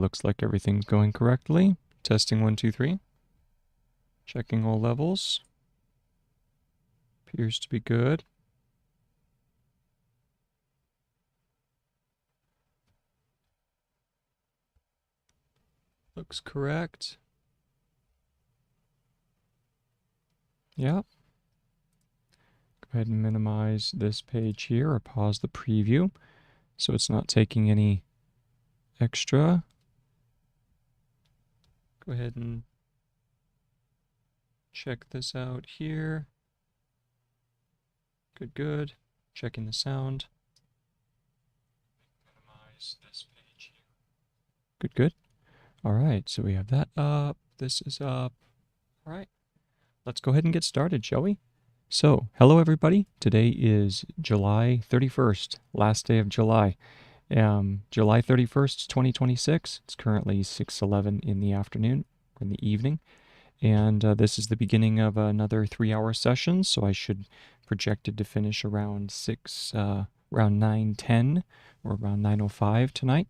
Looks like everything's going correctly. Testing 1, 2, 3. Checking all levels. Appears to be good. Looks correct. Yep. Go ahead and minimize this page here, or pause the preview so it's not taking any extra. Go ahead and check this out here. Good, good. Checking the sound. Minimize this page here. Good, good. All right, so we have that up. This is up. All right, let's go ahead and get started, shall we? So, hello everybody. Today is July 31st, last day of July. July 31st, 2026. It's currently 6:11 in the afternoon, or in the evening. And this is the beginning of another 3-hour session, so I should projected to finish around 9:10 or around 9:05 tonight.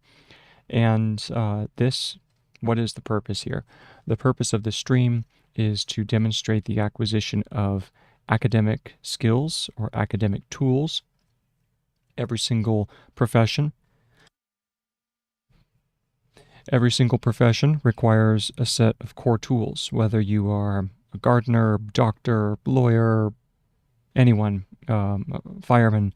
And what is the purpose here? The purpose of the stream is to demonstrate the acquisition of academic skills or academic tools. Every single profession requires a set of core tools, whether you are a gardener, doctor, lawyer, anyone, fireman.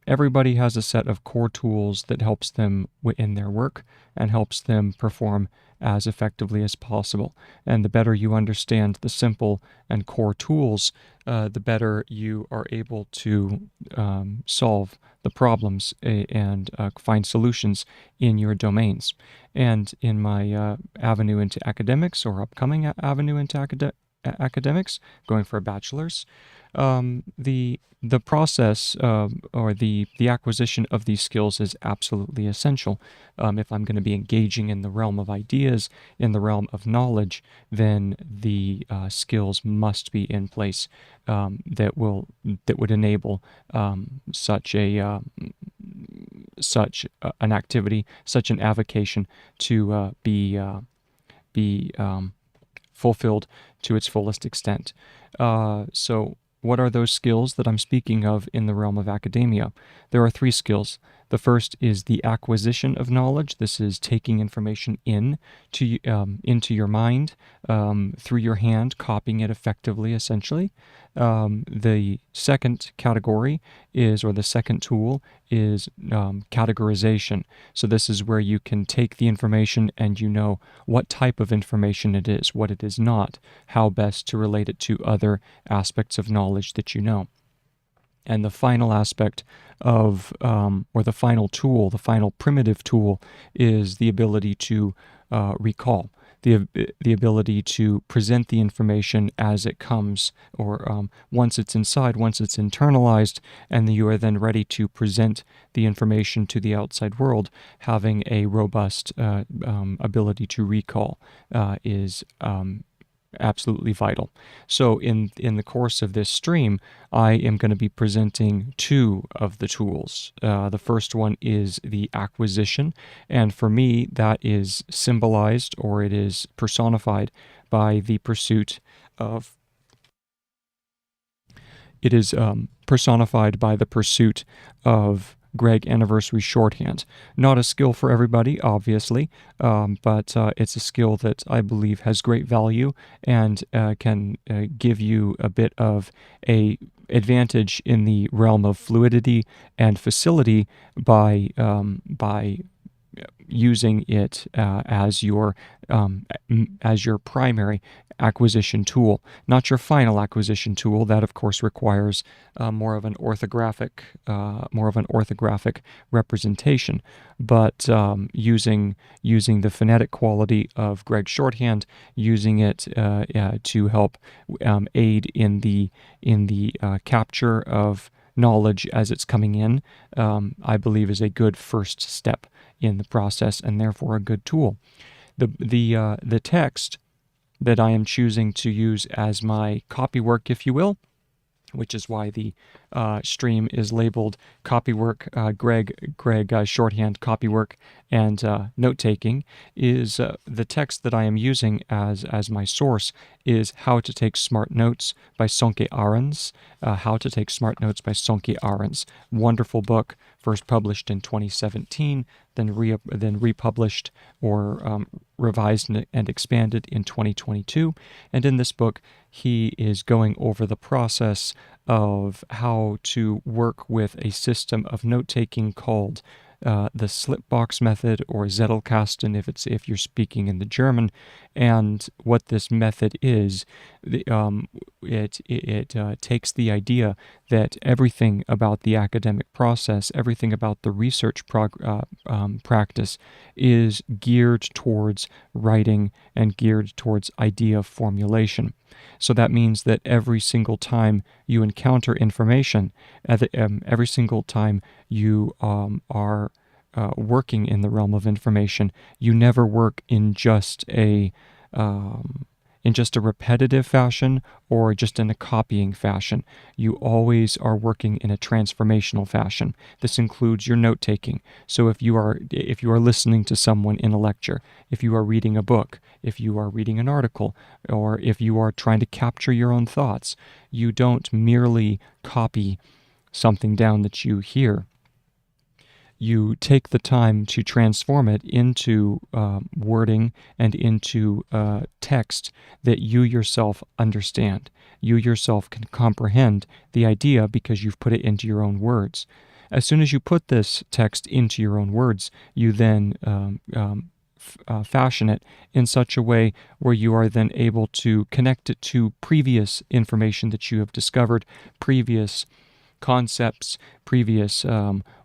Everybody has a set of core tools that helps them in their work and helps them perform as effectively as possible. And the better you understand the simple and core tools, the better you are able to solve the problems and find solutions in your domains. And in my avenue into academics, or upcoming avenue into academics, going for a bachelor's, the process or the acquisition of these skills is absolutely essential. If I'm going to be engaging in the realm of ideas, in the realm of knowledge, then the skills must be in place that would enable such an activity, such an avocation to be fulfilled to its fullest extent. So what are those skills that I'm speaking of in the realm of academia? There are 3 skills. The first is the acquisition of knowledge. This is taking information into your mind through your hand, copying it effectively, essentially. The second category or the second tool is categorization. So this is where you can take the information and you know what type of information it is, what it is not, how best to relate it to other aspects of knowledge that you know. And the final aspect of, or the final tool, the final primitive tool, is the ability to recall, the ability to present the information as it comes, or once it's inside, once it's internalized, and you are then ready to present the information to the outside world. Having a robust ability to recall is absolutely vital. So in the course of this stream, I am going to be presenting 2 of the tools. The first one is the acquisition, and for me that is symbolized, or it is personified by the pursuit of Gregg Anniversary Shorthand. Not a skill for everybody, obviously, but it's a skill that I believe has great value and can give you a bit of a advantage in the realm of fluidity and facility by using it as your primary acquisition tool, not your final acquisition tool. That, of course, requires more of an orthographic representation. But using the phonetic quality of Gregg's shorthand, using it to help aid in the capture of knowledge as it's coming in, I believe is a good first step in the process, and therefore a good tool. The text that I am choosing to use as my copywork, if you will, which is why the stream is labeled Copywork, Gregg Shorthand Copywork, and Note-Taking, is the text that I am using as my source is How to Take Smart Notes by Sonke Ahrens. How to Take Smart Notes by Sonke Ahrens. Wonderful book, first published in 2017, then republished or revised and expanded in 2022. And in this book, he is going over the process of how to work with a system of note-taking called the Slipbox method, or Zettelkasten if you're speaking in the German. And what this method is, it takes the idea that everything about the academic process, everything about the research practice is geared towards writing and geared towards idea formulation. So that means that every single time you encounter information, every single time you are working in the realm of information, you never work in just a repetitive fashion or just in a copying fashion. You always are working in a transformational fashion. This includes your note-taking. So if you are listening to someone in a lecture, if you are reading a book, if you are reading an article, or if you are trying to capture your own thoughts, you don't merely copy something down that you hear. You take the time to transform it into wording and into text that you yourself understand. You yourself can comprehend the idea because you've put it into your own words. As soon as you put this text into your own words, you then fashion it in such a way where you are then able to connect it to previous information that you have discovered, previous concepts, previous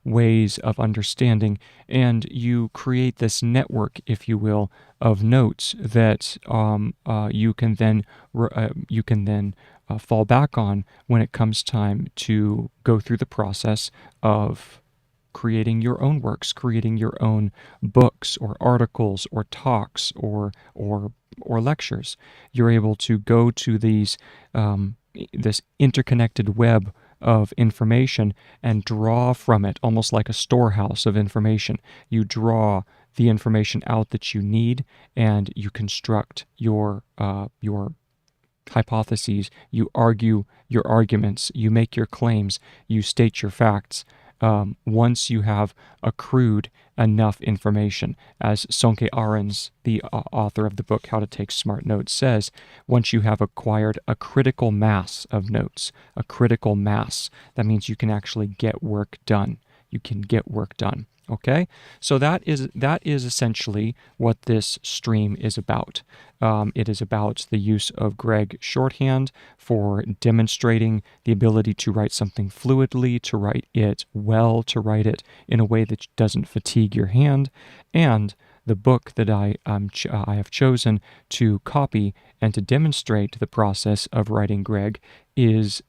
ways of understanding, and you create this network, if you will, of notes that you can then fall back on when it comes time to go through the process of creating your own works, creating your own books or articles or talks or lectures. You're able to go to these this interconnected web of information and draw from it, almost like a storehouse of information. You draw the information out that you need, and you construct your hypotheses. You argue your arguments. You make your claims. You state your facts. Once you have accrued enough information, as Sonke Ahrens, the author of the book How to Take Smart Notes, says, once you have acquired a critical mass of notes, a critical mass, that means you can actually get work done. You can get work done. Okay, so that is essentially what this stream is about. It is about the use of Gregg shorthand for demonstrating the ability to write something fluidly, to write it well, to write it in a way that doesn't fatigue your hand, and the book that I have chosen to copy and to demonstrate the process of writing Gregg is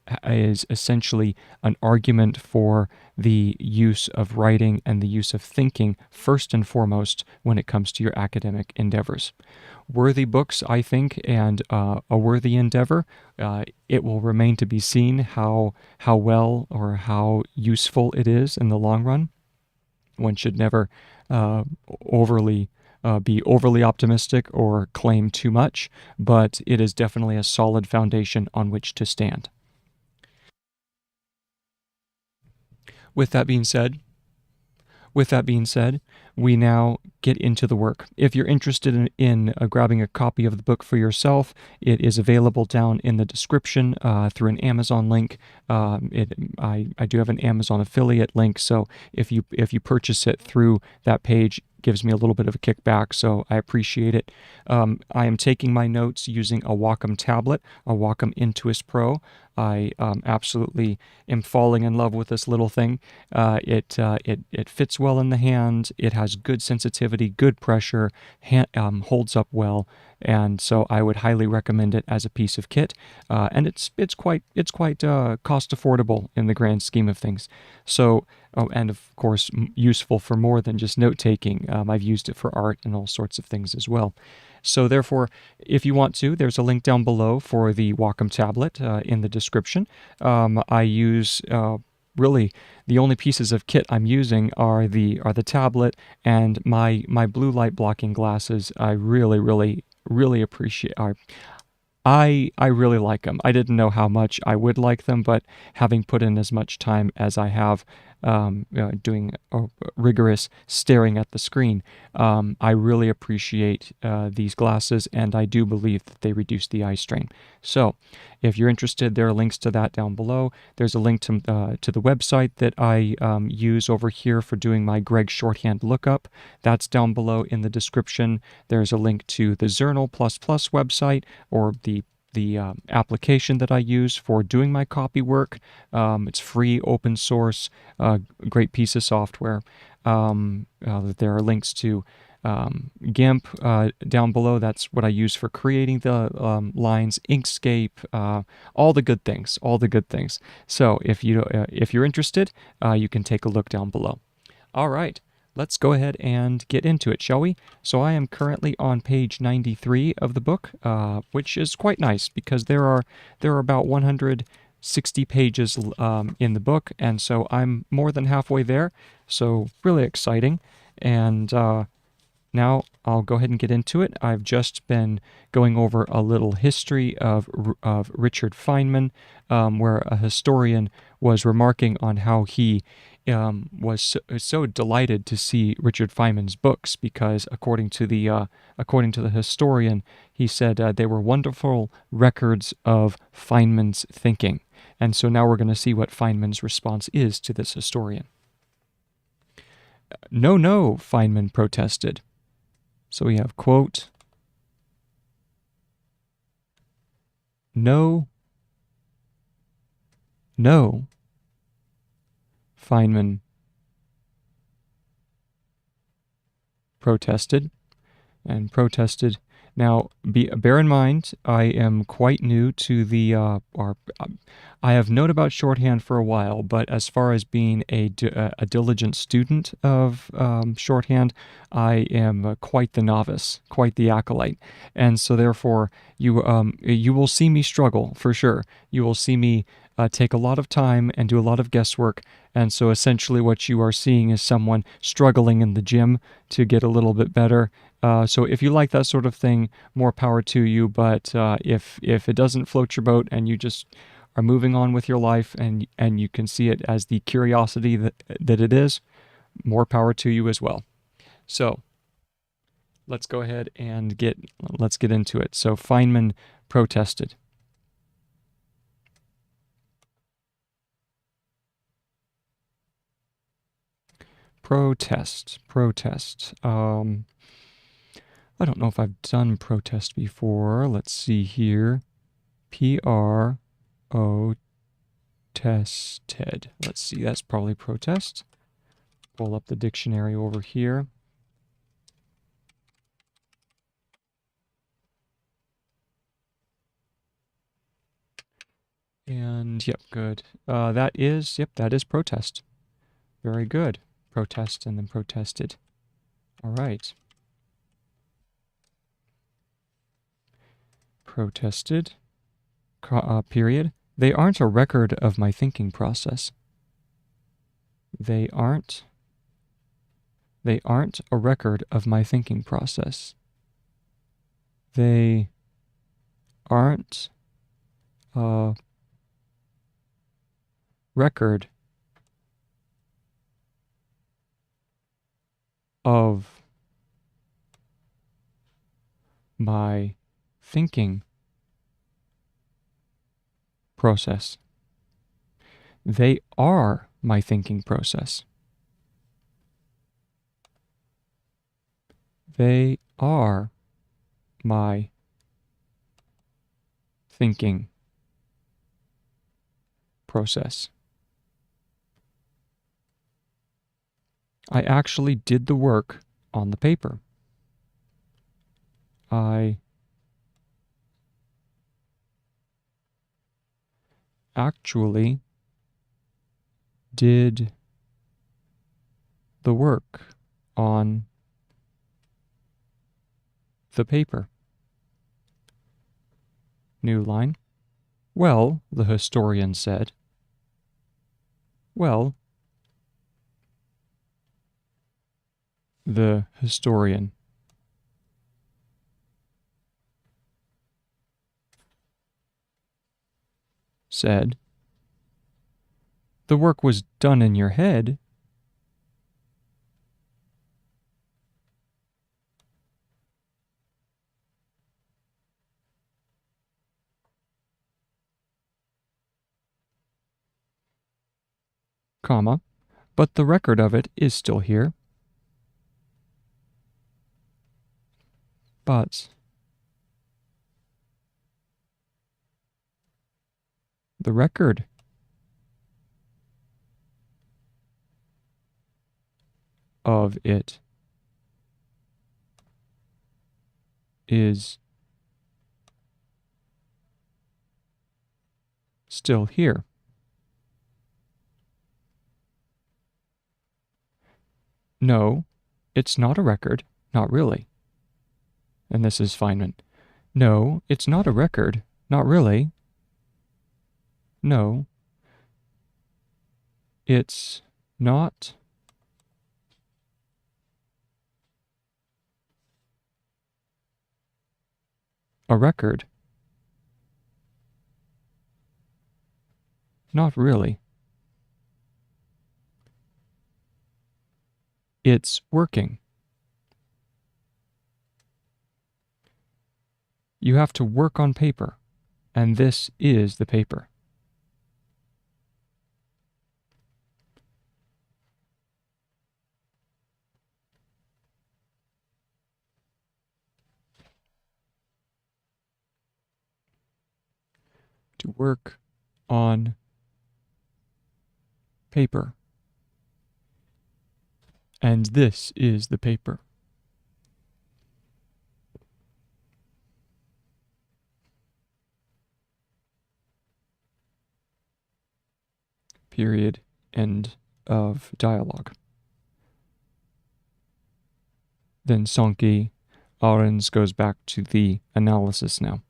essentially an argument for the use of writing and the use of thinking first and foremost when it comes to your academic endeavors. Worthy books, I think, and a worthy endeavor. It will remain to be seen how well or how useful it is in the long run. One should never be overly optimistic or claim too much, but it is definitely a solid foundation on which to stand. With that being said, we now get into the work. If you're interested in grabbing a copy of the book for yourself, it is available down in the description through an Amazon link. I do have an Amazon affiliate link, so if you purchase it through that page, it gives me a little bit of a kickback, so I appreciate it. I am taking my notes using a Wacom tablet, a Wacom Intuos Pro. I absolutely am falling in love with this little thing. It fits well in the hand. It has good sensitivity, good pressure, holds up well, and so I would highly recommend it as a piece of kit. And it's quite cost affordable in the grand scheme of things. So, and of course useful for more than just note taking. I've used it for art and all sorts of things as well. So therefore, if you want to, there's a link down below for the Wacom Tablet in the description. I use really the only pieces of kit I'm using are the tablet and my blue light blocking glasses. I really appreciate. I really like them. I didn't know how much I would like them, but having put in as much time as I have doing rigorous staring at the screen, I really appreciate these glasses, and I do believe that they reduce the eye strain. So, if you're interested, there are links to that down below. There's a link to the website that I use over here for doing my Gregg shorthand lookup. That's down below in the description. There's a link to the Zernal++ website, or the application that I use for doing my Copywork. It's free, open source, great piece of software. There are links to GIMP down below. That's what I use for creating the lines, Inkscape, all the good things, So if you're interested, you can take a look down below. All right. Let's go ahead and get into it, shall we? So I am currently on page 93 of the book, which is quite nice because there are about 160 pages in the book, and so I'm more than halfway there. So really exciting. And now I'll go ahead and get into it. I've just been going over a little history of Richard Feynman, where a historian was remarking on how he was so delighted to see Richard Feynman's books because, according to the historian, he said they were wonderful records of Feynman's thinking. And so now we're going to see what Feynman's response is to this historian. No, no, Feynman protested. So we have, quote, no, no, Feynman protested. Now, bear in mind, I am quite new to the, I have known about shorthand for a while, but as far as being a diligent student of shorthand, I am quite the novice, quite the acolyte. And so therefore, you will see me struggle, for sure. You will see me take a lot of time and do a lot of guesswork. And so essentially what you are seeing is someone struggling in the gym to get a little bit better. So if you like that sort of thing, more power to you. But if it doesn't float your boat and you just are moving on with your life and you can see it as the curiosity that it is, more power to you as well. So let's go ahead and let's get into it. So Feynman protested. Protest. I don't know if I've done protest before. Let's see here. P-R-O-tested. Let's see, that's probably protest. Pull up the dictionary over here. And, yep, good. That is protest. Very good. Protest and then protested. All right. Protested, period. They aren't a record of my thinking process. They aren't a record of my thinking process. They aren't a record of my thinking process. They are my thinking process. They are my thinking process. I actually did the work on the paper. I actually did the work on the paper. New line. Well, the historian said. Well, the historian said. The work was done in your head. Comma, but the record of it is still here. But the record of it is still here. No, it's not a record, not really. And this is Feynman. No, it's not a record, not really. No, it's not a record, not really. It's working. You have to work on paper, and this is the paper. To work on paper. And this is the paper. Period. End of dialogue. Then Sonke Ahrens goes back to the analysis now.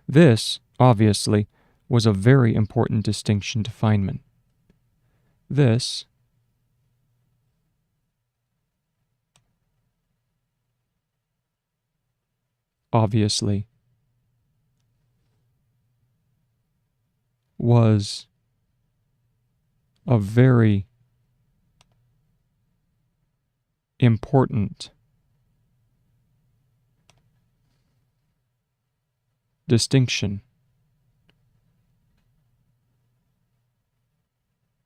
This, obviously, was a very important distinction to Feynman. This obviously was a very important distinction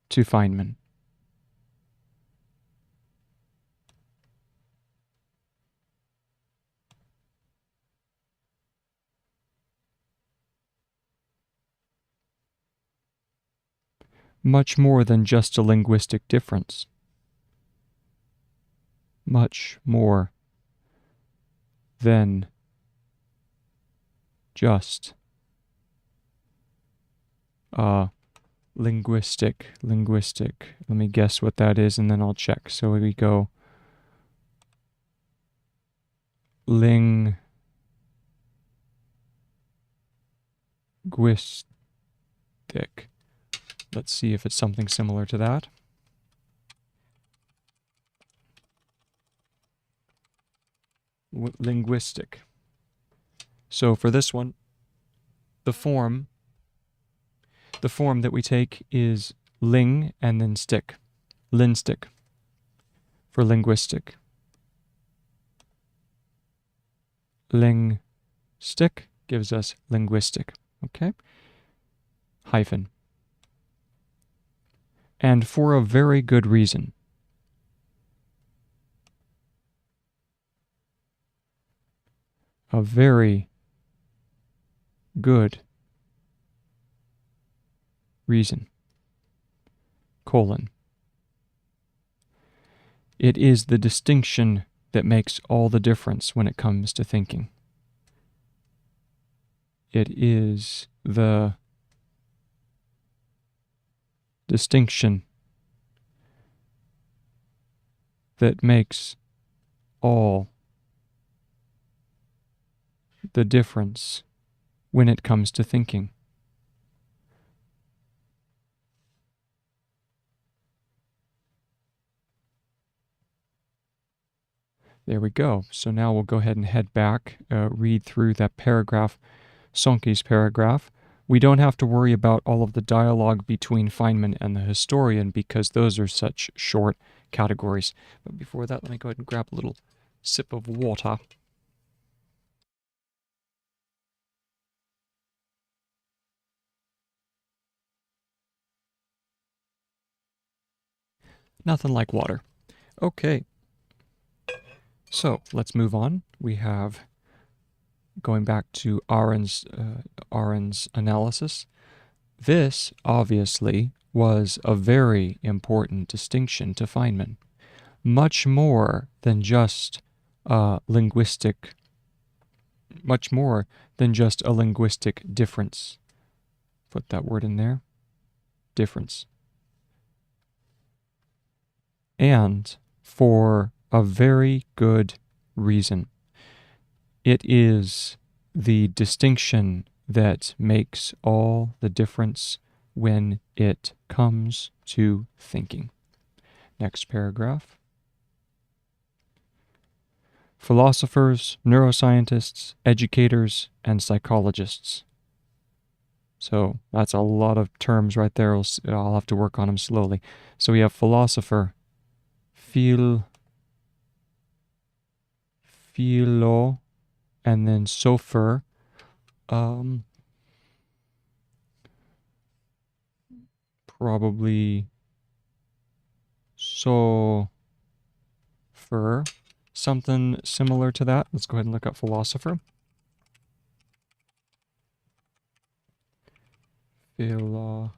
to Feynman. Much more than just a linguistic difference. Much more than just linguistic. Let me guess what that is and then I'll check. So we go linguistic. Let's see if it's something similar to that. Linguistic. So for this one, the form that we take is ling and then stick. Linstick for linguistic. Ling-stick gives us linguistic. Okay? Hyphen. And for a very good reason. A very good reason. Colon. It is the distinction that makes all the difference when it comes to thinking. It is the distinction that makes all the difference when it comes to thinking. There we go. So now we'll go ahead and head back, read through that paragraph, Sonke's paragraph. We don't have to worry about all of the dialogue between Feynman and the historian because those are such short categories. But before that, let me go ahead and grab a little sip of water. Nothing like water. Okay. So let's move on. We have, going back to Ahren's analysis, this obviously was a very important distinction to Feynman. Much more than just linguistic, much more than just a linguistic difference. Put that word in there. Difference. And for a very good reason. It is the distinction that makes all the difference when it comes to thinking. Next paragraph. Philosophers, neuroscientists, educators, and psychologists. So that's a lot of terms right there. I'll have to work on them slowly. So we have philosopher, philo, and then sopher. Probably sopher. Something similar to that. Let's go ahead and look up philosopher. Philosopher.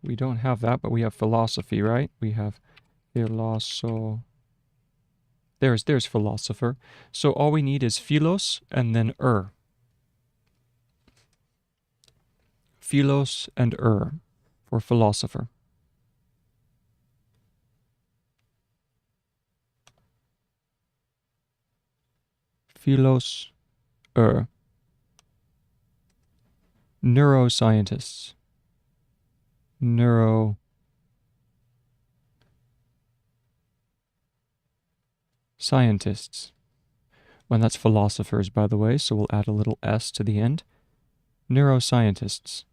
We don't have that, but we have philosophy, right? We have There's philosopher. So all we need is philos and then Philos and for philosopher. Philos, Neuroscientists. Scientists. Well, that's philosophers, by the way, so we'll add a little S to the end. Neuroscientists.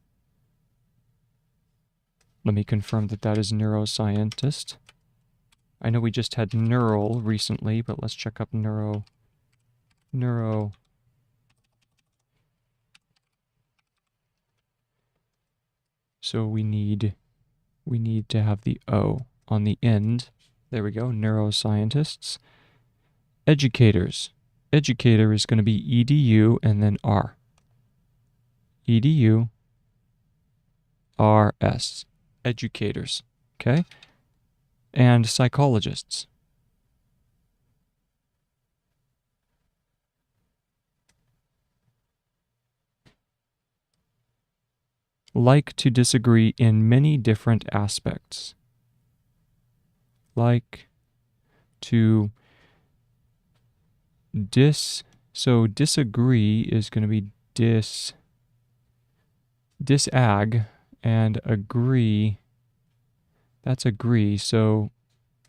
Let me confirm that that is neuroscientist. I know we just had neural recently, but let's check up neuro. So we need to have the O on the end. There we go, neuroscientists. Educators. Educator is going to be EDU and then R. EDU, RS. Educators. Okay? And psychologists. Like to disagree in many different aspects. Like to so disagree is going to be disag, and agree, that's agree. So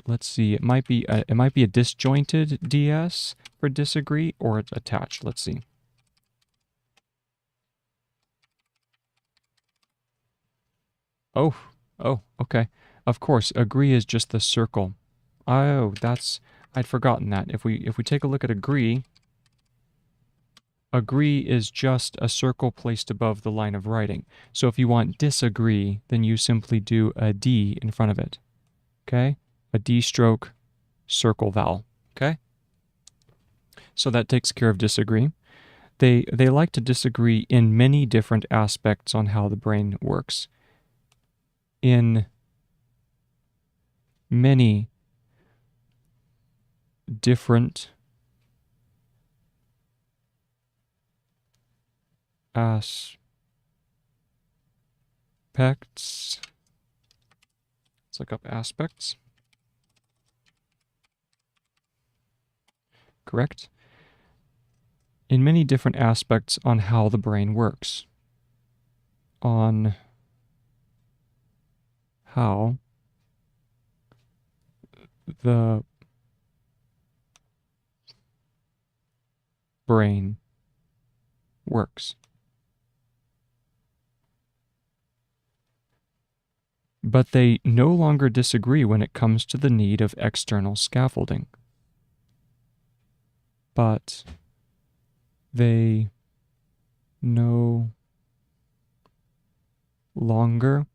let's see, it might be a disjointed DS for disagree, or it's attached. Let's see. Oh, okay. Of course, agree is just the circle. Oh, I'd forgotten that. If we take a look at agree is just a circle placed above the line of writing. So if you want disagree, then you simply do a D in front of it. Okay? A D stroke circle vowel. Okay? So that takes care of disagree. They like to disagree in many different aspects on how the brain works. In many different aspects. Let's look up aspects. correct? In many different aspects on how the brain works. On how the brain works. But they no longer disagree when it comes to the need of external scaffolding. But they no longer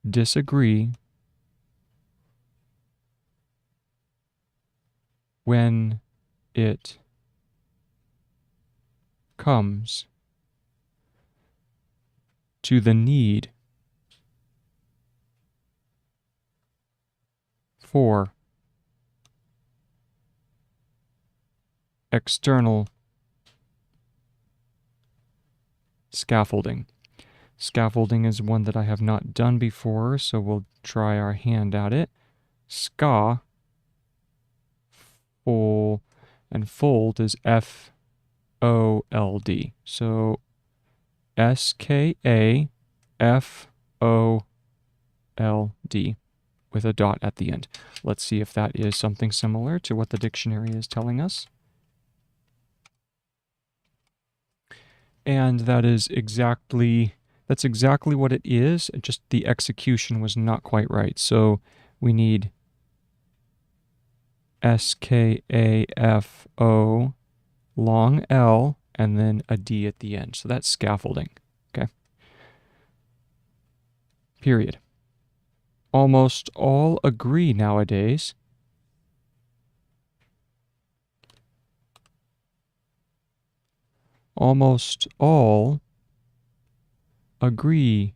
disagree when it comes to the need for external scaffolding. Scaffolding is one that I have not done before, so we'll try our hand at it. Ska, full, and fold is F-O-L-D. So S-K-A-F-O-L-D with a dot at the end. Let's see if that is something similar to what the dictionary is telling us. And that's exactly what it is, just the execution was not quite right. So we need S-K-A-F-O, long L, and then a D at the end. So that's scaffolding, okay? Period. Almost all agree nowadays almost all agree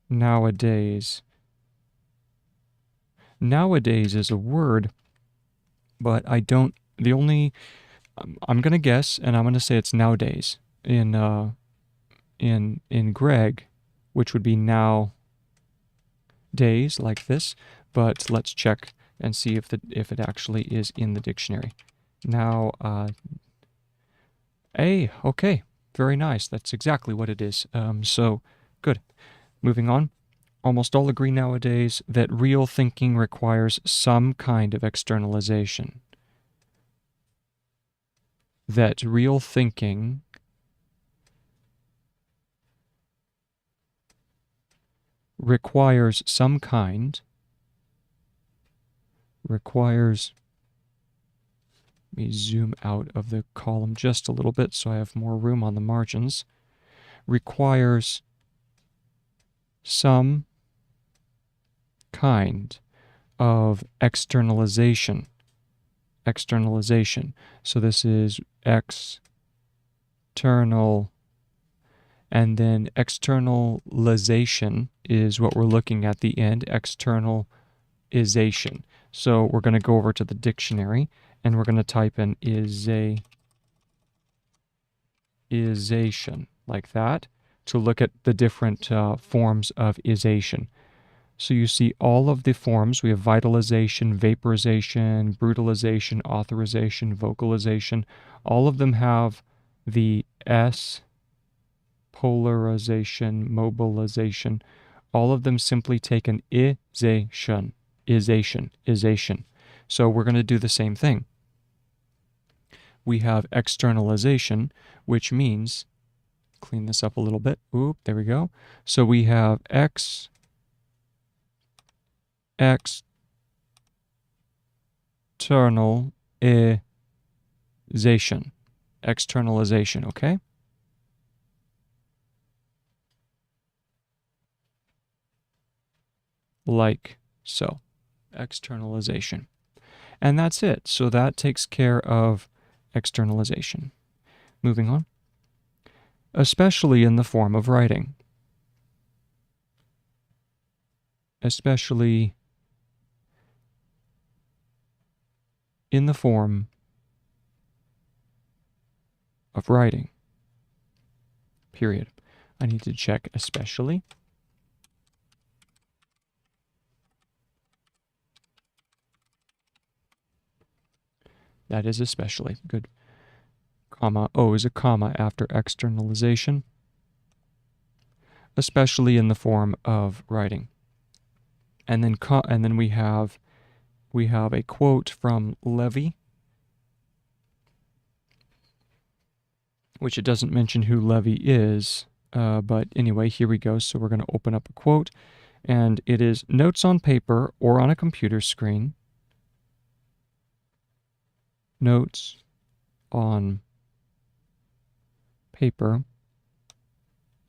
nowadays. Nowadays is a word, but I don't, I'm going to guess, and I'm going to say it's nowadays in Gregg, which would be now days like this, but let's check and see if it actually is in the dictionary. Now, okay, very nice. That's exactly what it is. So, good. Moving on. Almost all agree nowadays that real thinking requires some kind of externalization. That real thinking requires some kind, let me zoom out of the column just a little bit so I have more room on the margins, requires some kind of externalization. So this is external, and then externalization is what we're looking at the end, externalization. So we're going to go over to the dictionary and we're going to type in isation, like that, to look at the different forms of isation. So you see all of the forms. We have vitalization, vaporization, brutalization, authorization, vocalization. All of them have the S, polarization, mobilization. All of them simply take an isation. So we're going to do the same thing. We have externalization, which means, clean this up a little bit. Oop, there we go. So we have externalization, okay? Like so, externalization. And that's it. So that takes care of externalization. Moving on. Especially in the form of writing. Especially in the form of writing. Period. I need to check especially. That is especially good. Comma. O is a comma after externalization, especially in the form of writing. And then we have a quote from Levy, which it doesn't mention who Levy is, but anyway, here we go. So we're going to open up a quote, and it is notes on paper or on a computer screen. Notes on paper,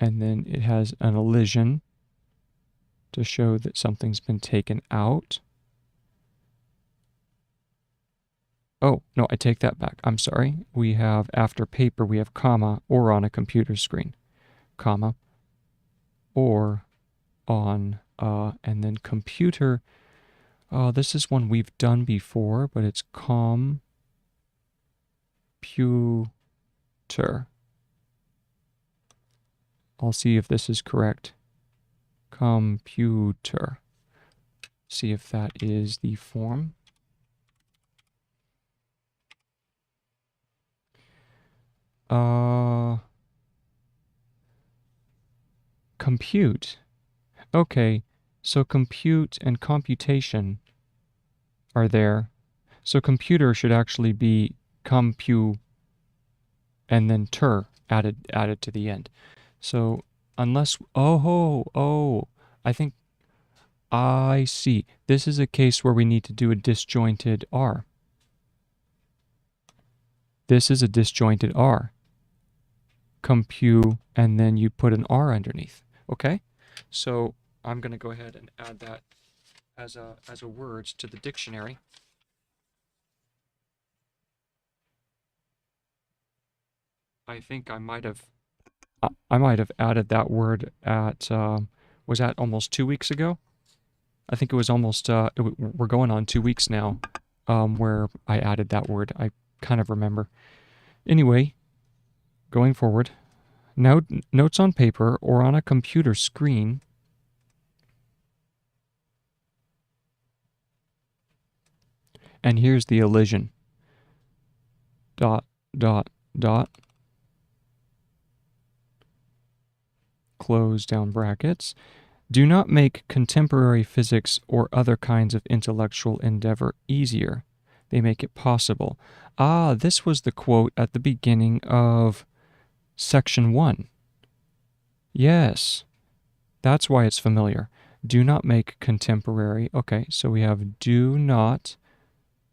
and then it has an elision to show that something's been taken out. Oh, no, I take that back. I'm sorry. We have, after paper, we have comma, or on a computer screen. Comma, or on, and then computer. This is one we've done before, but it's computer. I'll see if this is correct. Computer. See if that is the form. Compute. Okay, so compute and computation are there. So computer should actually be compu and then ter added to the end. So unless, I think I see. This is a case where we need to do a disjointed R. This is a disjointed R. Compute, and then you put an R underneath. Okay? So I'm going to go ahead and add that as a word to the dictionary. I think I might have added that word at was that almost 2 weeks ago? I think it was almost we're going on 2 weeks now where I added that word. I kind of remember. Anyway, going forward, notes on paper or on a computer screen. And here's the elision. Dot, dot, dot. Close down brackets. Do not make contemporary physics or other kinds of intellectual endeavor easier. They make it possible. Ah, this was the quote at the beginning of section 1. Yes, that's why it's familiar. Do not make contemporary. Okay, so we have do not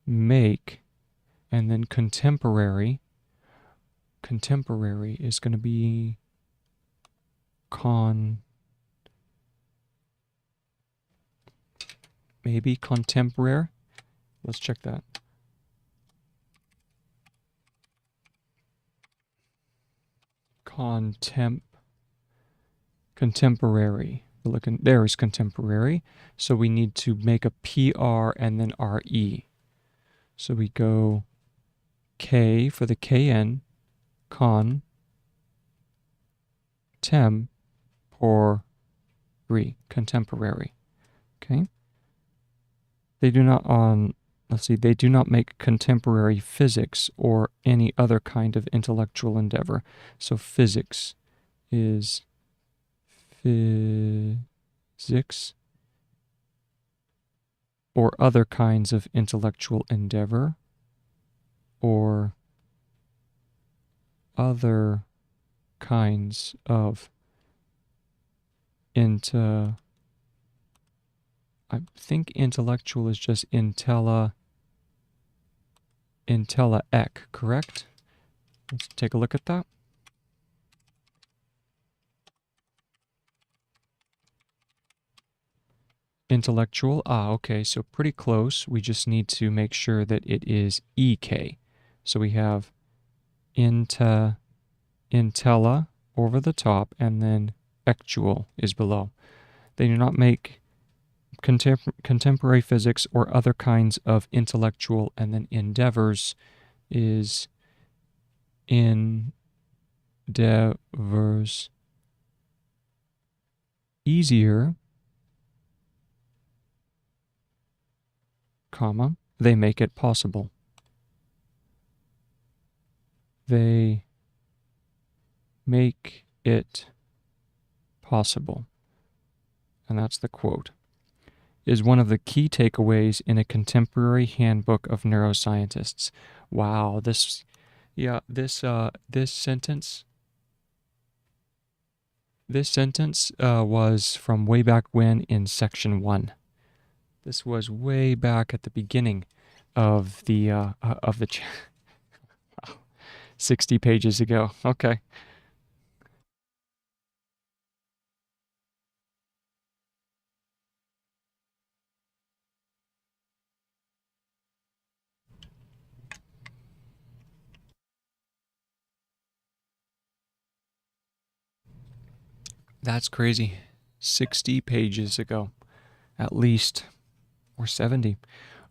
make, and then contemporary. Contemporary is going to be maybe contemporary. Let's check that. Contemporary. We're looking, there is contemporary. So we need to make a PR and then RE. So we go K for the KN, contemporary. Okay. They do not they do not make contemporary physics or any other kind of intellectual endeavor. So physics is physics or other kinds of intellectual endeavor or other kinds of I think intellectual is just intellect, correct? Let's take a look at that. Intellectual, okay, so pretty close. We just need to make sure that it is EK. So we have intella over the top, and then actual is below. They do not make contemporary physics or other kinds of intellectual, and then endeavors is endeavors easier, comma, they make it possible. They make it possible, and that's the quote, is one of the key takeaways in a contemporary handbook of neuroscientists. Wow, this sentence was from way back when in section 1. This was way back at the beginning of the wow, 60 pages ago. Okay. That's crazy. 60 pages ago, at least, or 70.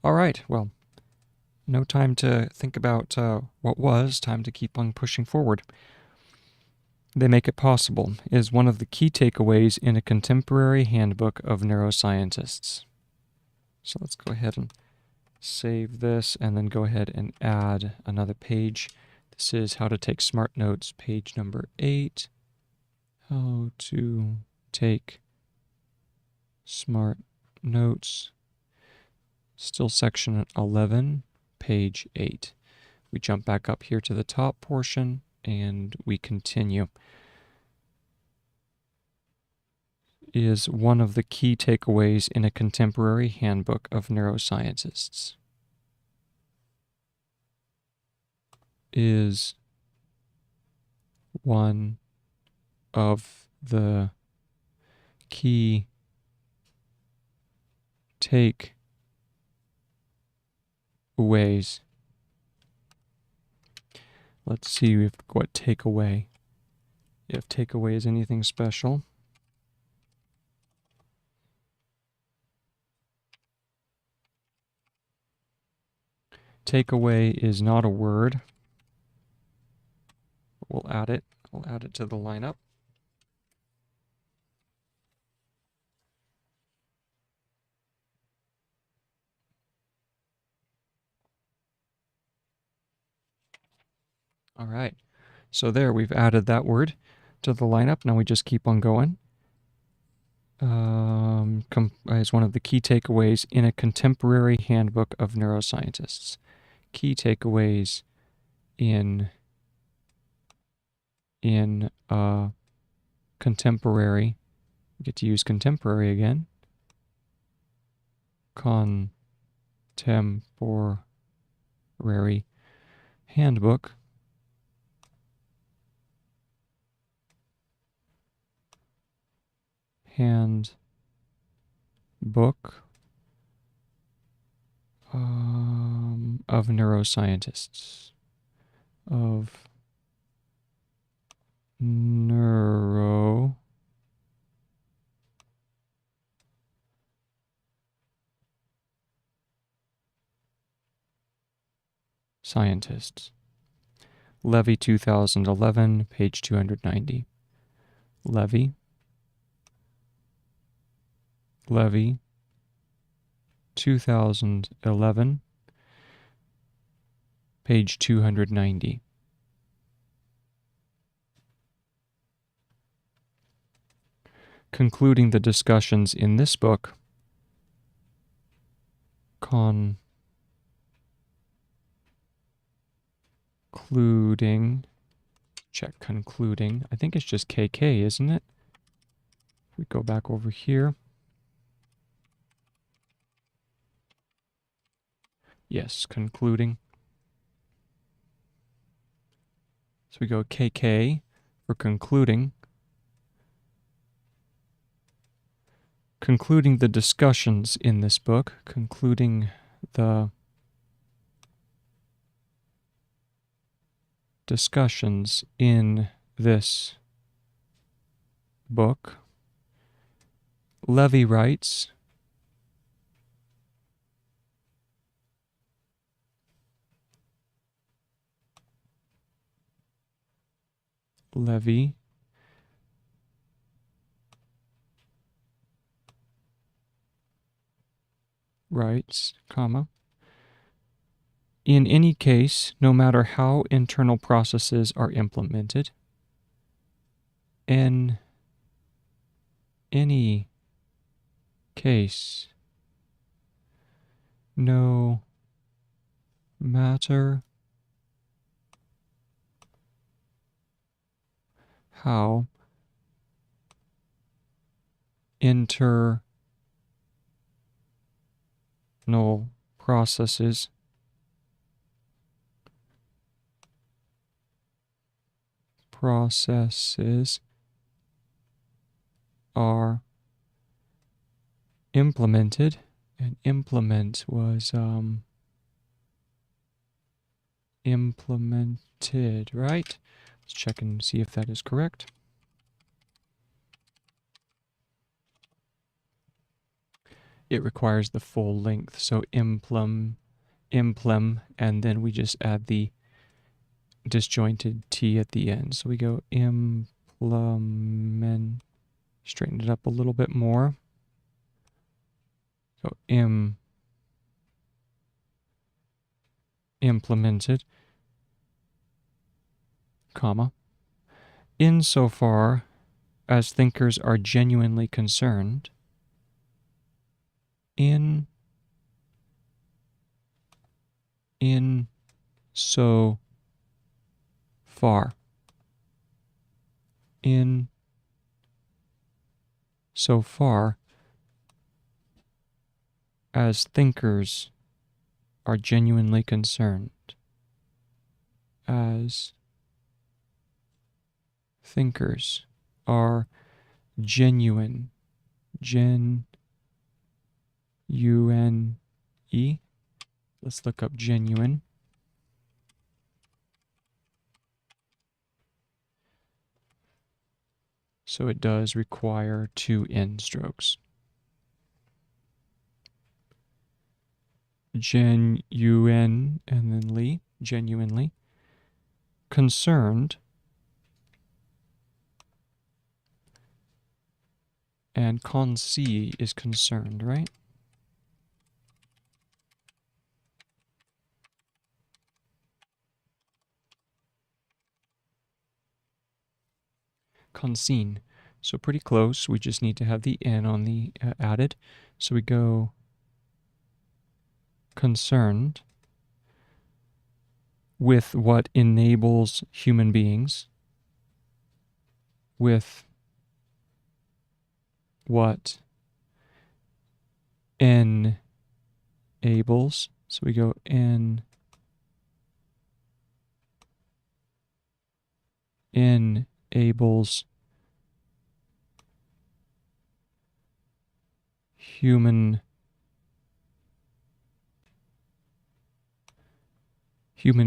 All right, well, no time to think about what was, time to keep on pushing forward. They make it possible is one of the key takeaways in a contemporary handbook of neuroscientists. So let's go ahead and save this and then go ahead and add another page. This is how to take smart notes, page number 8. How to take smart notes. Still section 11, page 8. We jump back up here to the top portion and we continue. Is one of the key takeaways in a contemporary handbook of neuroscientists. Is one of the key takeaways. Let's see what takeaway. If takeaway is anything special. Takeaway is not a word. We'll add it. I'll add it to the lineup. All right. So there, we've added that word to the lineup. Now we just keep on going. Is one of the key takeaways in a contemporary handbook of neuroscientists. Key takeaways in contemporary. We get to use contemporary again. Contemporary handbook. Handbook of neuroscientists. Of neuroscientists. Levy 2011, page 290. Levy 2011, page 290. Concluding the discussions in this book, concluding, I think it's just KK, isn't it? If we go back over here. Yes, concluding. So we go KK for concluding. Concluding the discussions in this book, concluding the discussions in this book, Levy writes, Levy writes, comma, In any case, no matter how internal processes are implemented, in any case, no matter how internal processes are implemented, and implement was implemented, right? Let's check and see if that is correct. It requires the full length, so implem, and then we just add the disjointed T at the end. So we go implement, straighten it up a little bit more. So implemented, comma, insofar as thinkers are genuinely concerned, in so far, in so far as thinkers are genuinely concerned, as thinkers are genuine, Gen-U-N-E. Let's look up genuine. So it does require 2 N strokes. Gen-U-N and then ly, genuinely. Concerned. And con-C is concerned, right? Conscene. So pretty close. We just need to have the N on the added. So we go concerned with what enables human beings, with what enables, so we go enables human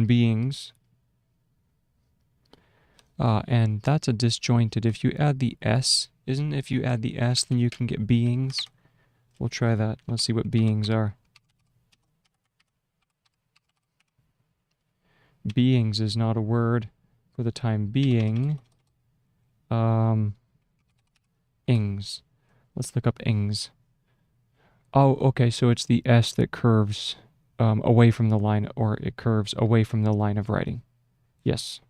beings, and that's a disjointed. If you add the S, if you add the S, then you can get beings. We'll try that. Let's see what beings are. Beings is not a word for the time being. Ings. Let's look up ings. Oh, okay, so it's the S that curves away from the line, or it curves away from the line of writing. Yes.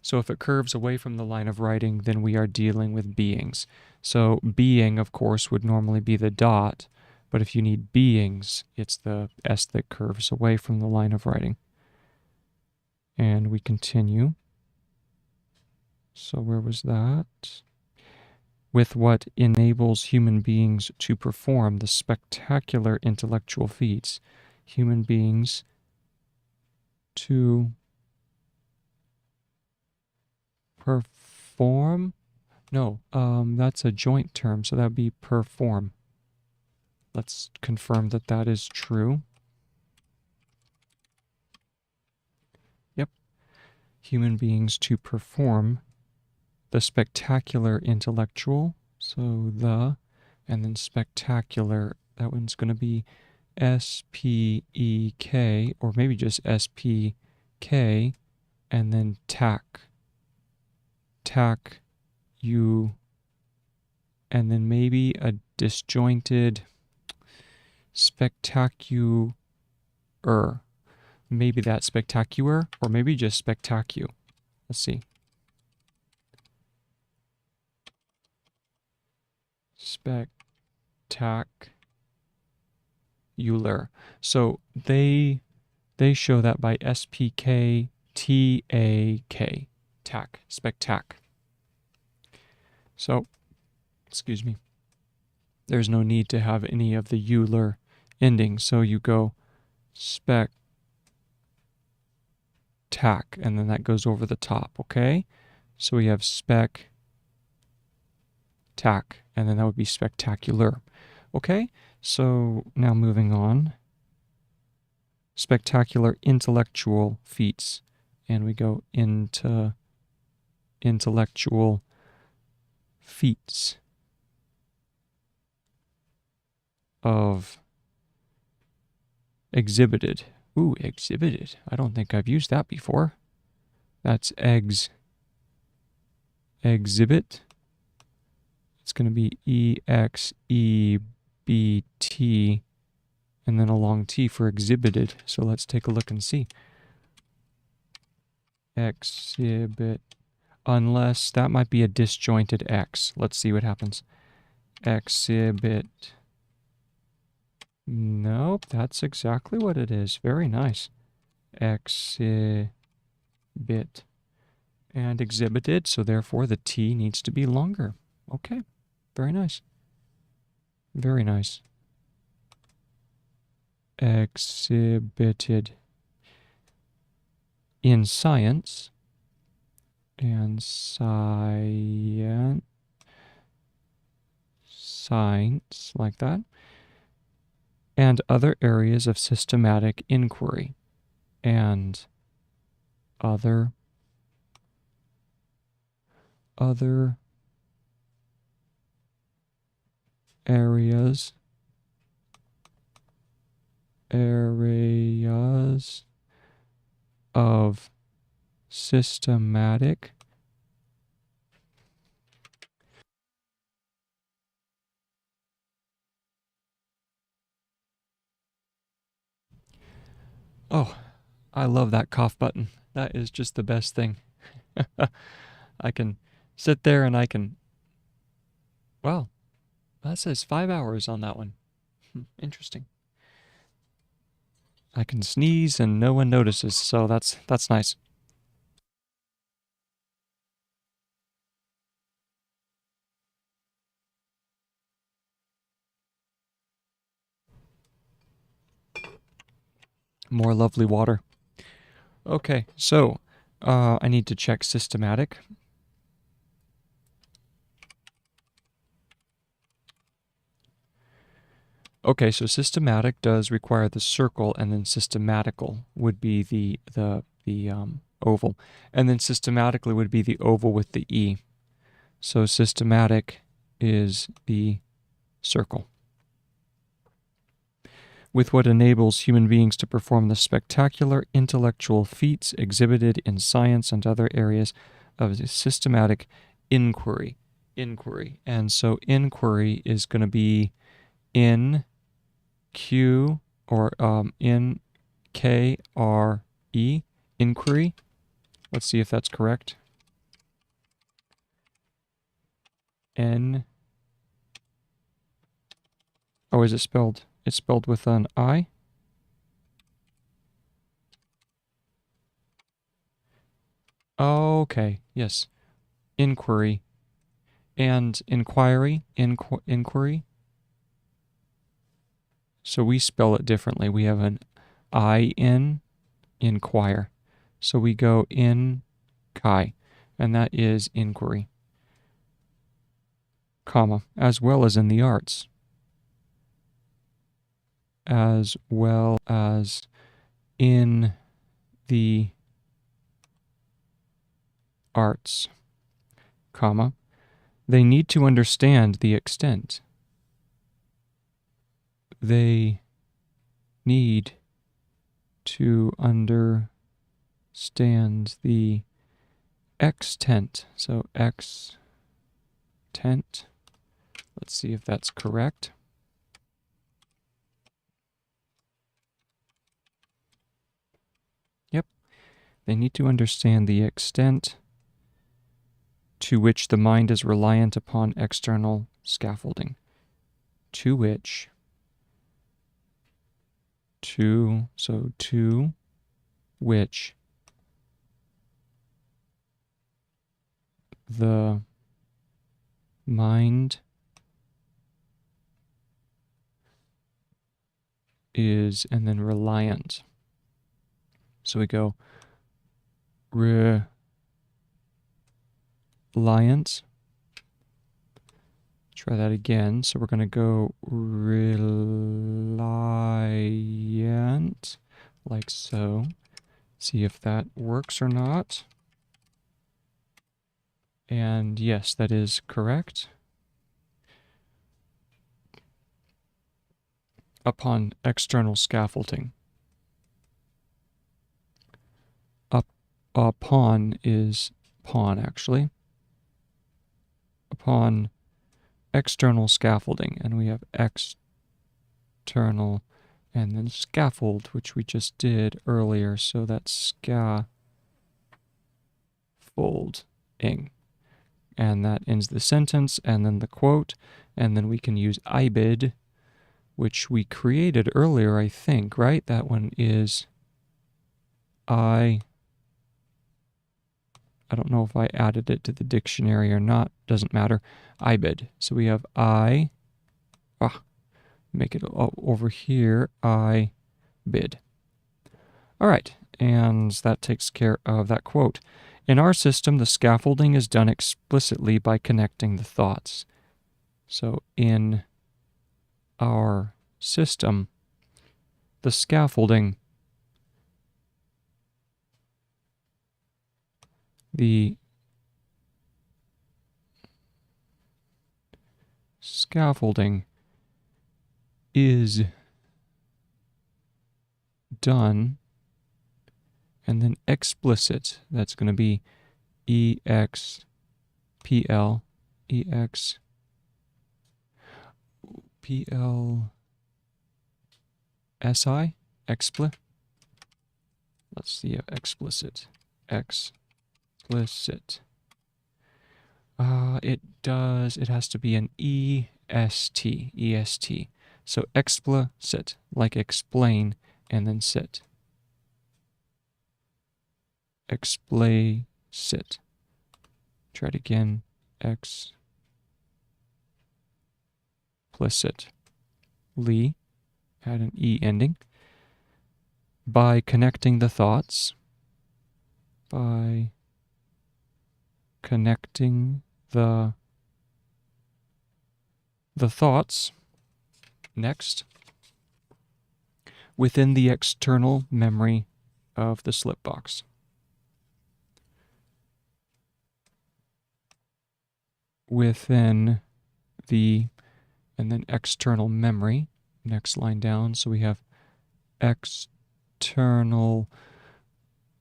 So if it curves away from the line of writing, then we are dealing with beings. So being, of course, would normally be the dot, but if you need beings, it's the S that curves away from the line of writing. And we continue. So where was that? With what enables human beings to perform the spectacular intellectual feats. Human beings to perform? No, that's a joint term, so that would be perform. Let's confirm that that is true. Yep. Human beings to perform the spectacular intellectual, so the, and then spectacular, that one's going to be S-P-E-K, or maybe just S-P-K, and then tack, you, and then maybe a disjointed spectacular, Maybe that's spectacular, or maybe just spectacu. Let's see. Spectacular. So they show that by SPK TAK. TAC. Spectac. So, excuse me. There's no need to have any of the euler endings. So you go spectac, and then that goes over the top, okay? So we have spec tac, and then that would be spectacular. Okay, so now moving on. Spectacular intellectual feats. And we go into intellectual feats of exhibited. Ooh, exhibited. I don't think I've used that before. That's exhibit. It's going to be EXEBT and then a long T for exhibited. So let's take a look and see. Exhibit. Unless that might be a disjointed X. Let's see what happens. Exhibit. Nope, that's exactly what it is. Very nice. Exhibit. And exhibited, so therefore the T needs to be longer. Okay, very nice. Very nice. Exhibited. In science, and science, like that, and other areas of systematic inquiry, and other areas of systematic Oh, I love that cough button. That is just the best thing. I can sit there and I can, wow, that says 5 hours on that one. Interesting. I can sneeze and no one notices, so that's nice. More lovely water. Okay, so I need to check systematic. Okay, so systematic does require the circle, and then systematical would be the oval, and then systematically would be the oval with the E. So systematic is the circle. With what enables human beings to perform the spectacular intellectual feats exhibited in science and other areas of systematic inquiry. And so inquiry is going to be in Q or in K-R-E, inquiry. Let's see if that's correct. N. Oh, is it spelled? It's spelled with an I. Okay, yes. Inquiry. And inquiry, inquiry. So we spell it differently. We have an I in inquire. So we go in chi, and that is inquiry, comma, as well as in the arts, as well as in the arts, comma. They need to understand the extent. They need to understand the extent. So extent. Let's see if that's correct. They need to understand the extent to which the mind is reliant upon external scaffolding. To which the mind is, and then reliant. So we go reliant. Try that again. So we're going to go reliant, like so. See if that works or not. And yes, that is correct. Upon external scaffolding. Upon is pawn, actually. Upon external scaffolding, and we have external and then scaffold, which we just did earlier, so that's scaffolding. And that ends the sentence, and then the quote, and then we can use ibid, which we created earlier, I think, right? That one is I don't know if I added it to the dictionary or not, doesn't matter. ibid. So we have make it over here, I bid. All right, and that takes care of that quote. In our system, the scaffolding is done explicitly by connecting the thoughts. So in our system, the scaffolding, is done, and then explicit, that's going to be EXPL, EXPLSI, explicit. Let's see, explicit, explicit. It has to be an EST. So explicit, like explain, and then sit. Explicit. Try it again. Explicitly. Add an E ending. By connecting the thoughts. By connecting the thoughts. Next. Within the external memory of the slip box. Within the, and then external memory, next line down, so we have external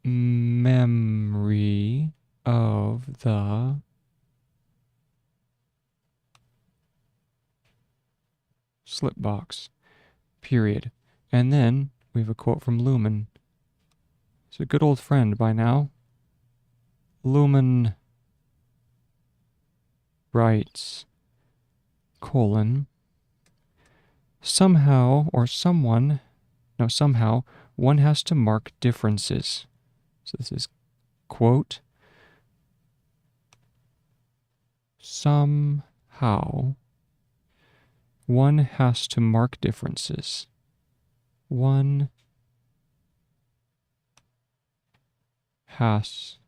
memory of the slip box, period. And then we have a quote from Luhmann. He's a good old friend by now. Luhmann writes, somehow one has to mark differences. So this is quote, somehow one has to mark differences. One has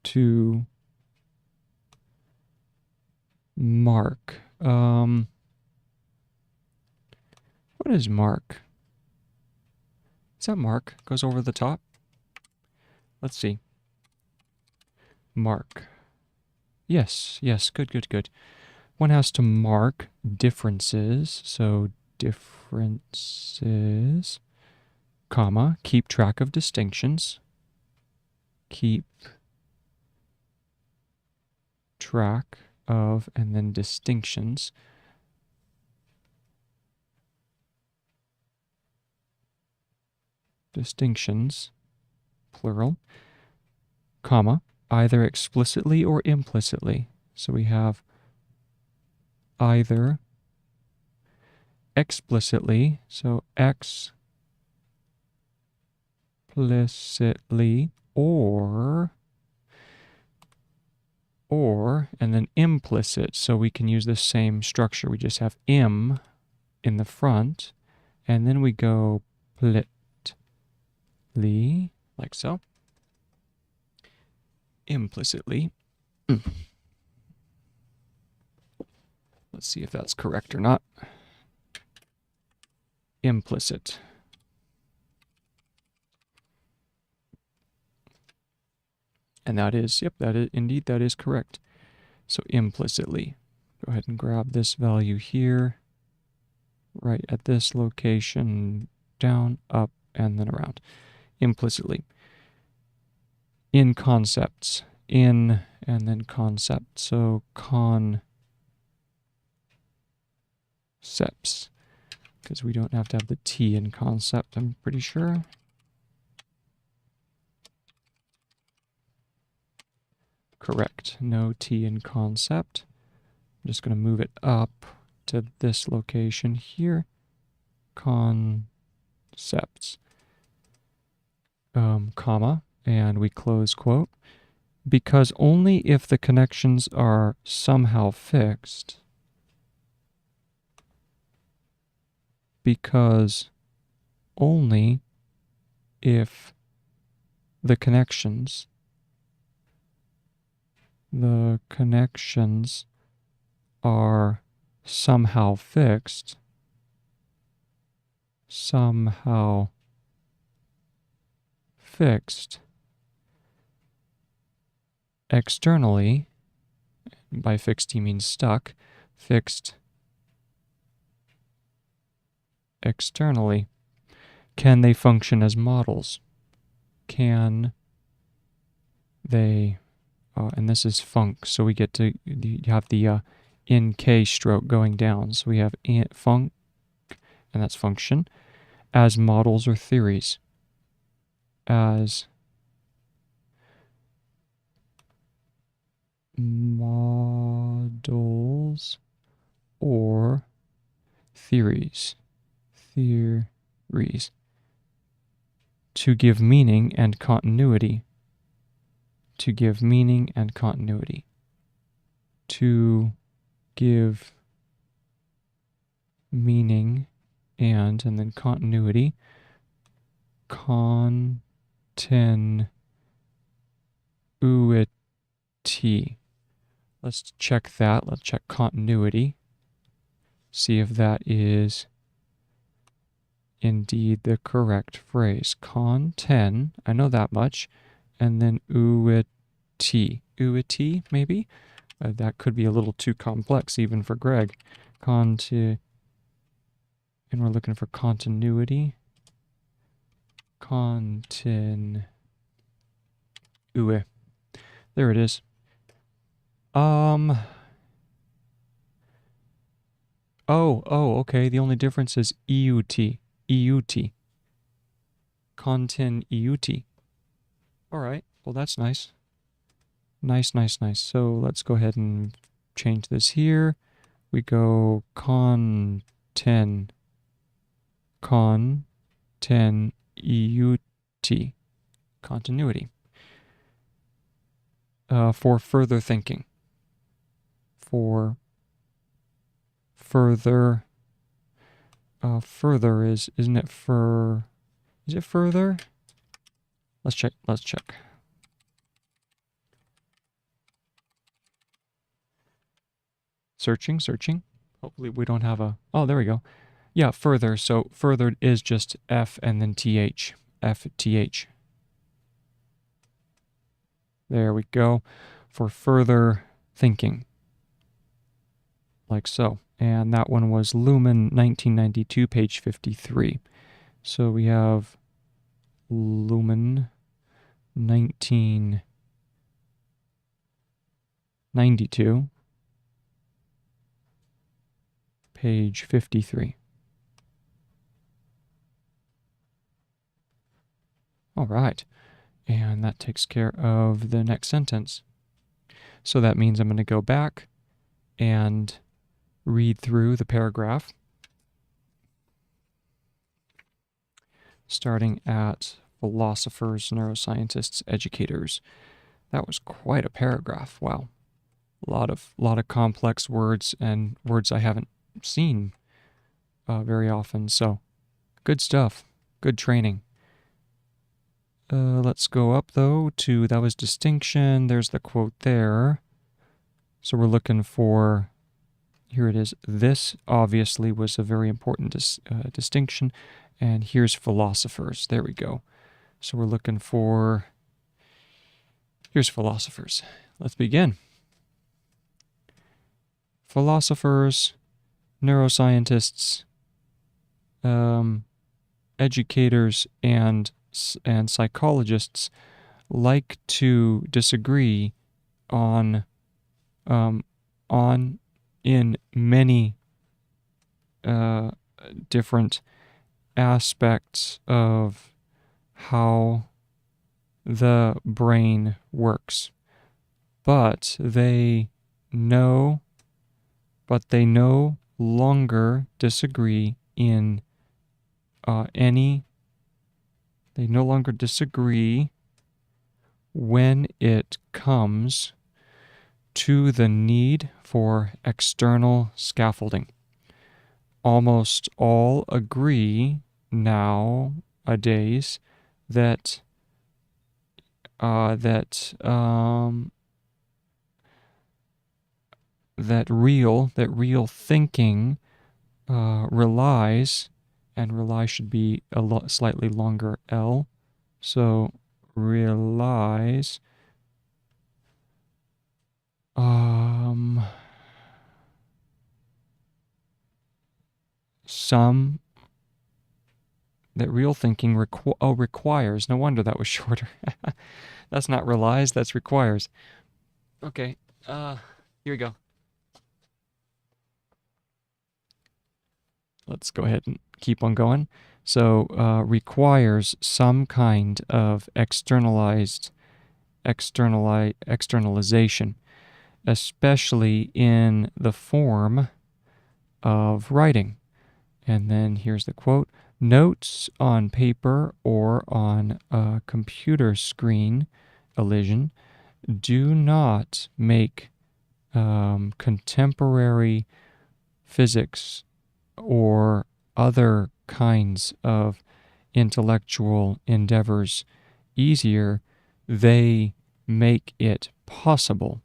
to mark. What is mark? Is that mark? Goes over the top? Let's see. Mark. Yes, good. One has to mark differences. So differences, comma, keep track of distinctions. Keep track of, and then distinctions. distinctions, plural, comma, either explicitly or implicitly. So we have either explicitly, so explicitly, or, and then implicit. So we can use the same structure. We just have im in the front, and then we go plitly, like so. Implicitly. Let's see if that's correct or not. Implicit. And that is, yep, that is indeed, that is correct. So implicitly. Go ahead and grab this value here, right at this location, down, up, and then around. Implicitly. In concepts. In, and then concept. So concepts. Because we don't have to have the T in concept, I'm pretty sure. Correct. No T in concept. I'm just going to move it up to this location here. Concepts. Comma, and we close quote. Because only if the connections are somehow fixed. Because only if the connections are somehow fixed, externally, by fixed he means stuck, fixed externally, can they function as models? Can they, and this is func, so we get to have the in K stroke going down. So we have func, and that's function, as models or theories. As models or theories. To give meaning and continuity. To give meaning and continuity. To give meaning and then continuity. Continuity. Let's check that. Let's check continuity. See if that is indeed the correct phrase. Con-ten, I know that much. And then uity. Uity, maybe? That could be a little too complex even for Gregg. And we're looking for continuity. There it is. Okay. The only difference is EUT. EUT. Contin-EUT. All right. Well, that's nice. Nice. So let's go ahead and change this here. We go conten EUT. Continuity. For further thinking. For further. Further is, isn't it for, is it further? Let's check. Searching. Hopefully we don't have a, oh, there we go. Yeah, further. So further is just F and then TH. FTH. There we go. For further thinking. Like so. And that one was Lumen 1992, page 53. So we have Lumen 1992, page 53. All right. And that takes care of the next sentence. So that means I'm going to go back and read through the paragraph, starting at philosophers, neuroscientists, educators. That was quite a paragraph. Wow. A lot of complex words and words I haven't seen very often. So good stuff. Good training. Let's go up, though, to that was distinction. There's the quote there. So we're looking for, here it is. This obviously was a very important distinction. And here's philosophers. There we go. So we're looking for, here's philosophers. Let's begin. Philosophers, neuroscientists, educators, and psychologists like to disagree on in many different aspects of how the brain works, but they no longer disagree in they no longer disagree when it comes to the need for external scaffolding. Almost all agree nowadays that real thinking relies, and rely should be a slightly longer L, so relies that real thinking requires. No wonder that was shorter. That's not relies, that's requires. Okay, here we go. Let's go ahead and keep on going. So requires some kind of externalization, especially in the form of writing. And then here's the quote. Notes on paper or on a computer screen, elision, do not make contemporary physics or other kinds of intellectual endeavors easier. They make it possible,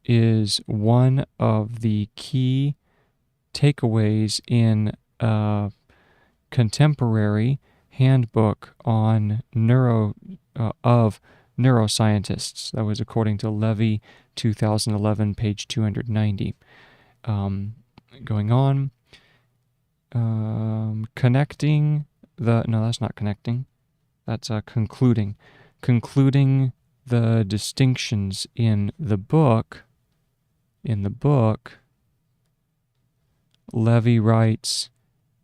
is one of the key takeaways in a contemporary handbook on neuroscientists. That was according to Levy, 2011, page 290. Going on. Connecting the... No, that's not connecting. That's concluding. Concluding the distinctions in the book. Levy writes,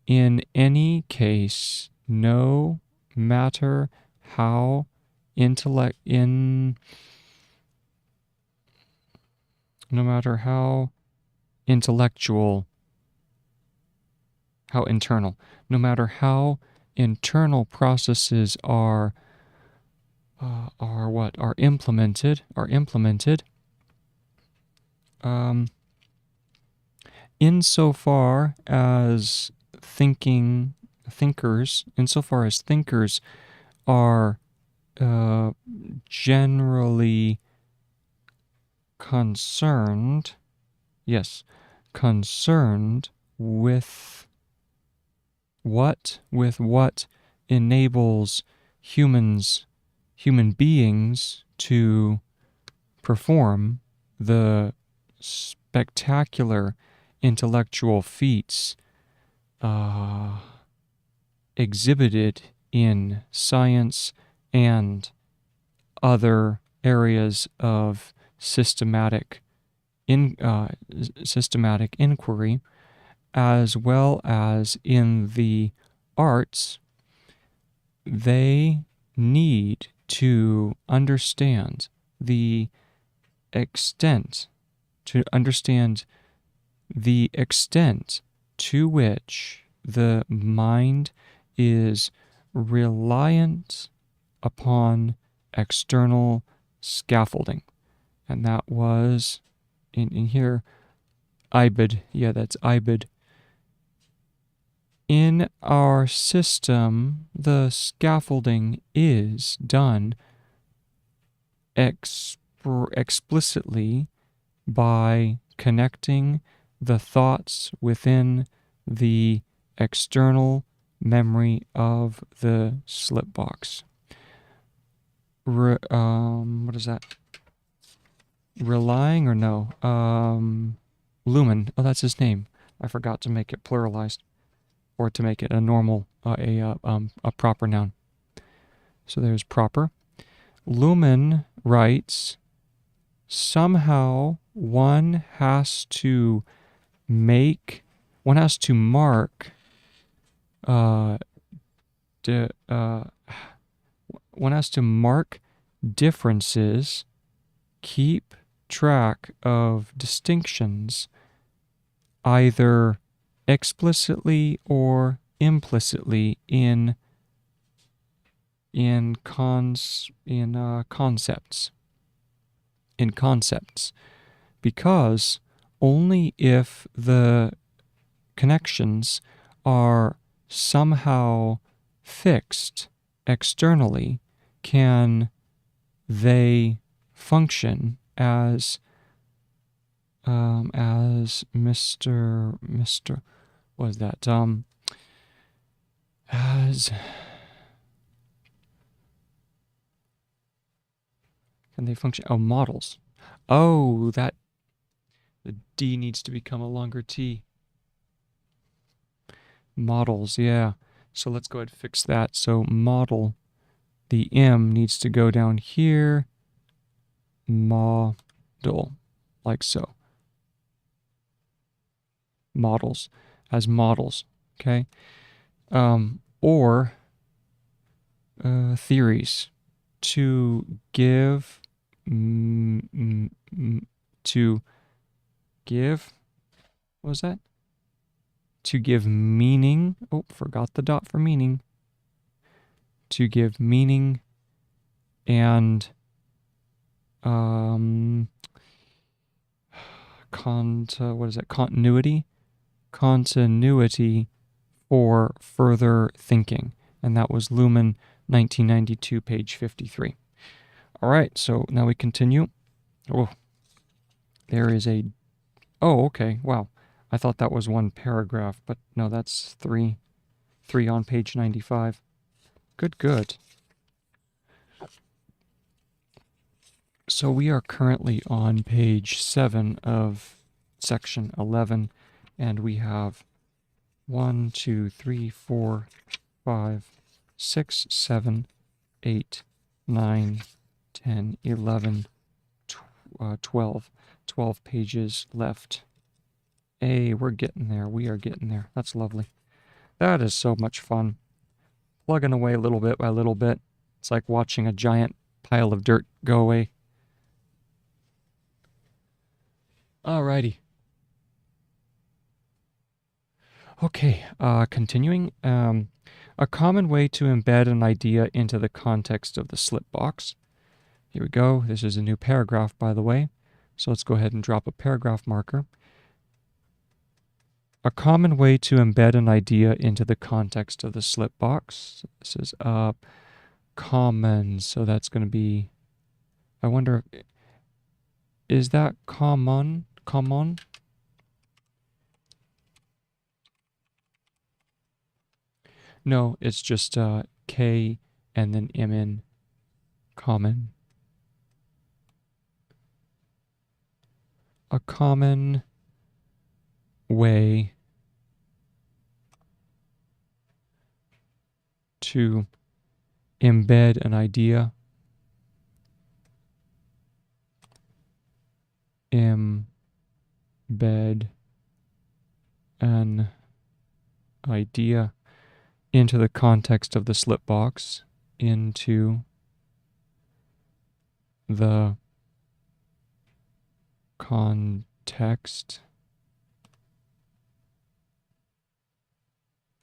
in any case, no matter how intellectual, how internal, no matter how internal processes are implemented, insofar as thinkers are generally concerned with what enables human beings to perform the spectacular intellectual feats exhibited in science and other areas of systematic inquiry, as well as in the arts, they need to understand the extent, to which the mind is reliant upon external scaffolding. And that was in here, IBID. Yeah, that's IBID. In our system, the scaffolding is done explicitly by connecting the thoughts within the external memory of the slip box. What is that? Relying or no? Lumen. Oh, that's his name. I forgot to make it pluralized, or to make it a normal, a proper noun. So there's proper. Lumen writes, somehow one has to mark, one has to mark differences, keep track of distinctions, either explicitly or implicitly in concepts. Because only if the connections are somehow fixed externally can they function as Mr. What is that? As can they function? Oh, models. Oh, that the D needs to become a longer T. Models, yeah. So let's go ahead and fix that. So model, the M needs to go down here. Model, like so. Models, as models, okay? Or theories, to give, what was that? To give meaning, oh, forgot the dot for meaning. To give meaning and what is that? Continuity for further thinking. And that was Lumen 1992, page 53. All right, so now we continue. Oh, there is oh, okay, wow. I thought that was one paragraph, but no, that's three on page 95. Good. So we are currently on page 7 of section 11, and we have 1, 2, 3, 4, 5, 6, 7, 8, 9, 10, 11, 12. 12 pages left. Hey, we're getting there. We are getting there. That's lovely. That is so much fun. Plugging away little bit by little bit. It's like watching a giant pile of dirt go away. Alrighty. Okay, continuing. A common way to embed an idea into the context of the slip box. Here we go. This is a new paragraph, by the way. So let's go ahead and drop a paragraph marker. A common way to embed an idea into the context of the slip box. This is common, so that's going to be, I wonder, is that common? Common? No, it's just K and then MN, common. A common way to embed an idea, embed an idea into the context of the slip box, into the context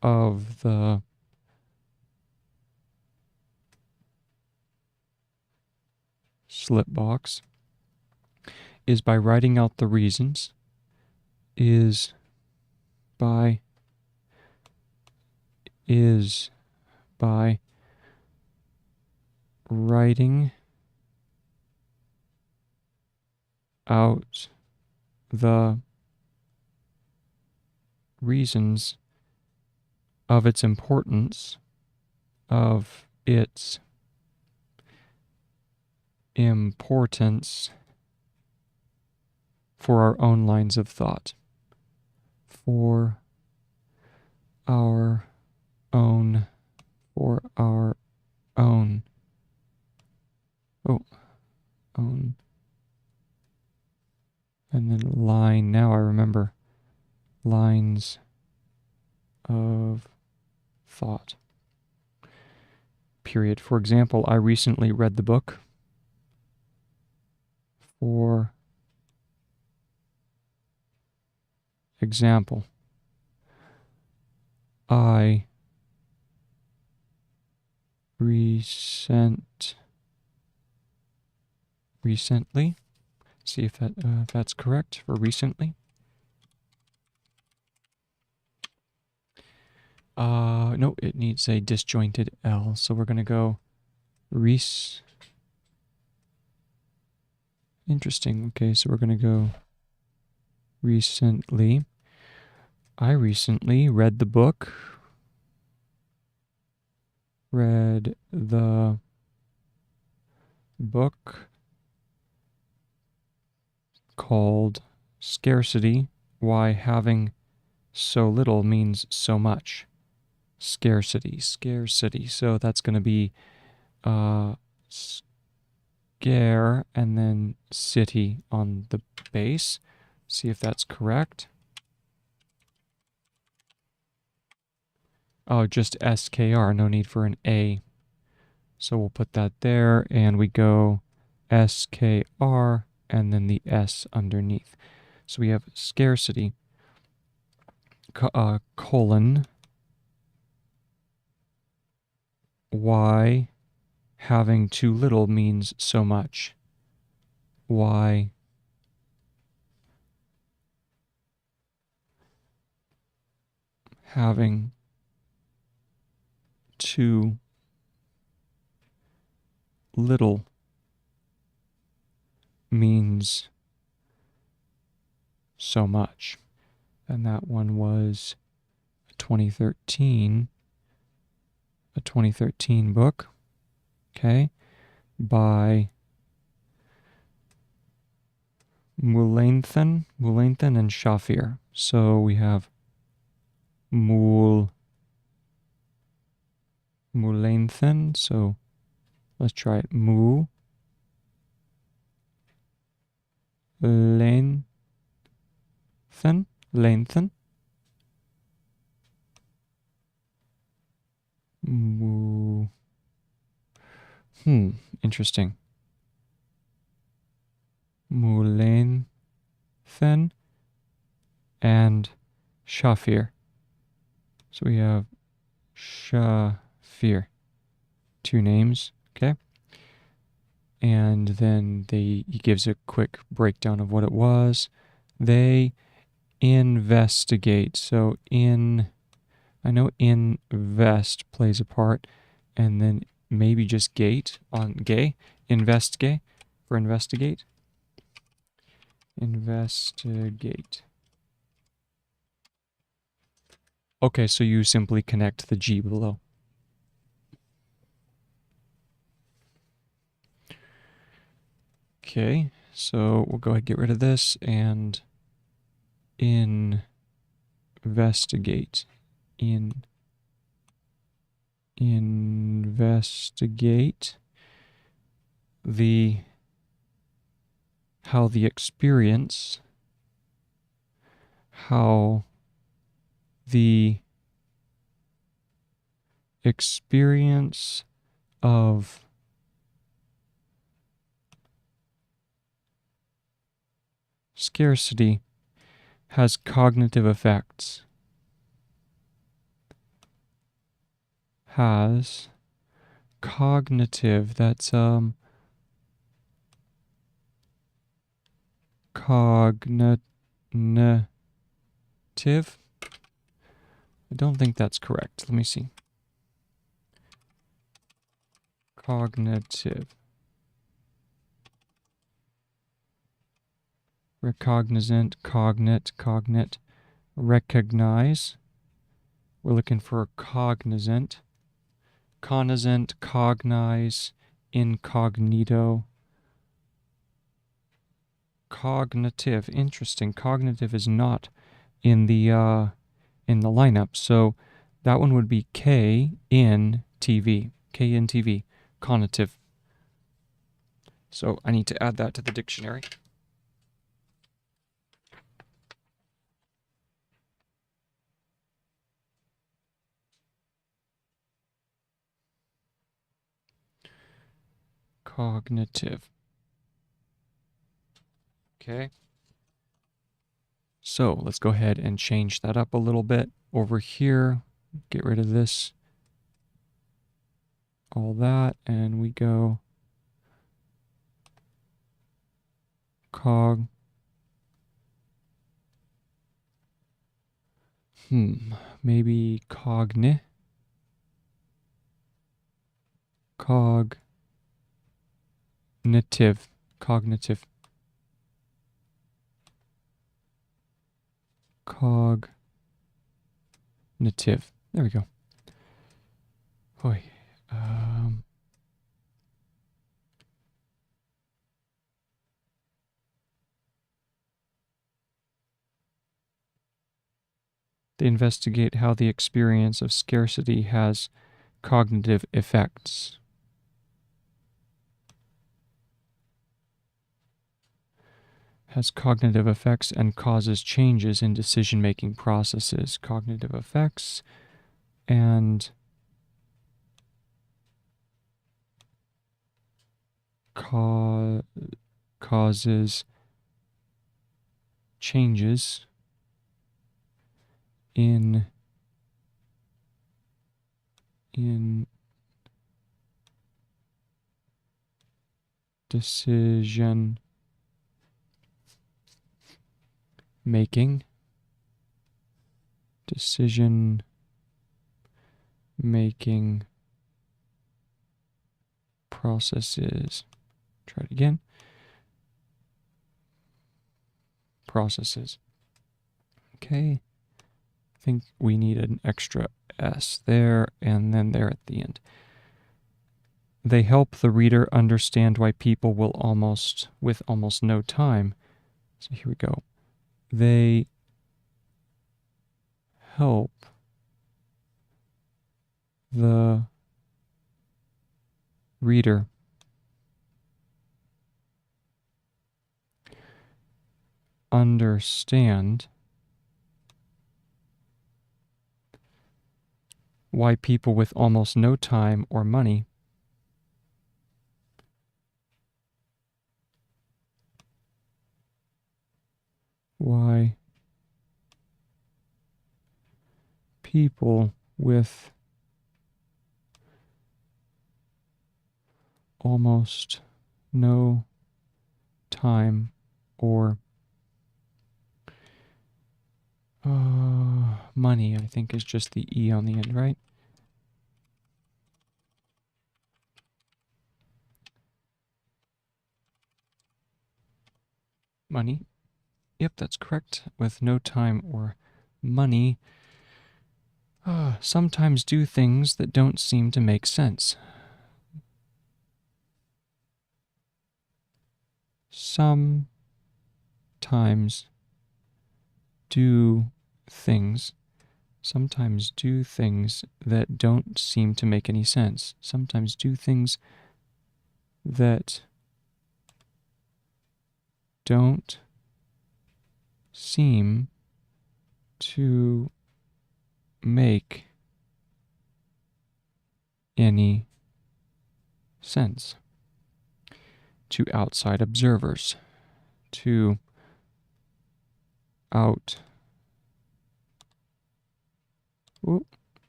of the slip box is by writing out the reasons, is by writing out the reasons of its importance, for our own lines of thought. For our own. Own. And then line, now I remember, lines of thought. Period. For example, I recently read the book. For example, I recently, see if that's correct for recently. No, it needs a disjointed L, so we're going to go Interesting. Okay, so we're going to go recently. I recently read the book. Read the book called Scarcity, Why Having So Little Means So Much. Scarcity. So that's going to be scare and then city on the base. See if that's correct. Oh, just SKR, no need for an A. So we'll put that there, and we go SKR, and then the S underneath. So we have scarcity, colon, why having too little means so much. Why having too little means so much. And that one was a 2013 book, okay, by Mullanthan and Shafir. So we have Mullanthan, so let's try it. Lengthen. Interesting. Mullanthan and Shafir. So we have Shafir. Two names, okay? And then he gives a quick breakdown of what it was. They investigate. So I know invest plays a part, and then maybe just gate on gay. Investigate for investigate. Investigate. Okay, so you simply connect the G below. Okay, so we'll go ahead and get rid of this and investigate. Investigate how the experience, how the experience of scarcity has cognitive effects. Has cognitive, that's cognitive. I don't think that's correct. Let me see. Cognitive. Recognizant, cognate, recognize. We're looking for cognizant. Cognizant, cognize, incognito. Cognitive, interesting. Cognitive is not in the lineup, so that one would be K in TV. K in TV, cognitive. So I need to add that to the dictionary. Cognitive. Okay. So let's go ahead and change that up a little bit. Over here, get rid of this, all that, and we go maybe cognitive. Cognitive. There we go. Boy. They investigate how the experience of scarcity has cognitive effects. Has cognitive effects and causes changes in decision-making processes. Cognitive effects and causes changes in decision making processes. Try it again. Processes. Okay. I think we need an extra S there and then there at the end. They help the reader understand why people will with almost no time. So here we go. They help the reader understand why people with almost no time or money why people with almost no time or money, I think is just the E on the end, right? Money. Yep, that's correct. With no time or money, sometimes do things that don't seem to make sense. Sometimes do things that don't seem to make any sense. Sometimes do things that don't seem to make any sense to outside observers, to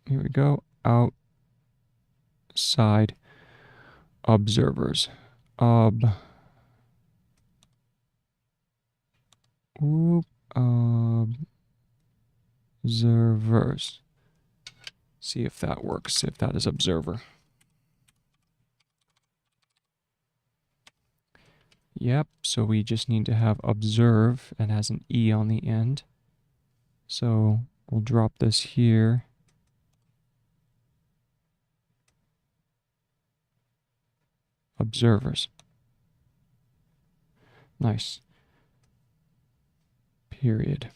here we go, outside observers. Observers. See if that works, if that is observer. Yep, so we just need to have observe, and has an E on the end. So we'll drop this here. Observers. Nice. Period.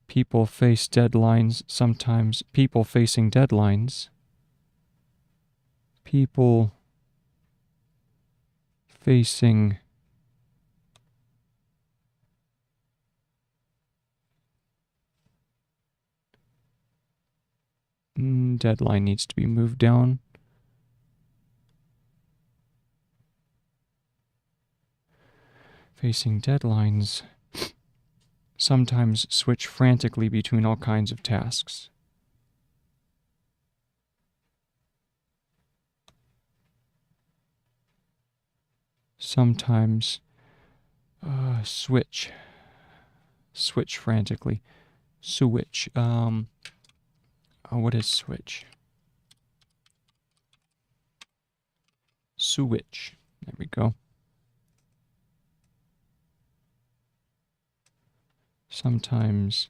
People face deadlines. Sometimes people facing deadlines. People facing deadline needs to be moved down. Facing deadlines sometimes switch frantically between all kinds of tasks. Sometimes switch frantically. Switch. What is switch? Switch. There we go. Sometimes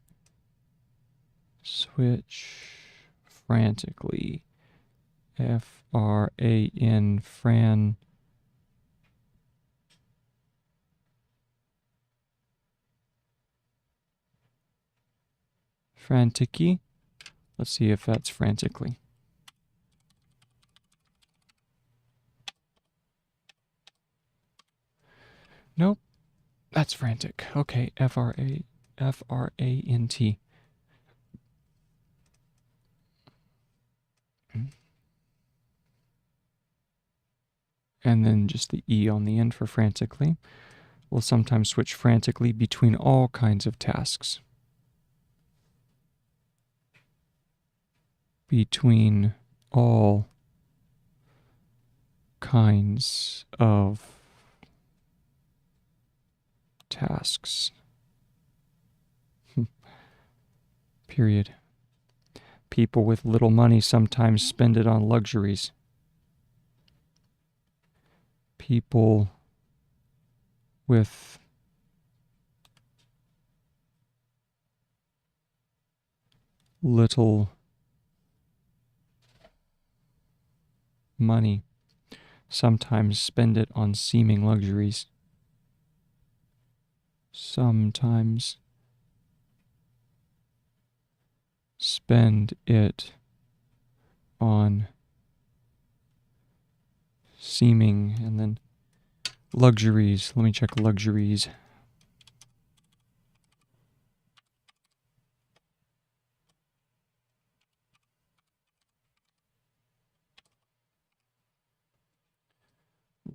switch frantically. F-R-A-N, Fran. Frantically. Let's see if that's frantically. Nope, that's frantic. Okay, F-R-A-N-T. And then just the E on the end for frantically. We'll sometimes switch frantically between all kinds of tasks. Between all kinds of tasks. Period. People with little money sometimes spend it on luxuries. People with little money sometimes spend it on seeming luxuries. Sometimes spend it on seeming, and then luxuries. Let me check luxuries.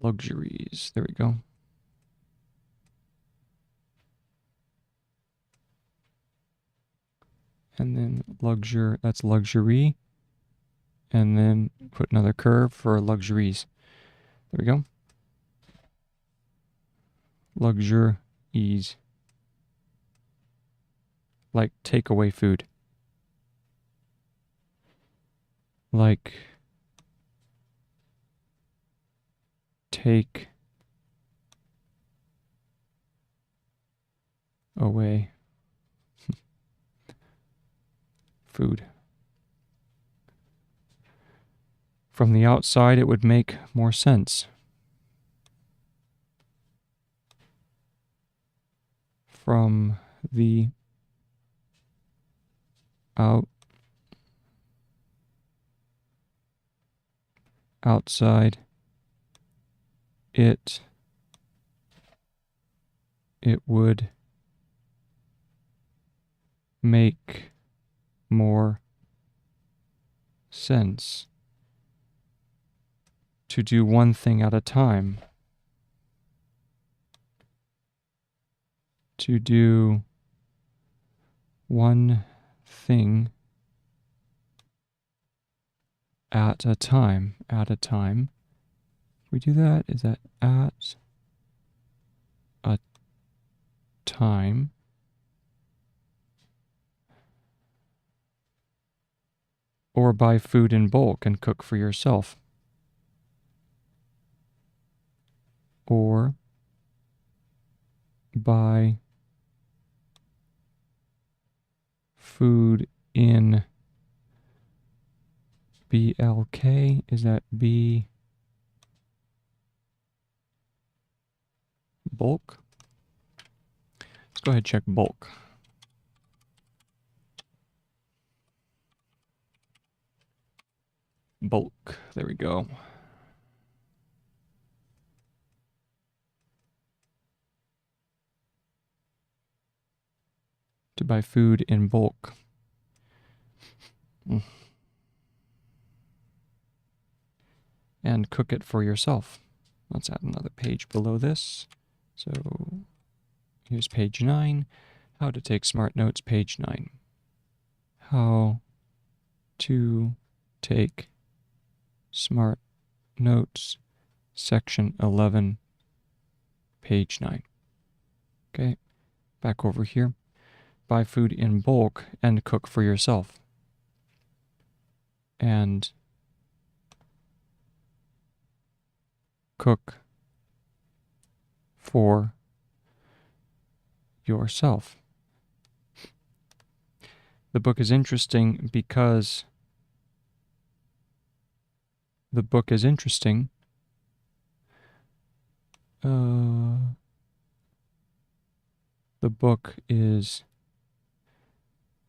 Luxuries. There we go. And then that's luxury. And then put another curve for luxuries. There we go. Luxuries. Like takeaway food. Like take away food. From the outside, it would make more sense. From the outside, it would make more sense to do one thing at a time. To do one thing at a time. At a time. If we do that, is that at a time? Or buy food in bulk and cook for yourself. Or buy food in BLK. Is that B bulk? Let's go ahead and check bulk. Bulk. There we go. To buy food in bulk. And cook it for yourself. Let's add another page below this. So here's page 9. How to take smart notes, page 9. How to take smart notes, section 11, page 9. Okay, back over here. Buy food in bulk and cook for yourself. And cook for yourself. The book is interesting because the book is interesting. The book is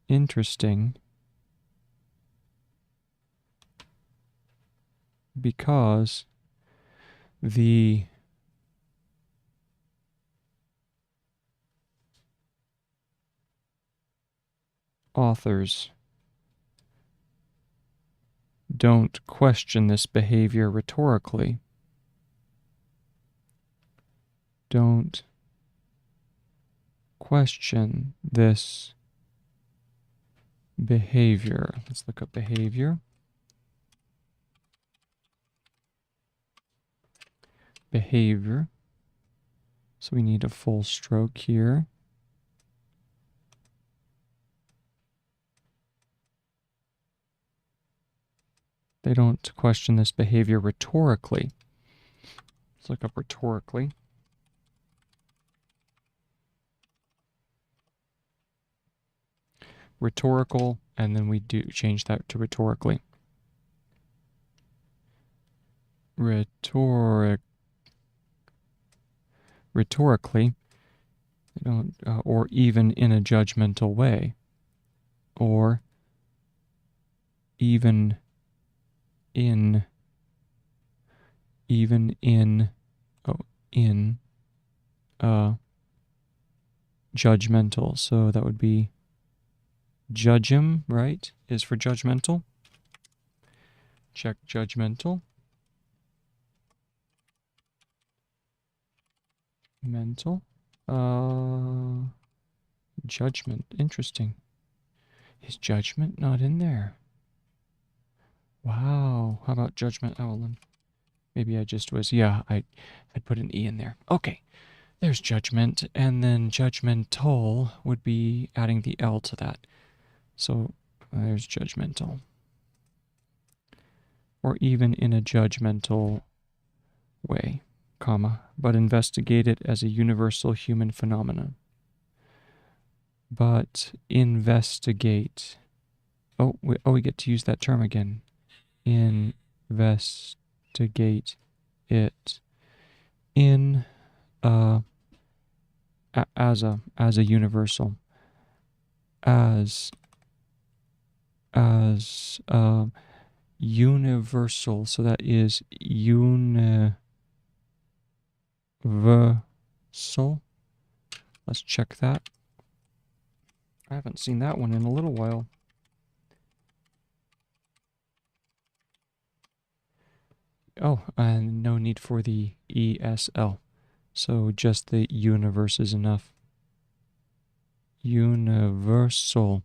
interesting because the authors don't question this behavior rhetorically. Don't question this behavior. Let's look up behavior. Behavior. So we need a full stroke here. They don't question this behavior rhetorically. Let's look up rhetorically. Rhetorical, and then we do change that to rhetorically. Rhetorically, they don't, or even in a judgmental way, or even in judgmental. So that would be judgem, right? Is for judgmental. Check judgmental. Mental. Judgment. Interesting. Is judgment not in there? Wow. How about judgment, Ellen? Maybe I just was, yeah, I'd put an E in there. Okay. There's judgment, and then judgmental would be adding the L to that. So there's judgmental. Or even in a judgmental way, comma, but investigate it as a universal human phenomenon. But investigate. Oh, we get to use that term again. Investigate it in as a universal, as universal. So that is universal. Let's check that. I haven't seen that one in a little while. Oh, and no need for the ESL. So just the universe is enough. Universal.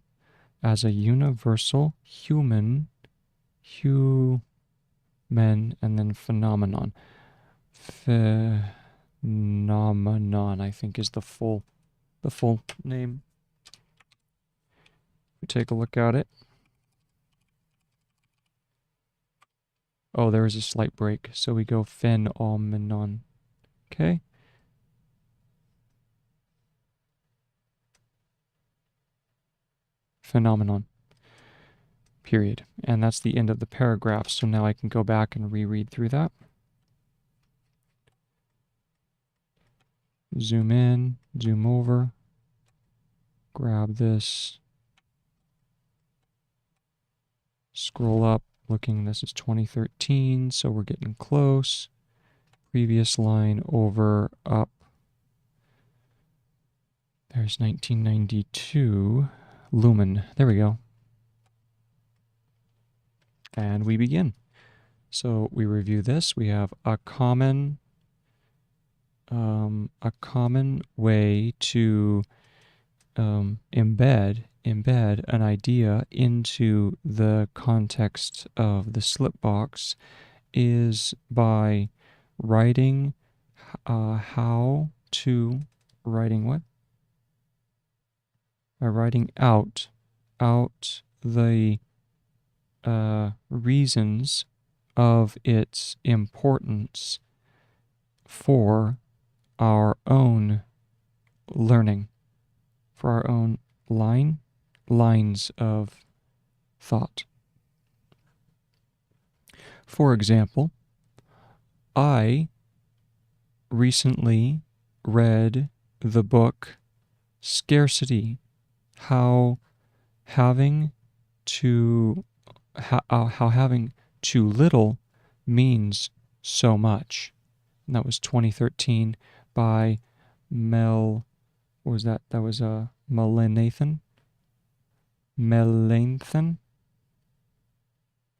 As a universal human, and then phenomenon. Phenomenon, I think, is the full name. We take a look at it. Oh, there is a slight break, so we go phenomenon. Okay. Phenomenon. Period. And that's the end of the paragraph. So now I can go back and reread through that. Zoom in, zoom over, grab this, scroll up, looking, this is 2013, so we're getting close. Previous line over, up. There's 1992. Lumen. There we go. And we begin. So we review this. We have a common way to embed an idea into the context of the slipbox is by writing writing out the reasons of its importance for our own learning, for our own lines of thought. For example, I recently read the book Scarcity, how having too little means so much. And that was 2013 by Mel. What was that? That was Melanathan.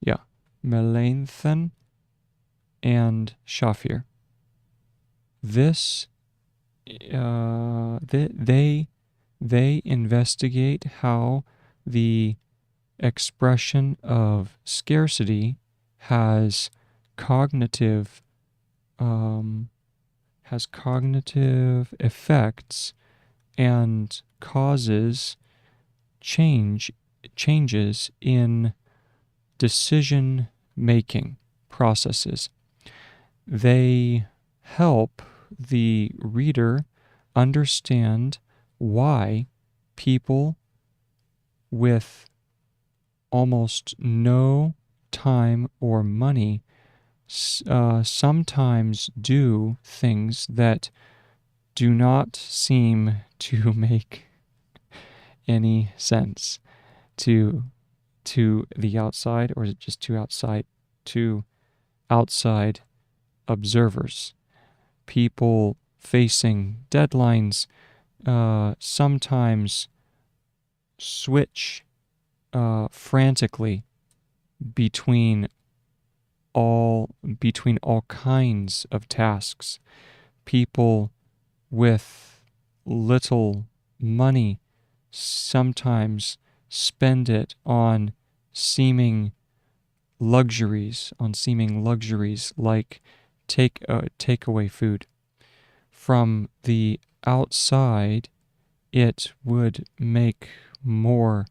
Yeah, Melanathan and Shafir. This they investigate how the expression of scarcity has cognitive effects and causes changes in decision making processes. They help the reader understand why people with almost no time or money sometimes do things that do not seem to make any sense to the outside, or is it just to outside observers. People facing deadlines sometimes switch frantically between all kinds of tasks. People with little money sometimes spend it on seeming luxuries like takeaway food. From the outside, it would make more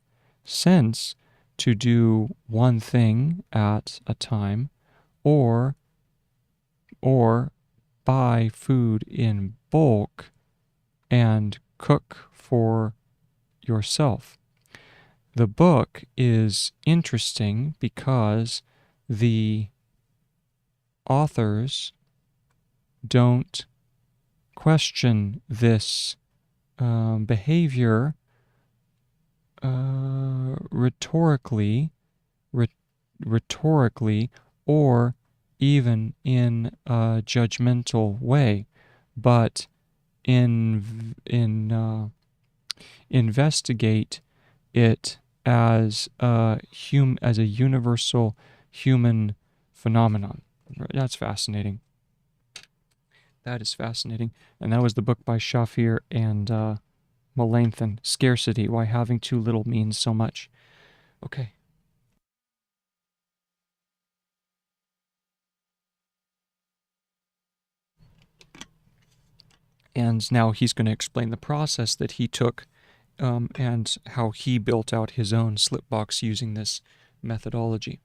sense to do one thing at a time, or buy food in bulk and cook for yourself. The book is interesting because the authors don't question this behavior rhetorically, or even in a judgmental way, but investigate it as a universal human phenomenon. That's fascinating. That is fascinating. And that was the book by Shafir and Melanchthon, Scarcity, Why Having Too Little Means So Much. Okay. And now he's going to explain the process that he took and how he built out his own slipbox using this methodology.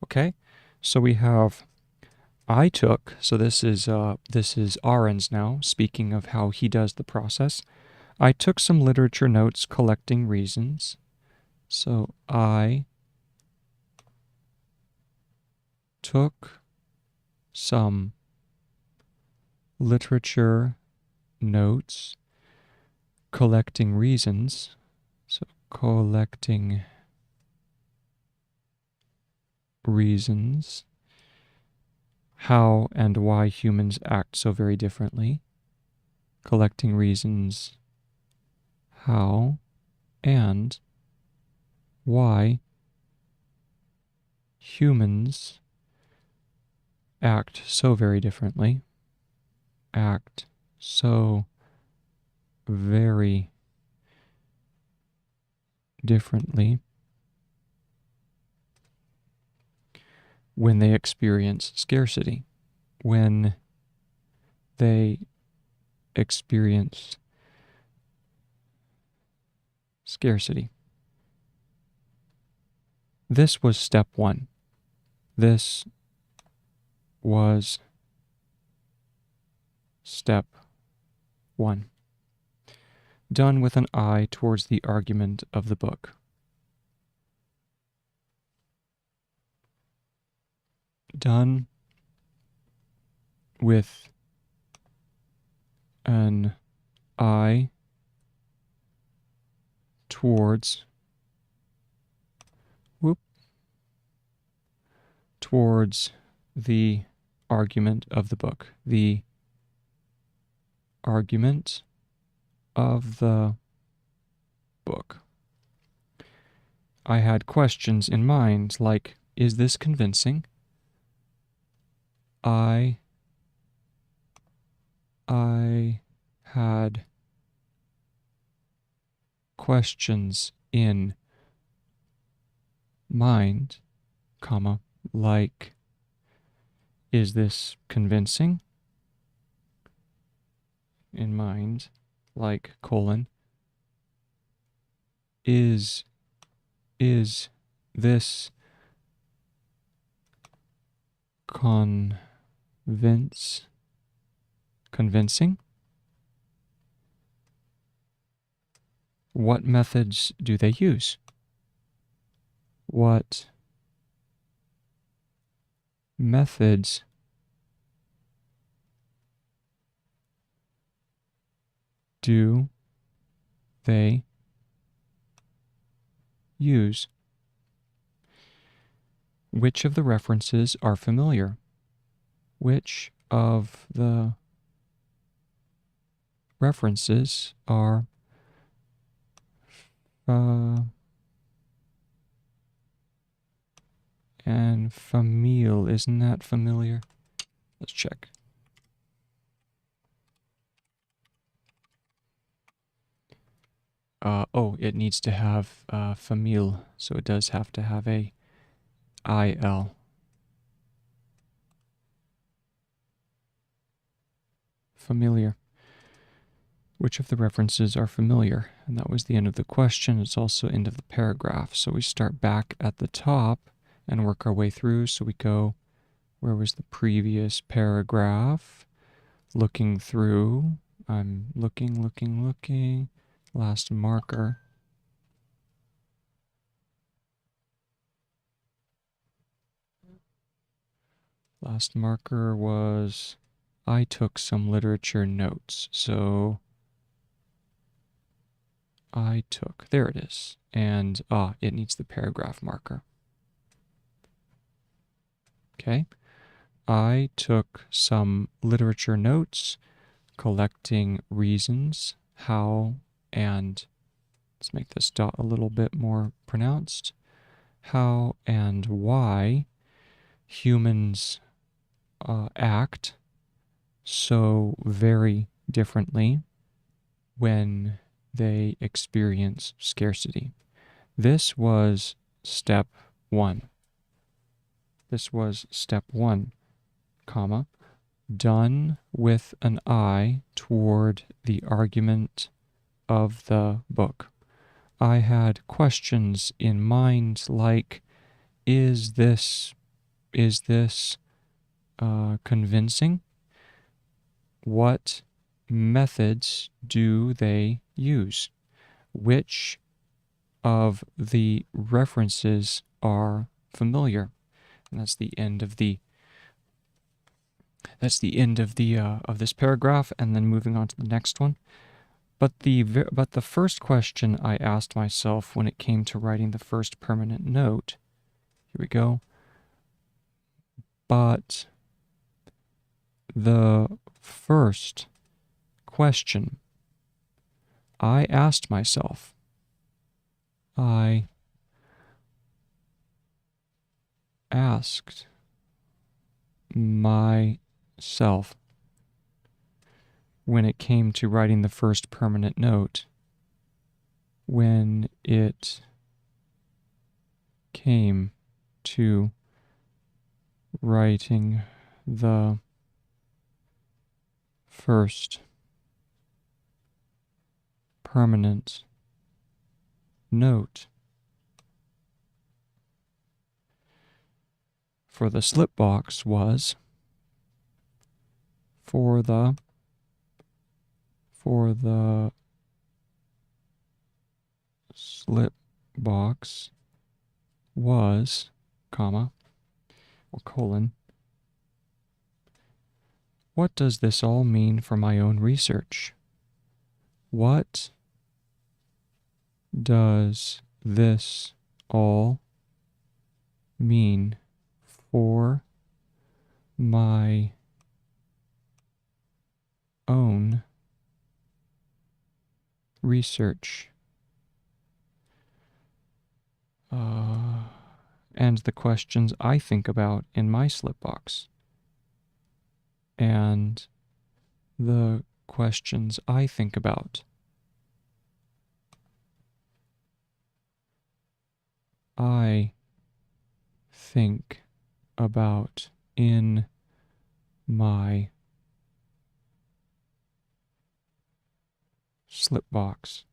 Okay? So we have I took, so this is Ahrens now, speaking of how he does the process. I took some literature notes collecting reasons. So I took some literature notes collecting reasons. So collecting reasons how and why humans act so very differently. Collecting reasons how and why humans act so very differently. Act so very differently when they experience scarcity. When they experience scarcity. This was step one. This was step one. Done with an eye towards the argument of the book. Done with an eye towards the argument of the book. The argument of the book. I had questions in mind like, is this convincing? I had questions in mind, comma, like, is this convincing? In mind, like, colon, is this convincing? What methods do they use? What methods do they use? Which of the references are familiar? Which of the references are and familial, isn't that familiar? Let's check. Oh, it needs to have familial, so it does have to have a IL. Familiar. Which of the references are familiar? And that was the end of the question. It's also end of the paragraph. So we start back at the top and work our way through. So we go, where was the previous paragraph? Looking through. I'm looking. Last marker. Last marker was, I took some literature notes. So I took, there it is. And it needs the paragraph marker. Okay. I took some literature notes, collecting reasons, how, and let's make this dot a little bit more pronounced, how and why humans act so very differently when they experience scarcity. This was step one. This was step one, comma, done with an eye toward the argument of the book. I had questions in mind like, is this convincing? What methods do they use? Which of the references are familiar? And that's the end of of this paragraph, and then moving on to the next one. But the first question I asked myself when it came to writing the first permanent note, here we go. But the first question I asked myself, I asked myself when it came to writing the first permanent note, when it came to writing the first permanent note for the slip box was for the slip box was, comma, or colon, what does this all mean for my own research? What does this all mean for my own research? And the questions I think about in my slip box. And the questions I think about. I think about in my slip box.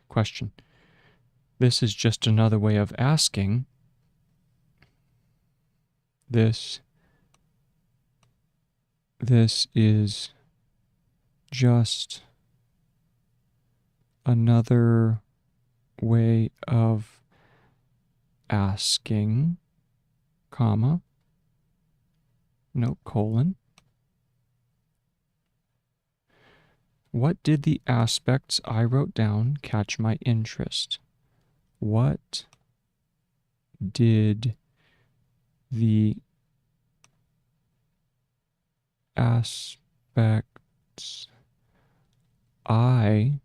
Question. This is just another way of asking. This is just another way of asking, comma, no colon. What did the aspects I wrote down catch my interest? What did the aspects I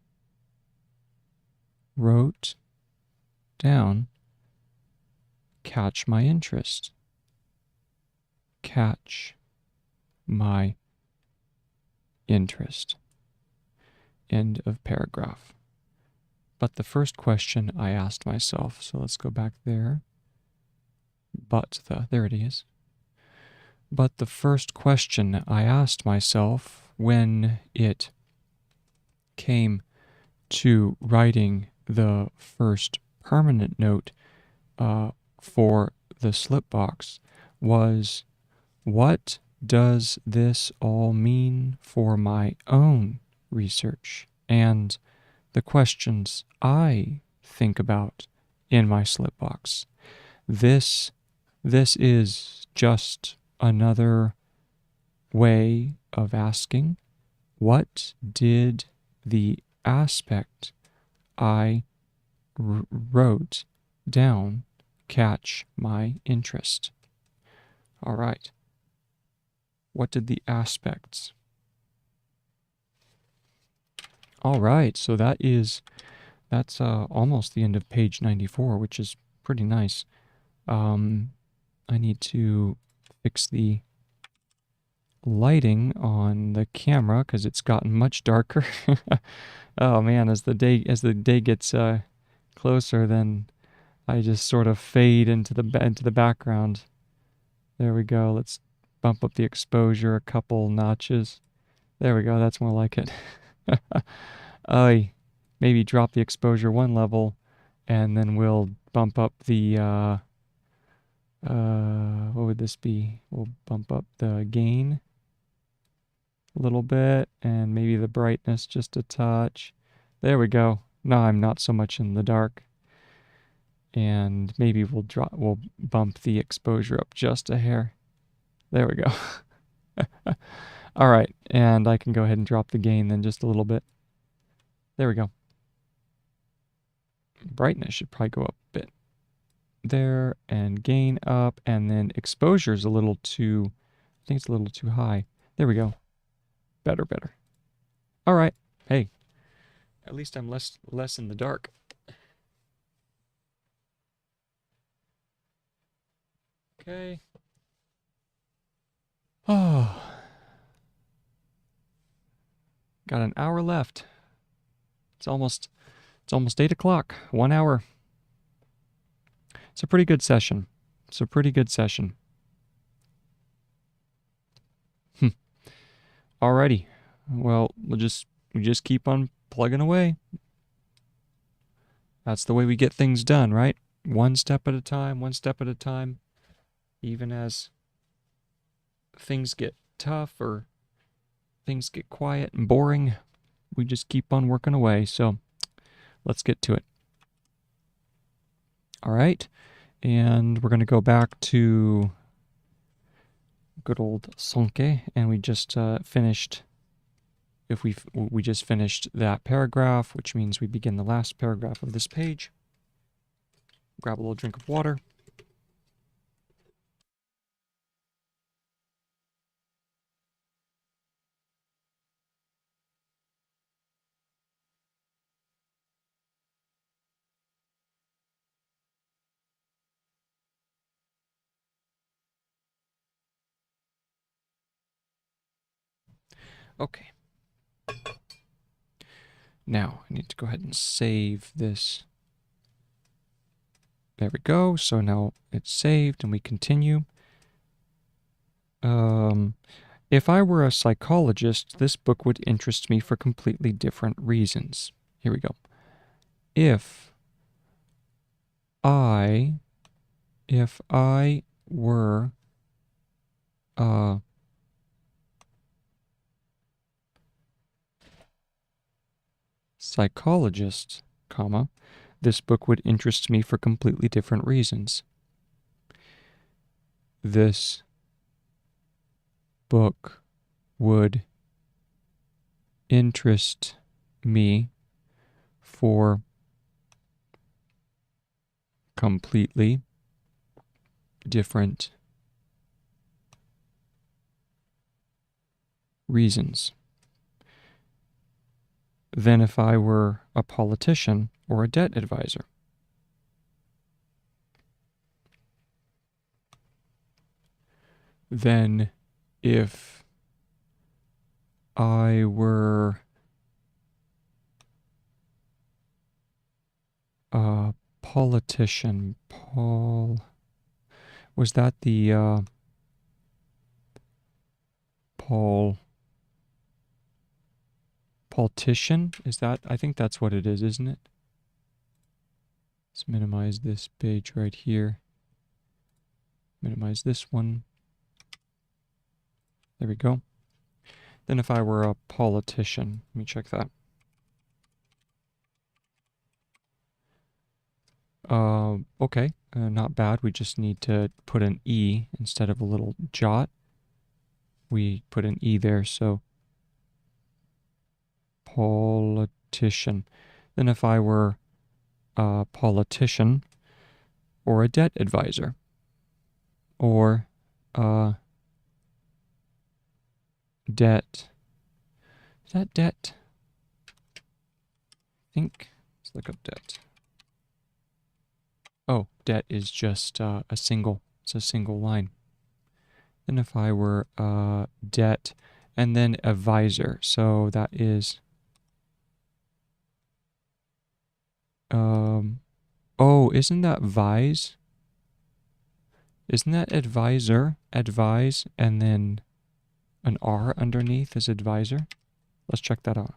wrote down catch my interest? Catch my interest. End of paragraph. But the first question I asked myself, so let's go back there. There it is. But the first question I asked myself when it came to writing the first permanent note for the slip box was, what does this all mean for my own research and the questions I think about in my slip box? This is just another way of asking, what did the aspect I wrote down catch my interest? All right. What did the aspects? All right, so that's almost the end of page 94, which is pretty nice. I need to fix the lighting on the camera because it's gotten much darker. Oh man, as the day gets closer, then I just sort of fade into the background. There we go. Let's bump up the exposure a couple notches. There we go. That's more like it. Maybe drop the exposure one level, and then we'll bump up the what would this be? We'll bump up the gain a little bit, and maybe the brightness just a touch. There we go. Now I'm not so much in the dark. And maybe we'll bump the exposure up just a hair. There we go. All right, and I can go ahead and drop the gain then just a little bit. There we go. Brightness should probably go up a bit. There, and gain up, and then exposure is a little too, I think it's a little too high. There we go. Better. All right. Hey, at least I'm less in the dark. Okay. Oh. Got an hour left. It's almost 8 o'clock. 1 hour. It's a pretty good session. Alrighty. Well, we just keep on plugging away. That's the way we get things done, right? One step at a time, even as things get tough or things get quiet and boring, we just keep on working away. So let's get to it. All right. And we're going to go back to good old Sonke, and we just finished, we just finished that paragraph, which means we begin the last paragraph of this page. Grab a little drink of water. Okay. Now, I need to go ahead and save this. There we go. So now it's saved and we continue. If I were a psychologist, this book would interest me for completely different reasons. Here we go. If I were a psychologist, comma, this book would interest me for completely different reasons. This book would interest me for completely different reasons than if I were a politician or a debt advisor. Than if I were a politician. Was that the politician? Is that? I think that's what it is, isn't it? Let's minimize this page right here. Minimize this one. There we go. Then if I were a politician, let me check that. Okay, not bad. We just need to put an E instead of a little jot. We put an E there, so politician. Then if I were a politician or a debt advisor or a debt. Is that debt? I think. Let's look up debt. Oh, debt is just a single It's a single line. And if I were debt and then advisor, so that is oh, isn't that vise? Isn't that advisor? Advise and then an R underneath is advisor. Let's check that out.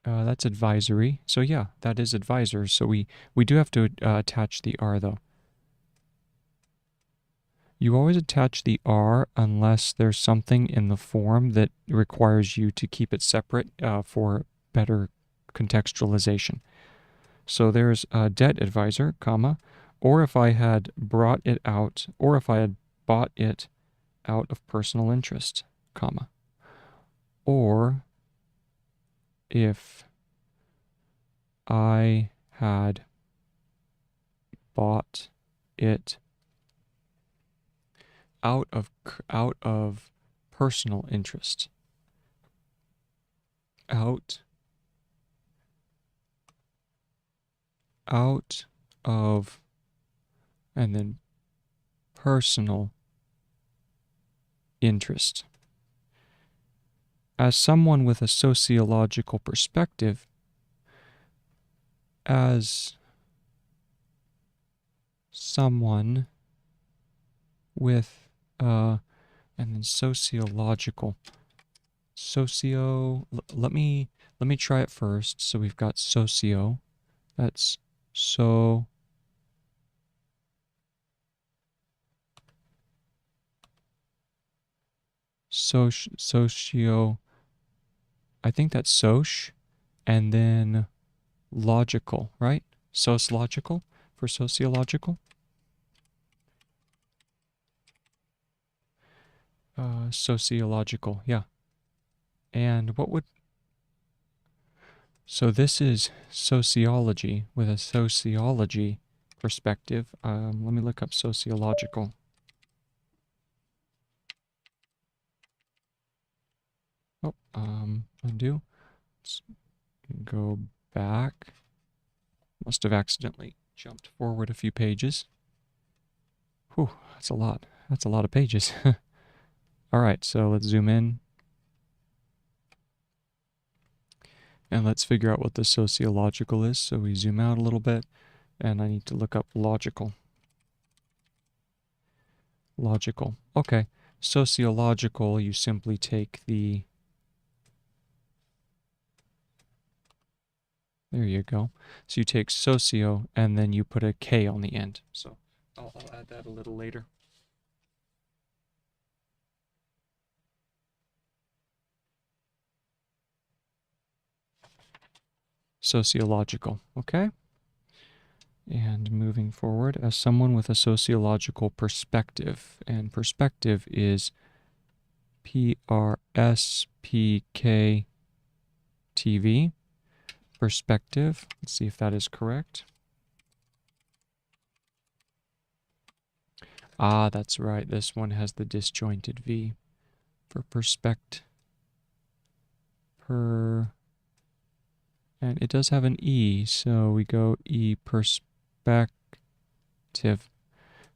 That's advisory. So yeah, that is advisor. So we do have to attach the R though. You always attach the R unless there's something in the form that requires you to keep it separate for better contextualization. So there's a debt advisor, comma, or if I had brought it out, or if I had bought it out of personal interest, comma, or if I had bought it out of personal interest. Out of, and then personal interest. As someone with a sociological perspective, as someone with and then sociological. Let me try it first. So we've got socio. That's socio. I think that's soc, and then logical, right? Sociological for sociological. Sociological, yeah. And what would... So this is sociology with a sociology perspective. Let me look up sociological. Oh, undo. Let's go back. Must have accidentally jumped forward a few pages. Whew, that's a lot. That's a lot of pages. All right, so let's zoom in. And let's figure out what the sociological is. So we zoom out a little bit, and I need to look up logical. Logical. Okay. Sociological, you simply take the... There you go. So you take socio, and then you put a K on the end. So I'll add that a little later. Sociological, okay? And moving forward, as someone with a sociological perspective, and perspective is PRSPKTV, perspective. Let's see if that is correct. Ah, that's right. This one has the disjointed V for perspect. And it does have an E, so we go E perspective.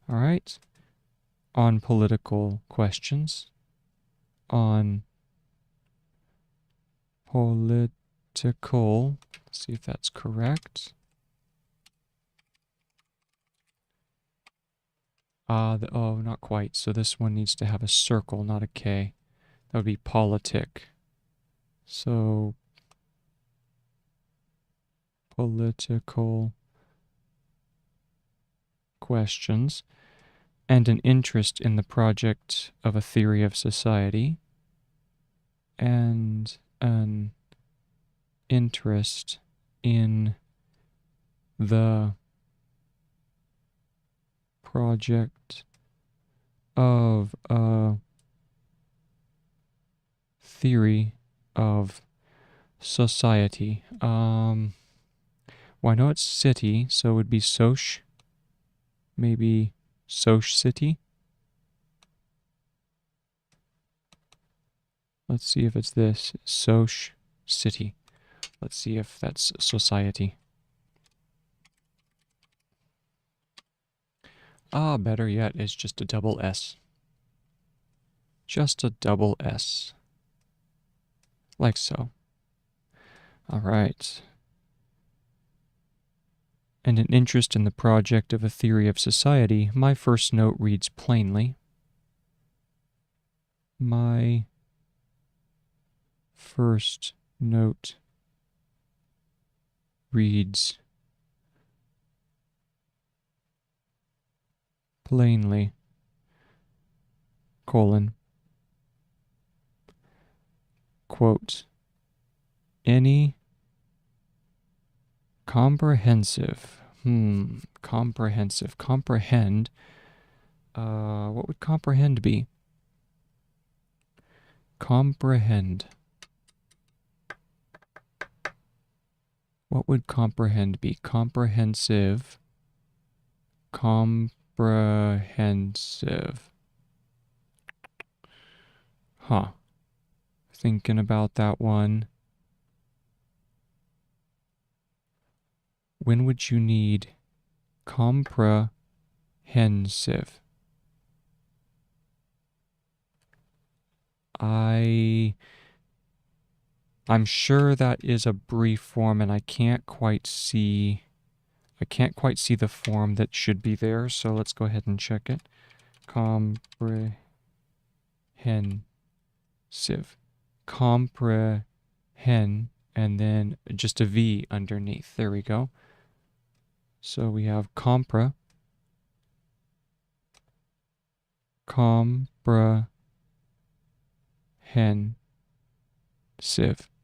All right. On political questions. On political. Let's see if that's correct. Oh, not quite. So this one needs to have a circle, not a K. That would be politic. So political questions, and an interest in the project of a theory of society, and an interest in the project of a theory of society. Well, I know it's city, so it would be soc. Maybe soc city. Let's see if it's this. Soc city. Let's see if that's society. Better yet, it's just a double S. Just a double S. Like so. All right. And an interest in the project of a theory of society, my first note reads plainly. My first note reads plainly, colon, quote, any comprehensive, comprehensive, comprehend, what would comprehend be? Comprehend. What would comprehend be? Comprehensive, comprehensive. Huh. Thinking about that one. When would you need comprehensive? I'm sure that is a brief form, and I can't quite see the form that should be there, so let's go ahead and check it. Comprehensive. Comprehend, and then just a V underneath. There we go. So we have comprehend,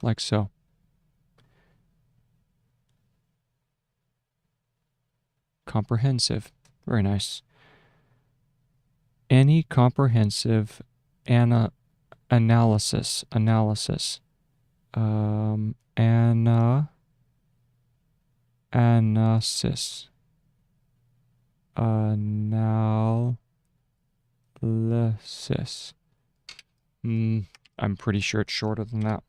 like so. Comprehensive. Very nice. Any comprehensive analysis. Analysis. Analysis. I'm pretty sure it's shorter than that.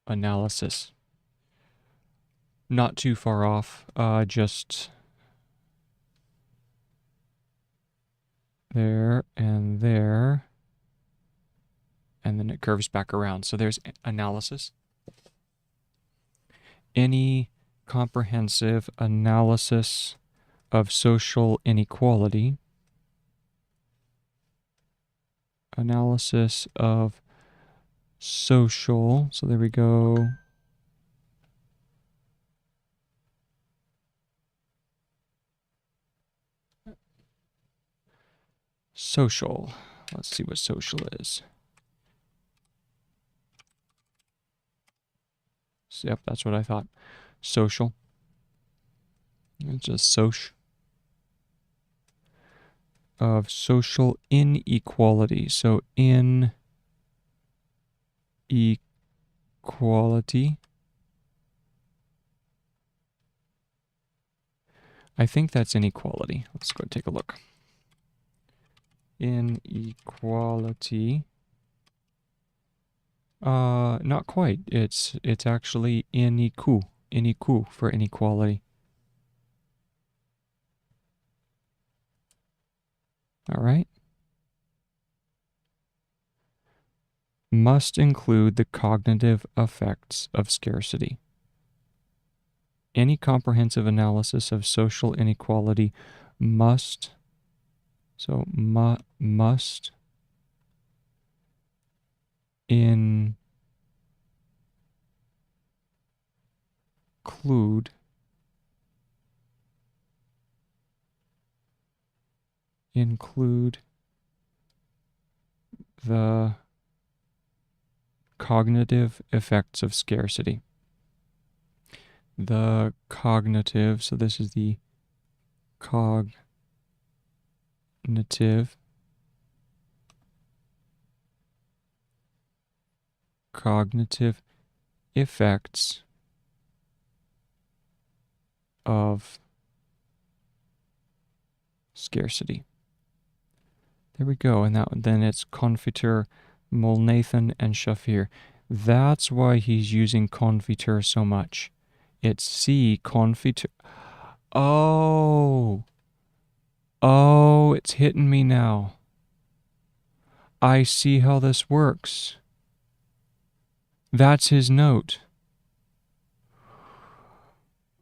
Analysis. Not too far off, just there, and then it curves back around. So there's analysis. Any comprehensive analysis of social inequality. Analysis of social, so there we go. Social. Let's see what social is. Yep, that's what I thought. Social. It's just soc. Of social inequality. So inequality. I think that's inequality. Let's go take a look. Inequality. Not quite. It's actually inequal. Inequal for inequality. All right. Must include the cognitive effects of scarcity. Any comprehensive analysis of social inequality must, so must include the cognitive effects of scarcity. The cognitive, so this is the cognitive effects of scarcity. There we go, and then it's Confitur, Molnathan, and Shafir. That's why he's using confiture so much. It's C, confiture. Oh. Oh, it's hitting me now. I see how this works. That's his note.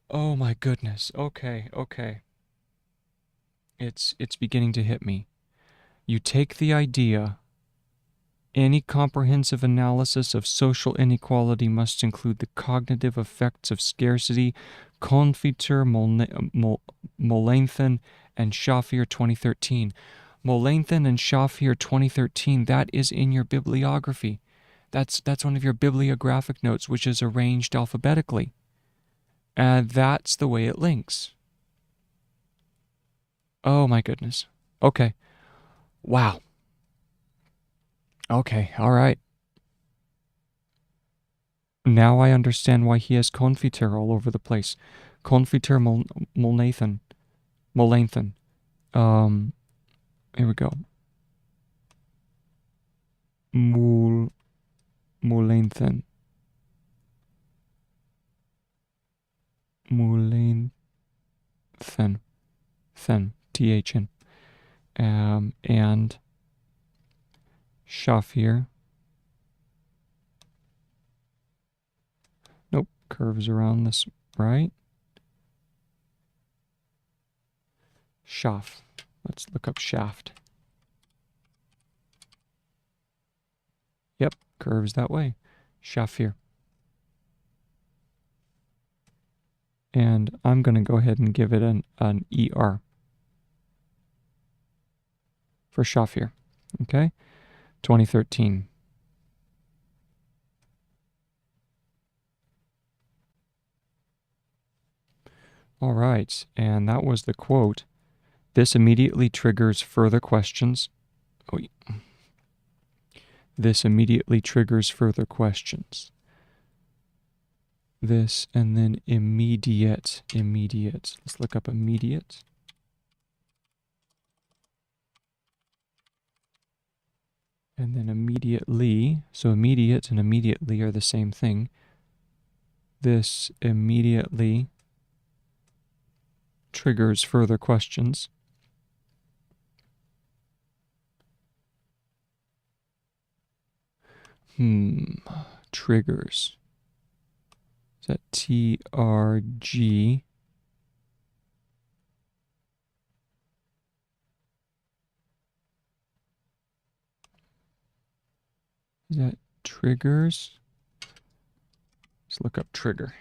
Oh my goodness. Okay, okay. It's beginning to hit me. You take the idea, any comprehensive analysis of social inequality must include the cognitive effects of scarcity, Confiture, Molanethan, and Shafir 2013. Molanethan and Shafir 2013, that is in your bibliography. That's one of your bibliographic notes, which is arranged alphabetically. And that's the way it links. Oh my goodness. Okay. Wow. Okay, all right. Now I understand why he has confiture all over the place. Confiture Molanethan. Molanethan. Here we go. Molanethan. Molanethan. Then. Thn. And Shafir. Nope, curves around this, right? Shaf. Let's look up shaft. Yep, curves that way. Shafir. And I'm going to go ahead and give it an ER for Shafir. Okay? 2013. All right, and that was the quote. This immediately triggers further questions. Oh, this immediately triggers further questions. This and then immediate. Let's look up immediate. And then immediately. So immediate and immediately are the same thing. This immediately triggers further questions. Triggers. Is that TRG? Is that triggers? Let's look up trigger.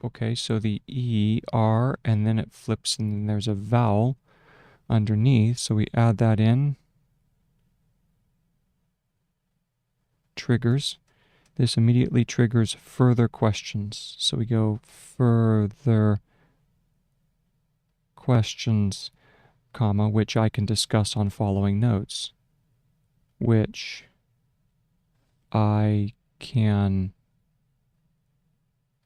Okay, so the ER, and then it flips, and then there's a vowel underneath, so we add that in. Triggers. This immediately triggers further questions. So we go further questions, comma, which I can discuss on following notes. Which I can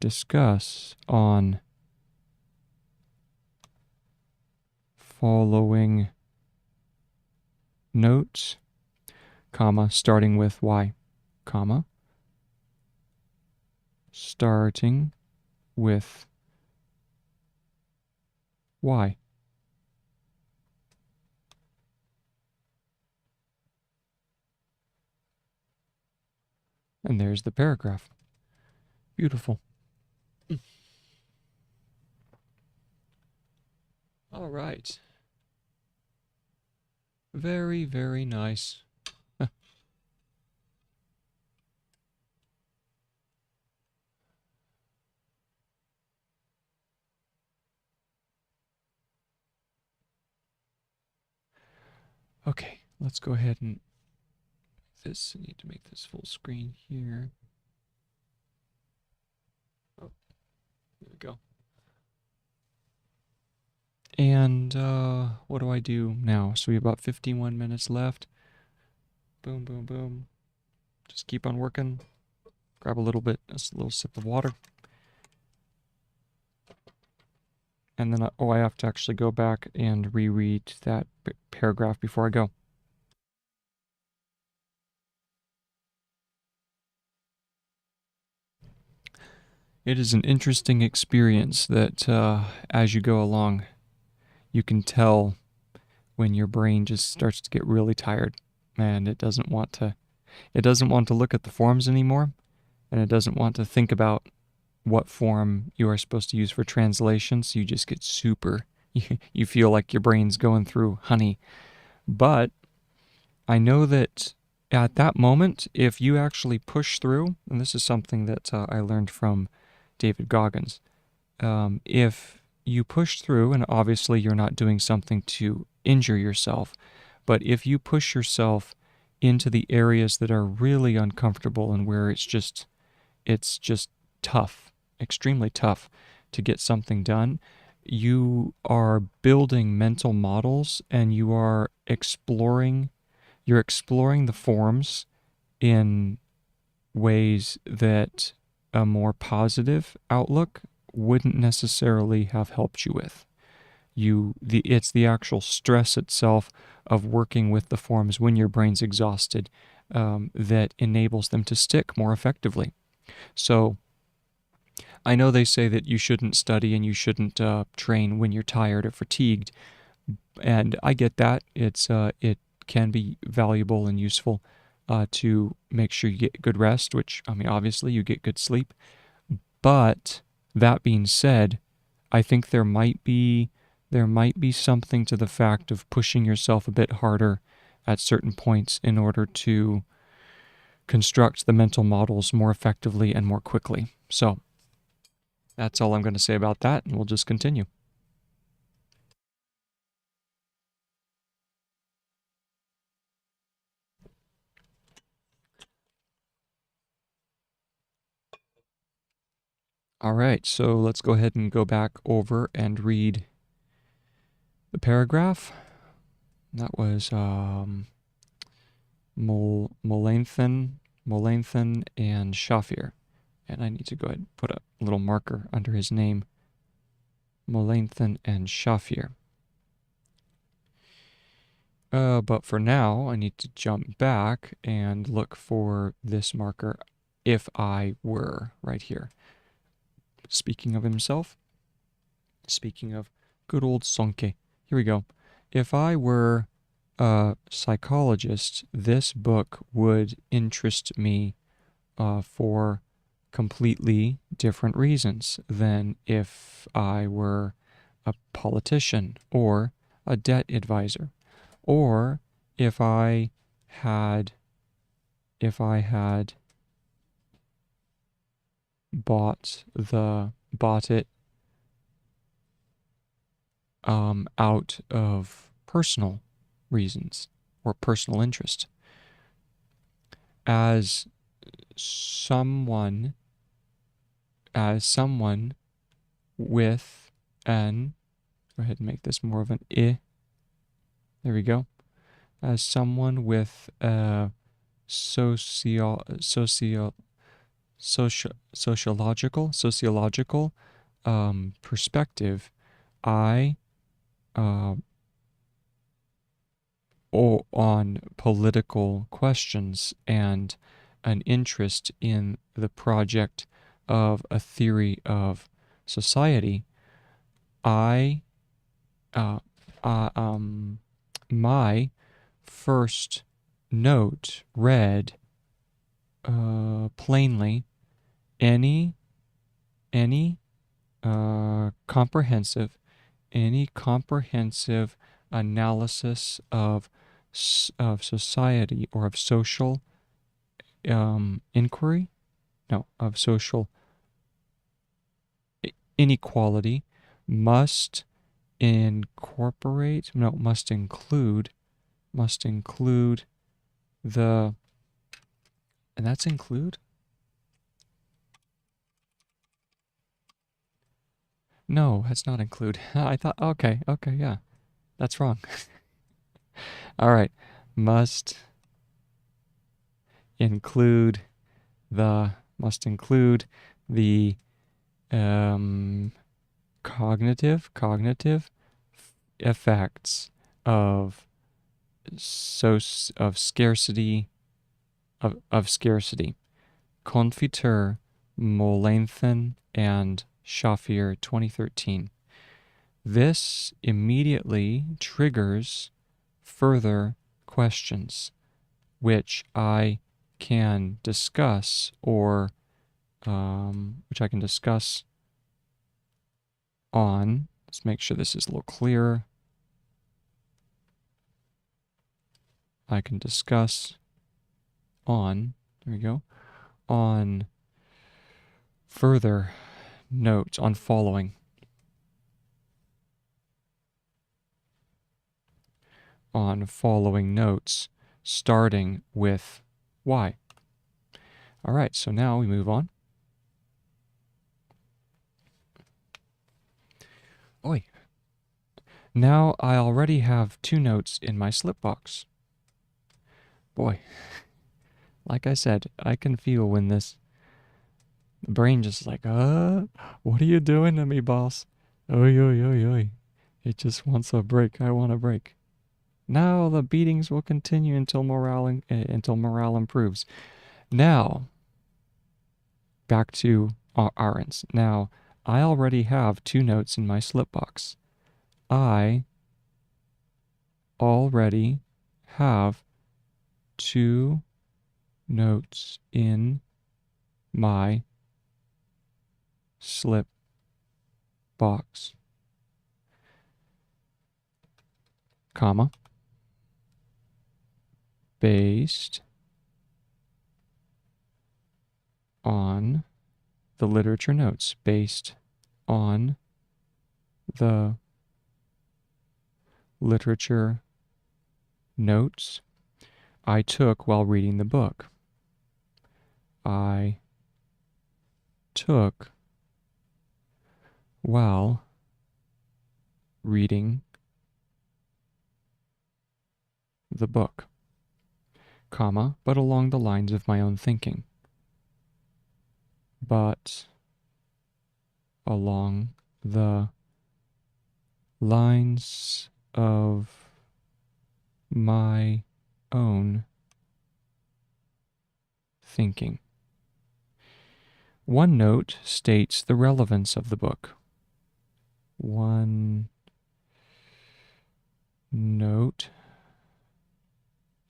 discuss on following notes, comma, starting with Y, comma, starting with Y. And there's the paragraph. Beautiful. All right. Very, very nice. Okay, let's go ahead and this. I need to make this full screen here. Oh, there we go. And what do I do now? So we have about 51 minutes left. Boom, boom, boom. Just keep on working. Grab a little bit, a little sip of water. and then I have to actually go back and reread that paragraph before I go. It is an interesting experience that as you go along, you can tell when your brain just starts to get really tired and it doesn't want to look at the forms anymore, and it doesn't want to think about what form you are supposed to use for translations. You just get super you feel like your brain's going through honey. But I know that at that moment, if you actually push through, and this is something that I learned from David Goggins, if you push through, and obviously you're not doing something to injure yourself, but if you push yourself into the areas that are really uncomfortable and where it's just tough, extremely tough to get something done, you are building mental models and you're exploring the forms in ways that a more positive outlook wouldn't necessarily have helped you with. It's the actual stress itself of working with the forms when your brain's exhausted that enables them to stick more effectively. So I know they say that you shouldn't study and you shouldn't train when you're tired or fatigued, and I get that. It can be valuable and useful to make sure you get good rest, which, I mean, obviously you get good sleep. But that being said, I think there might be something to the fact of pushing yourself a bit harder at certain points in order to construct the mental models more effectively and more quickly. So that's all I'm going to say about that, and we'll just continue. All right, so let's go ahead and go back over and read the paragraph. That was Melanchthon and Shafir. And I need to go ahead and put a little marker under his name. Melanchthon and Shafir. But for now, I need to jump back and look for this marker if I were right here. Speaking of himself, speaking of good old Sonke, here we go. If I were a psychologist, this book would interest me for completely different reasons than if I were a politician or a debt advisor, or if I had bought it out of personal reasons or personal interest. As someone with an, go ahead and make this more of an I. There we go. As someone with a sociological perspective, I on political questions and an interest in the project of a theory of society, my first note read plainly, any comprehensive analysis of society or of social inquiry, no, of social inequality must include the, and that's include? No, that's not include. I thought, okay, yeah, that's wrong. All right, must include the cognitive effects of scarcity of scarcity. Konfitur, Mollenthen, and Shafir, 2013. This immediately triggers further questions, which I can discuss on. Let's make sure this is a little clearer. I can discuss on, there we go, on further notes, on following notes, starting with why. All right, so now we move on. Oi. Now I already have 2 notes in my slip box. Boy, like I said, I can feel when the brain just like, what are you doing to me, boss? Oi, oi, oi, oi. It just wants a break. I want a break. Now the beatings will continue until morale improves. Now, back to Ahrens. Now, I already have 2 notes in my slip box. I already have 2 notes in my slip box, comma, based on the literature notes, based on the literature notes I took while reading the book. I took while reading the book, comma, but along the lines of my own thinking. But along the lines of my own thinking. One note states the relevance of the book. One note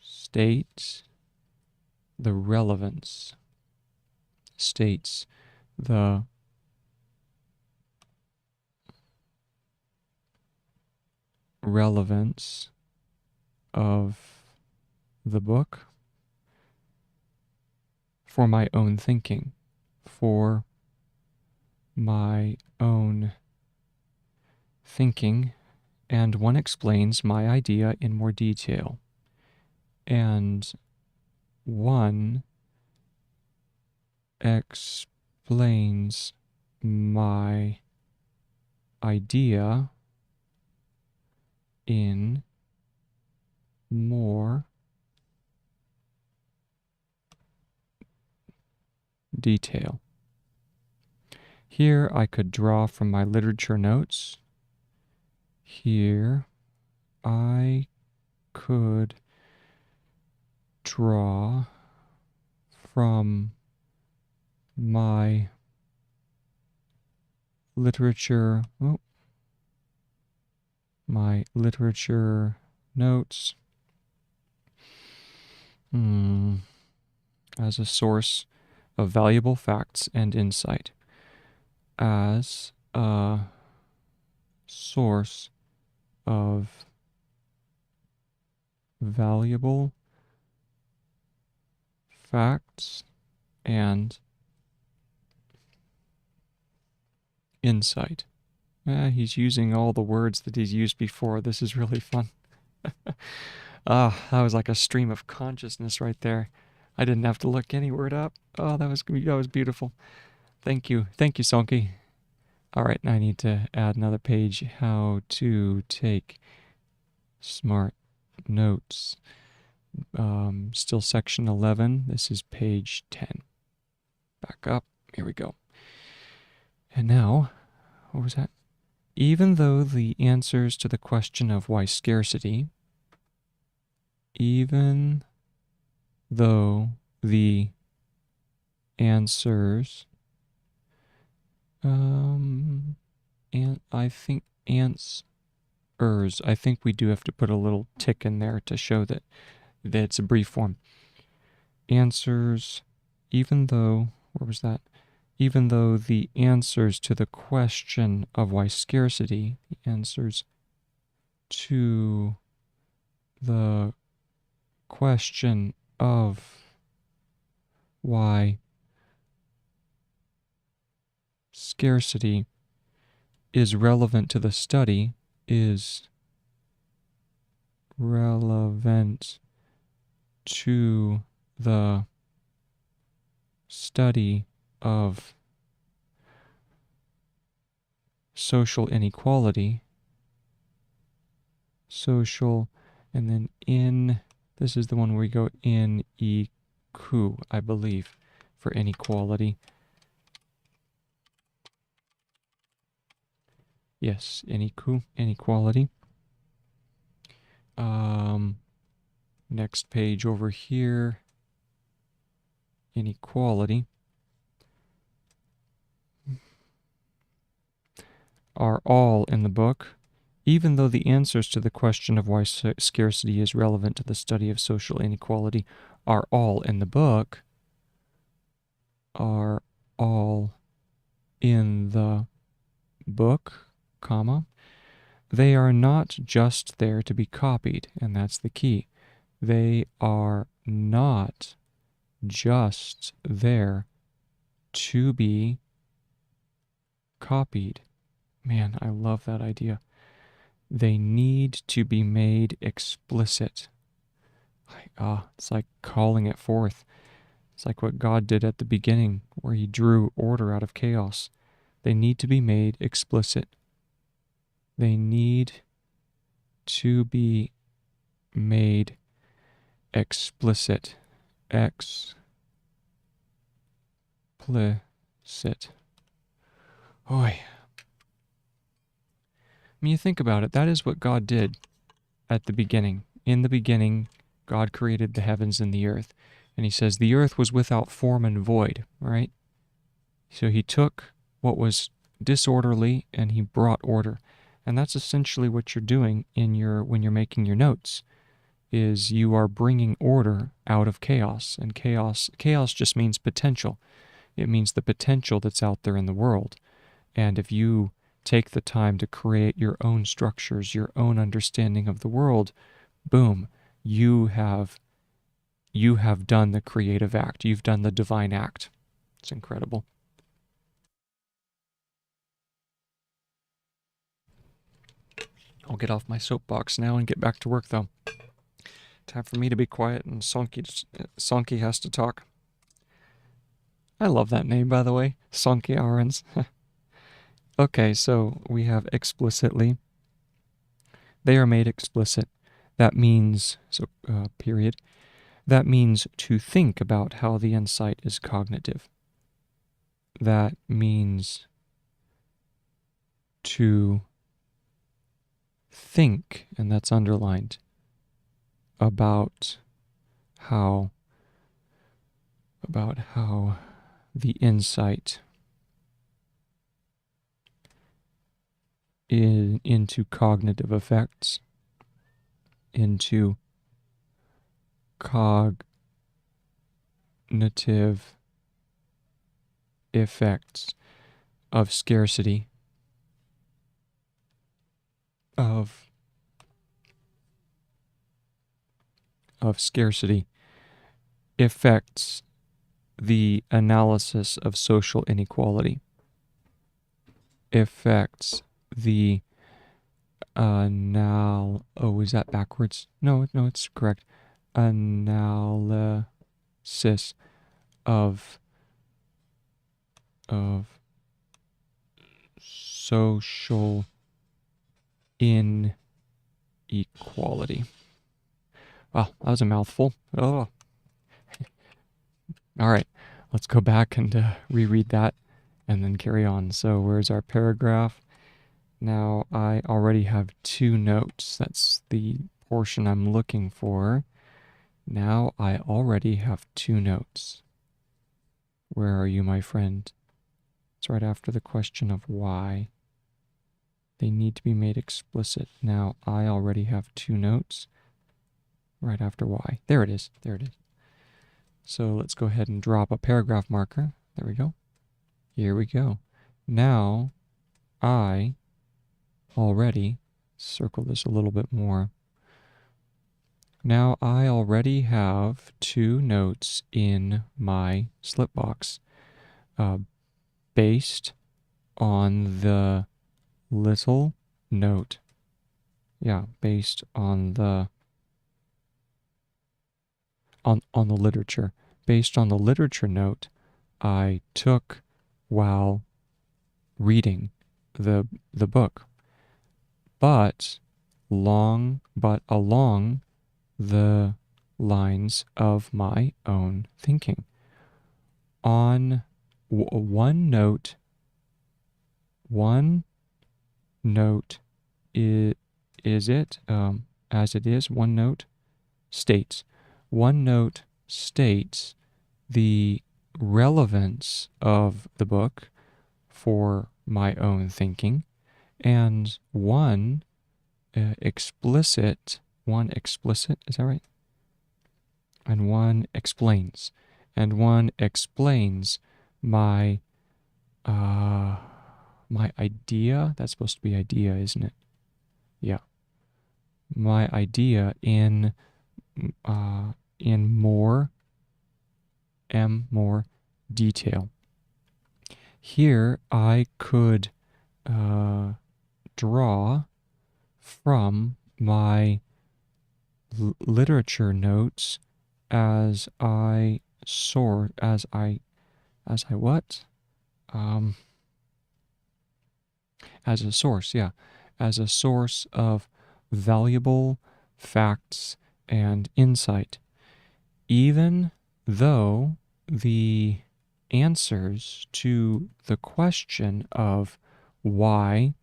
states the relevance, states the relevance of the book for my own thinking, for my own thinking, and one explains my idea in more detail, and one explains my idea in more detail. Here I could draw from my literature notes. Here I could draw from my literature, notes as a source of valuable facts and insight. As a source of valuable facts and insight. He's using all the words that he's used before. This is really fun. That was like a stream of consciousness right there. I didn't have to look any word up. Oh, that was beautiful. Thank you, Sonke. All right, now I need to add another page. How to take smart notes. Still section 11. This is page 10. Back up. Here we go. And now, what was that? even though the answers to the question of why scarcity, even though the answers, and I think I think we do have to put a little tick in there to show that it's a brief form. Answers, even though, where was that? Even though the answers to the question of why scarcity, the answers to the question of why scarcity is relevant to the study, is relevant to the study of social inequality, social, and then in, this is the one where we go in EQ, I believe, for inequality. Yes, inequality. Next page over here, inequality, are all in the book, even though the answers to the question of why scarcity is relevant to the study of social inequality are all in the book, are all in the book, comma, they are not just there to be copied, and that's the key. They are not just there to be copied. Man, I love that idea. They need to be made explicit. It's like calling it forth. It's like what God did at the beginning, where he drew order out of chaos. They need to be made explicit. They need to be made explicit. Explicit. Oy. I mean, you think about it, that is what God did at the beginning. In the beginning, God created the heavens and the earth. And he says the earth was without form and void, right? So he took what was disorderly and he brought order. And that's essentially what you're doing when you're making your notes, is you are bringing order out of chaos. And chaos just means potential. It means the potential that's out there in the world. And if you take the time to create your own structures, your own understanding of the world, boom, you have done the creative act. You've done the divine act. It's incredible. I'll get off my soapbox now and get back to work, though. Time for me to be quiet, and Sonke has to talk. I love that name, by the way, Sonke Ahrens. Okay, so we have explicitly. They are made explicit. That means, period. That means to think about how the insight is cognitive. That means to think, and that's underlined, about how the insight into cognitive effects, into cognitive effects of scarcity, of scarcity, affects the analysis of social inequality, affects the is that backwards? No, it's correct. Analysis of social inequality. Wow, that was a mouthful. Oh. All right, let's go back and reread that and then carry on. So where's our paragraph? Now I already have 2 notes. That's the portion I'm looking for. Now I already have 2 notes. Where are you, my friend? It's right after the question of why. They need to be made explicit. Now I already have 2 notes. Right after why. There it is. There it is. So let's go ahead and drop a paragraph marker. There we go. Here we go. Now I already circle this a little bit more. Now I already have 2 notes in my slipbox based on the little note. Yeah, based on the on the literature. Based on the literature note I took while reading the book. But along the lines of my own thinking. On one note is it, as it is, one note states the relevance of the book for my own thinking, and one explicit, is that right? And one explains my my idea. That's supposed to be idea, isn't it? Yeah. My idea in more detail. Here I could draw from my literature notes as a source of valuable facts and insight, even though the answers to the question of why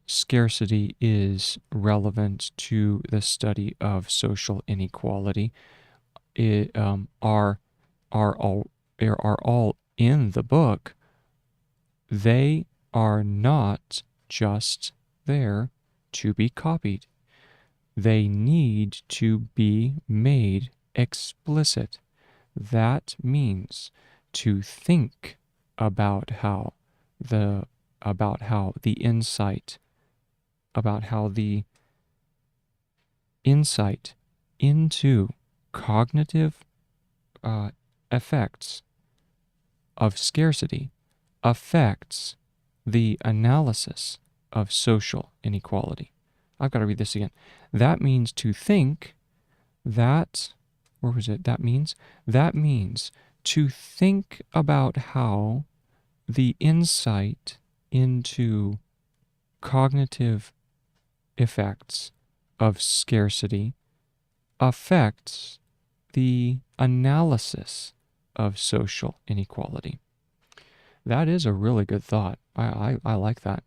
scarcity is relevant to the study of social inequality are all in the book. They are not just there to be copied. They need to be made explicit. That means to think about how the insight into cognitive effects of scarcity affects the analysis of social inequality. I've got to read this again. That means to think that, where was it? That means to think about how the insight into cognitive effects of scarcity affects the analysis of social inequality. That is a really good thought. I like that.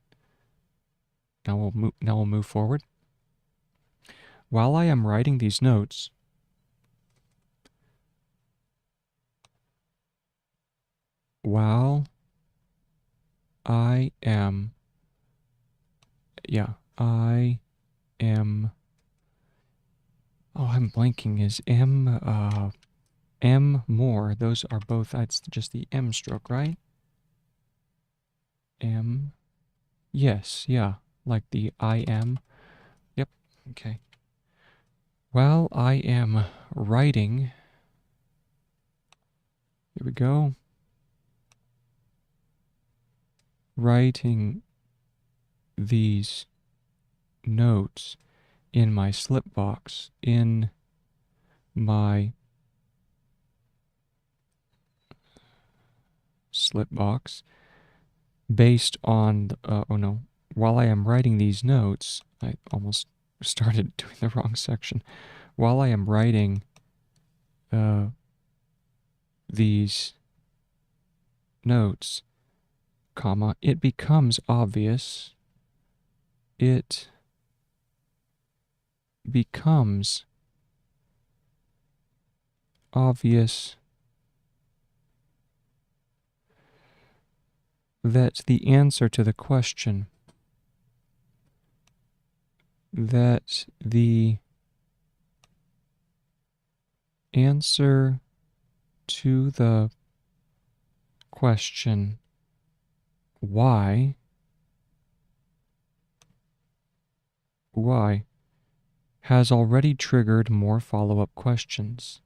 Now we'll move forward. While I am writing these notes, oh, I'm blanking. Is M more? Those are both, that's just the M stroke, right? M. Yes, yeah. Like the I am. Yep, okay. While I am writing, here we go. Writing these notes in my slipbox, in my slipbox, based on, while I am writing these notes, I almost started doing the wrong section. While I am writing these notes, comma, it becomes obvious it becomes obvious that the answer to the question, that the answer to the question, why has already triggered more follow-up questions.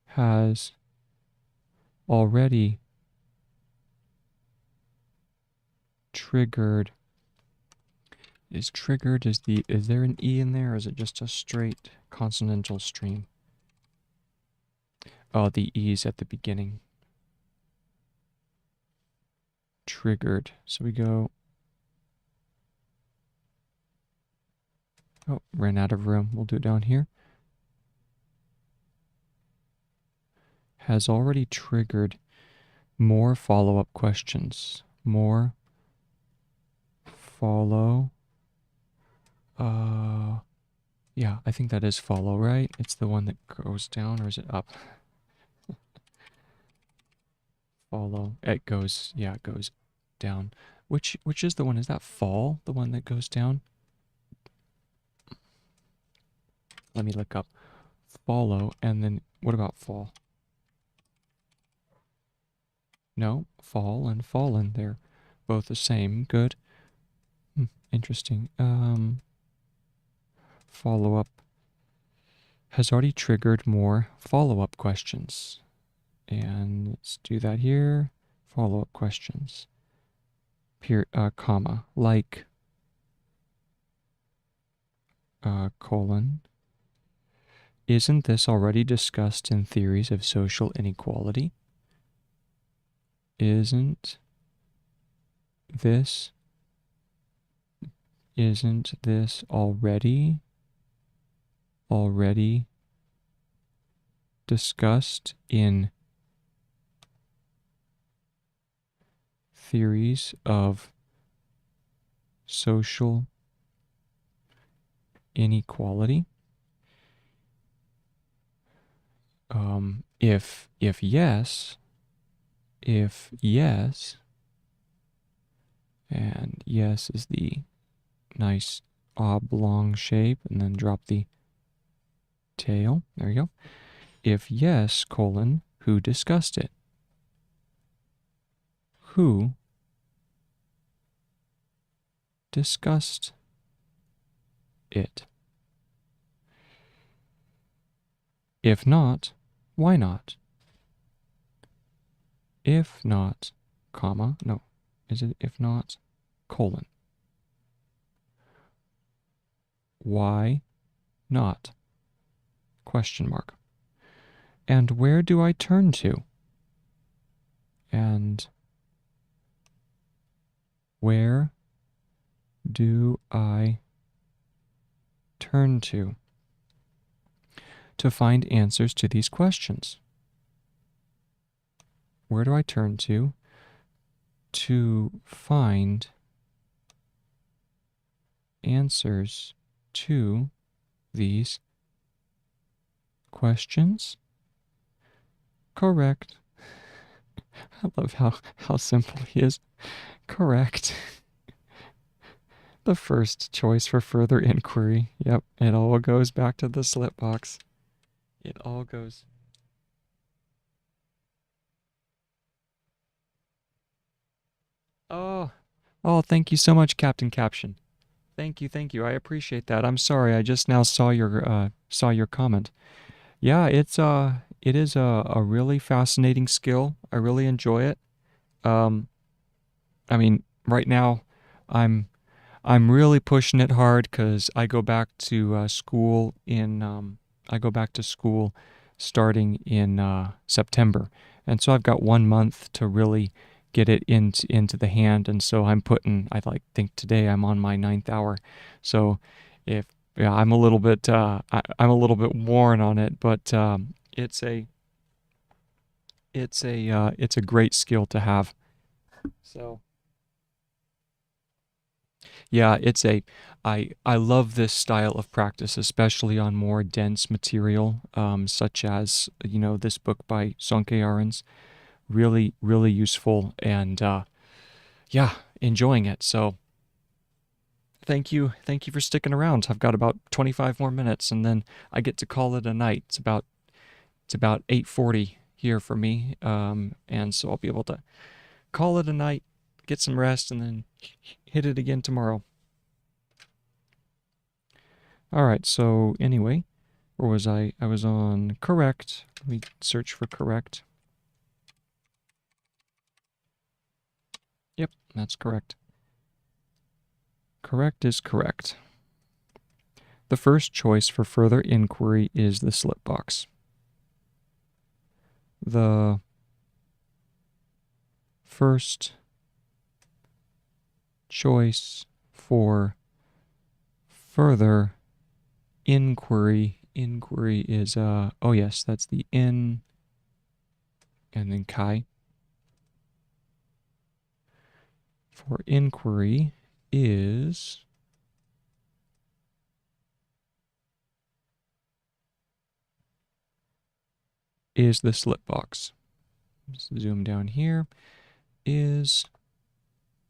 Has already triggered. Is there an E in there, or is it just a straight consonantal stream? Oh, the E's at the beginning. Triggered. So we go. Oh, ran out of room. We'll do it down here. Has already triggered more follow-up questions. More follow. Yeah, I think that is follow, right? It's the one that goes down, or is it up? Follow. It goes, yeah, it goes down. Which is the one? Is that fall, the one that goes down? Let me look up. Follow, and then what about fall? No, fall and fallen. They're both the same. Good. Interesting. Follow-up has already triggered more follow-up questions. And let's do that here. Follow-up questions. Comma, like, colon. Isn't this already discussed in theories of social inequality? Isn't this already discussed in theories of social inequality? If yes, and yes is the nice oblong shape, and then drop the tail. There you go. If yes, colon, who discussed it? Who discussed it? If not, why not? If not, comma, no, is it if not, colon? Why not? Question mark. And where do I turn to? And where do I turn to find answers to these questions? Where do I turn to find answers to these questions? Correct. I love how simple he is. Correct. The first choice for further inquiry. Yep, it all goes back to the slip box. It all goes. Oh, thank you so much, Captain Caption. Thank you. I appreciate that. I'm sorry, I just now saw your comment. Yeah, it is a really fascinating skill. I really enjoy it. Um, I mean, right now, I'm really pushing it hard because I go back to school starting in September, and so I've got 1 month to really get it into the hand, and so think today I'm on my 9th hour, so I'm a little bit I'm a little bit worn on it, but it's a great skill to have. So Yeah, I love this style of practice, especially on more dense material, such as, this book by Sonke Ahrens. Really, really useful, and yeah, enjoying it. So thank you for sticking around. I've got about 25 more minutes, and then I get to call it a night. It's about 8:40 here for me, and so I'll be able to call it a night, get some rest, and then hit it again tomorrow. All right, so anyway, where was I? I was on correct. Let me search for correct. Yep, that's correct. Correct is correct. The first choice for further inquiry is the slip box. The first choice for further inquiry is oh yes, that's the in and then chi. For inquiry is the slip box. Just zoom down here. Is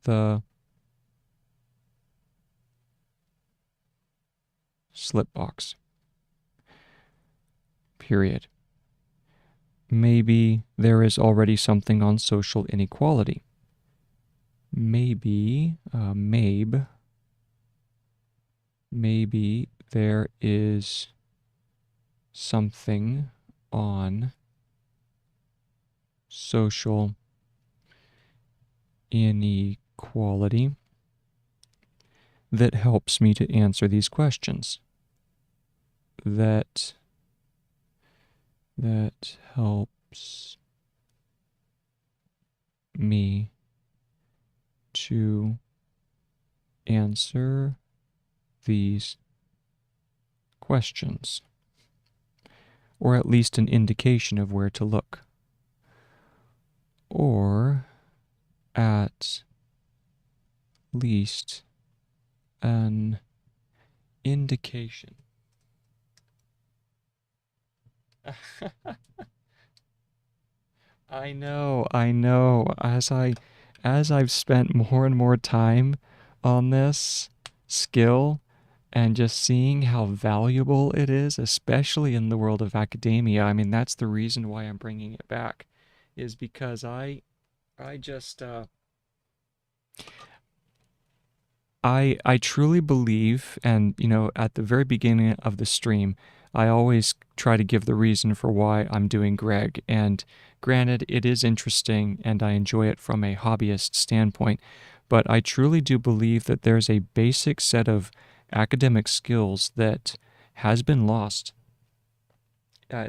the slip box. Period. Maybe there is already something on social inequality. Maybe there is something on social inequality that helps me to answer these questions. That helps me to answer these questions, or at least an indication of where to look, or at least an indication. I know. As I've spent more and more time on this skill and just seeing how valuable it is, especially in the world of academia. I mean, that's the reason why I'm bringing it back, is because I just I truly believe, and at the very beginning of the stream, I always try to give the reason for why I'm doing Gregg. And granted, it is interesting and I enjoy it from a hobbyist standpoint, but I truly do believe that there's a basic set of academic skills that has been lost. Uh,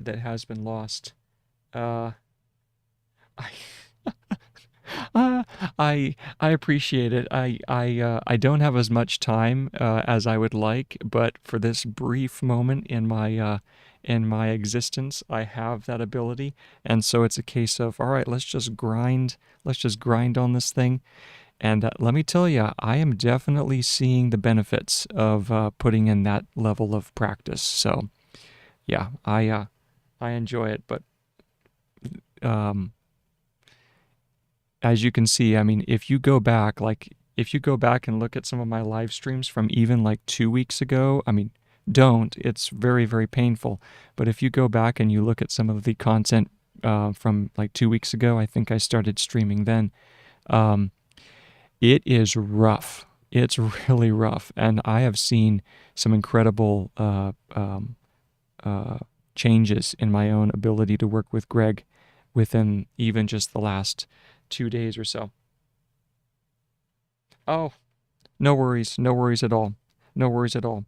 I, I appreciate it. I don't have as much time as I would like, but for this brief moment in my existence, I have that ability, and so it's a case of, all right, let's just grind. Let's just grind on this thing. And let me tell you, I am definitely seeing the benefits of putting in that level of practice. So yeah, I enjoy it, but um, as you can see, I mean, if you go back and look at some of my live streams from even like 2 weeks ago, I mean, don't. It's very, very painful. But if you go back and you look at some of the content from like 2 weeks ago, I think I started streaming then. Um, it is rough. It's really rough. And I have seen some incredible changes in my own ability to work with Gregg within even just the last 2 days or so. Oh, no worries. No worries at all. No worries at all.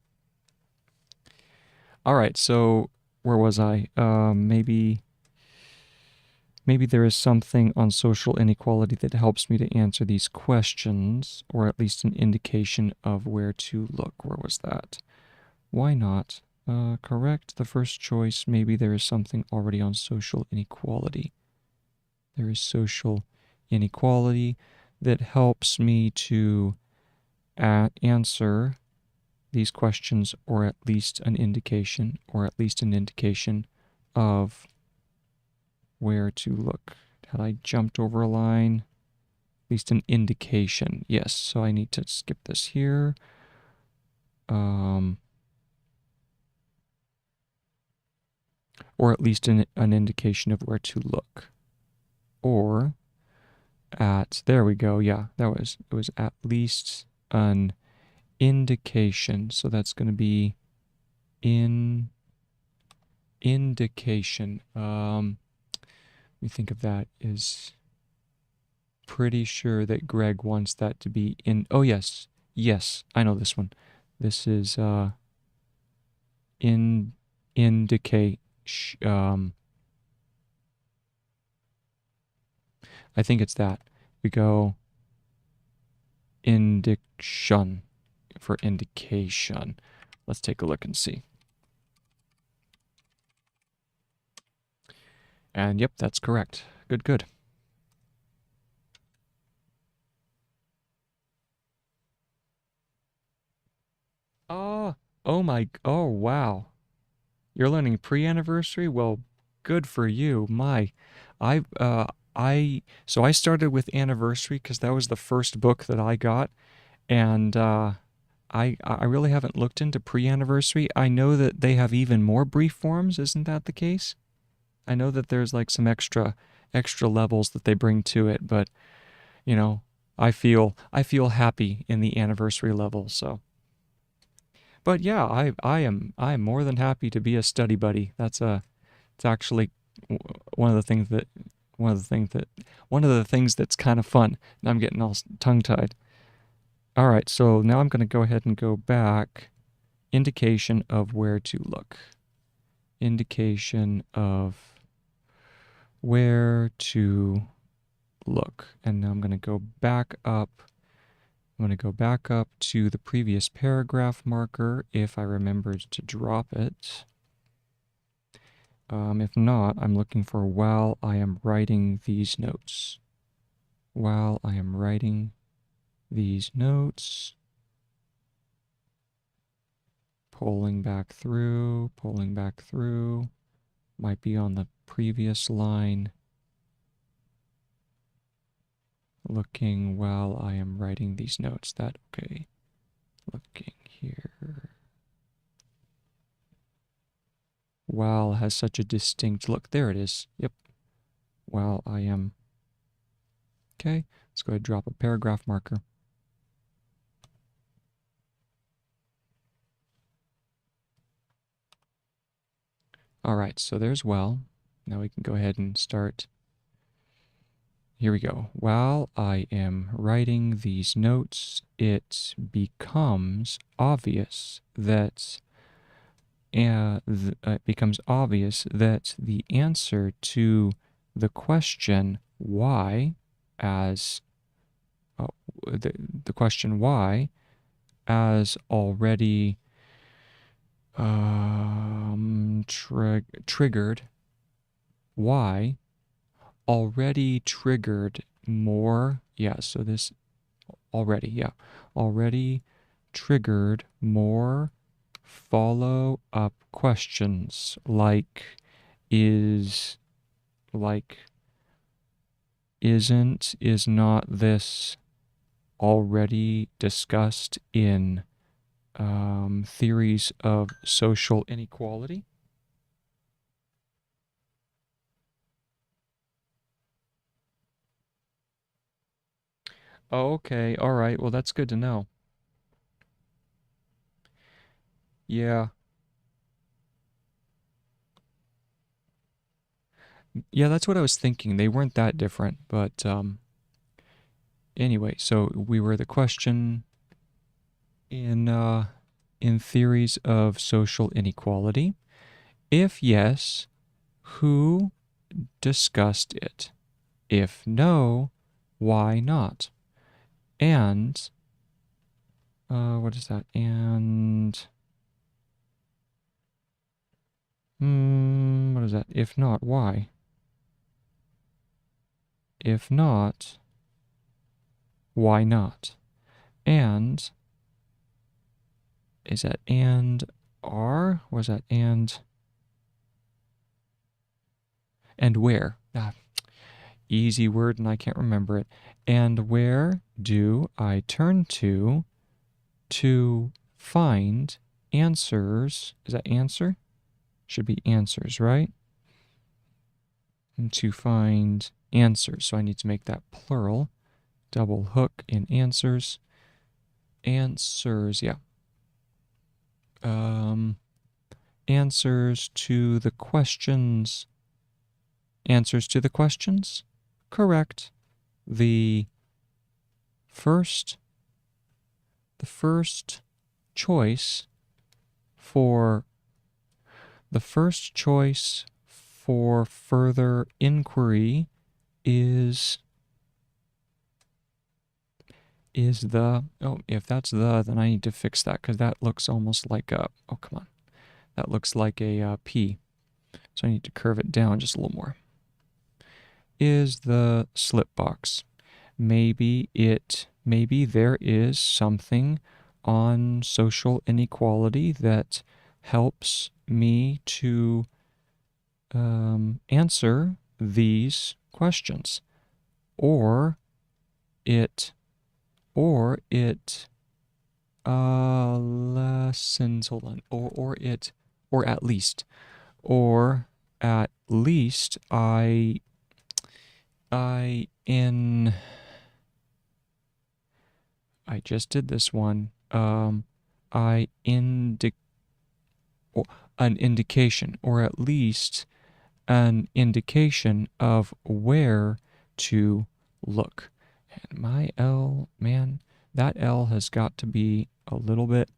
All right, so where was I? Maybe there is something on social inequality that helps me to answer these questions, or at least an indication of where to look. Where was that? Why not? Correct, the first choice. Maybe there is something already on social inequality. There is social inequality that helps me to answer these questions, or at least an indication of where to look. Had I jumped over a line? At least an indication. Yes, so I need to skip this here. Or at least an indication of where to look. Or there we go. Yeah, it was at least an indication. So that's going to be indication. We think of that as pretty sure that Gregg wants that to be in. Oh yes, I know this one. This is indicate. I think it's that. We go indication for indication. Let's take a look and see. And yep, that's correct. Good. Oh wow. You're learning pre-anniversary? Well, good for you. So I started with Anniversary because that was the first book that I got, and I really haven't looked into pre-anniversary. I know that they have even more brief forms, isn't that the case? I know that there's like some extra levels that they bring to it, but you know, I feel happy in the anniversary level, so. But yeah, I'm more than happy to be a study buddy. It's actually one of the things that's kind of fun. Now I'm getting all tongue-tied. All right, so now I'm going to go ahead and go back. Indication of where to look. Indication of where to look. And now I'm going to go back up. I'm going to go back up to the previous paragraph marker if I remembered to drop it. If not, I'm looking for while I am writing these notes. While I am writing these notes. Pulling back through. Might be on the previous line. Looking while I am writing these notes. Okay. Looking here. While has such a distinct look. There it is. Yep. While I am. Okay. Let's go ahead and drop a paragraph marker. All right, so there's while. Now we can go ahead and start. Here we go. While I am writing these notes, it becomes obvious that the answer to the question why, as the question why, as already triggered, why already triggered more, so this already triggered more follow-up questions like is not this already discussed in theories of social inequality? Oh, okay, all right, well, that's good to know. Yeah. Yeah, that's what I was thinking. They weren't that different, but anyway, so we were the question in theories of social inequality. If yes, who discussed it? If no, why not? And what is that? And what is that? If not, why? If not, why not? And is that and are? Or is that and where? Ah, easy word and I can't remember it. And where do I turn to find answers? Is that answer? Should be answers, right? And to find answers. So I need to make that plural. Double hook in answers. Answers, yeah. Answers to the questions. Answers to the questions? Correct. The first choice for further inquiry is the, oh, if that's the, then I need to fix that because that looks almost like a, oh, come on. That looks like a P. So I need to curve it down just a little more. Is the slip box. Maybe there is something on social inequality that helps me to answer these questions. Or it lessens, hold on, or at least I just did this one. An indication, or at least an indication of where to look. And my L, man, that L has got to be a little bit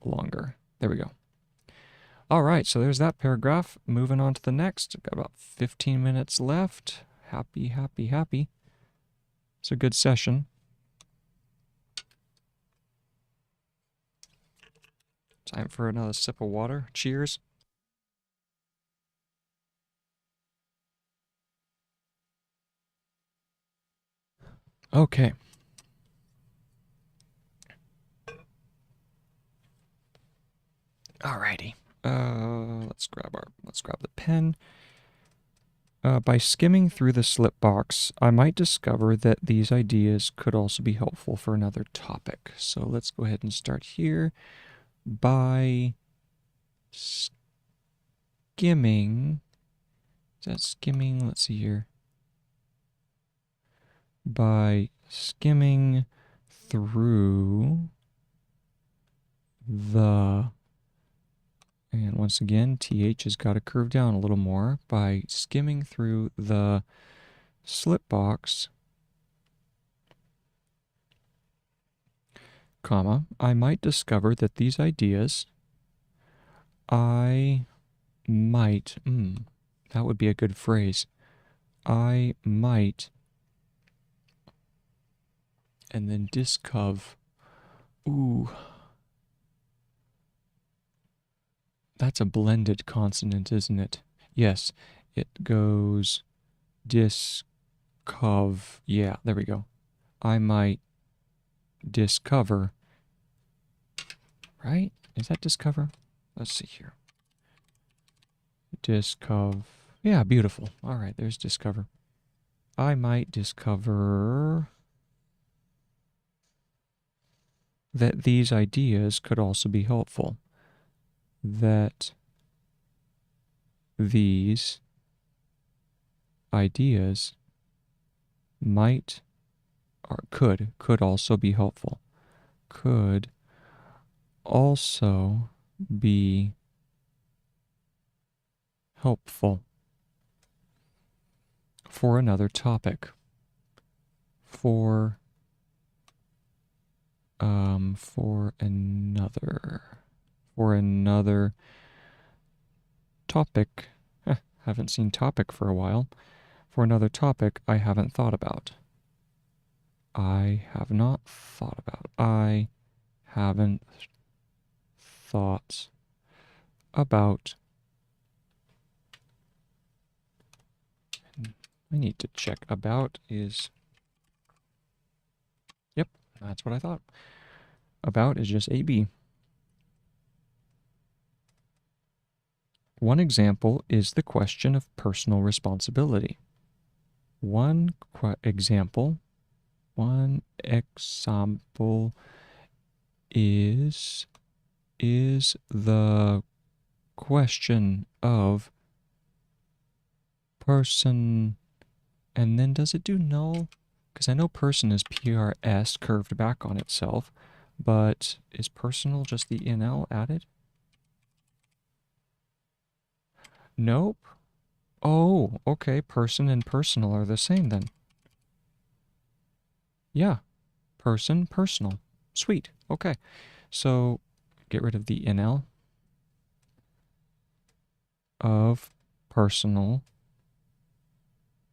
longer. There we go. All right, so there's that paragraph. Moving on to the next. I've got about 15 minutes left. Happy, happy, happy. It's a good session. Time for another sip of water. Cheers. Okay. Alrighty. Let's grab the pen. By skimming through the slip box, I might discover that these ideas could also be helpful for another topic. So let's go ahead and start here. By skimming, is that skimming? Let's see here. By skimming through the, and once again, TH has got to curve down a little more. By skimming through the slip box, comma, I might discover that these ideas, that would be a good phrase. I might, and then discov. Ooh. That's a blended consonant, isn't it? Yes, it goes discov. Yeah, there we go. I might discover. Right? Is that discover? Let's see here. Discov. Yeah, beautiful. All right, there's discover. I might discover that these ideas could also be helpful. That these ideas might or could also be helpful. Could also be helpful for another topic. For another topic. Haven't seen topic for a while. For another topic I haven't thought about. I have not thought about. I haven't thought about. I need to check. About is. Yep, that's what I thought. About is just AB. One example is the question of personal responsibility. One example is the question of person, and then does it do null? Because I know person is PRS curved back on itself, but is personal just the NL added? Nope. Oh, okay, person and personal are the same then. Yeah, person, personal. Sweet, okay. So get rid of the NL of personal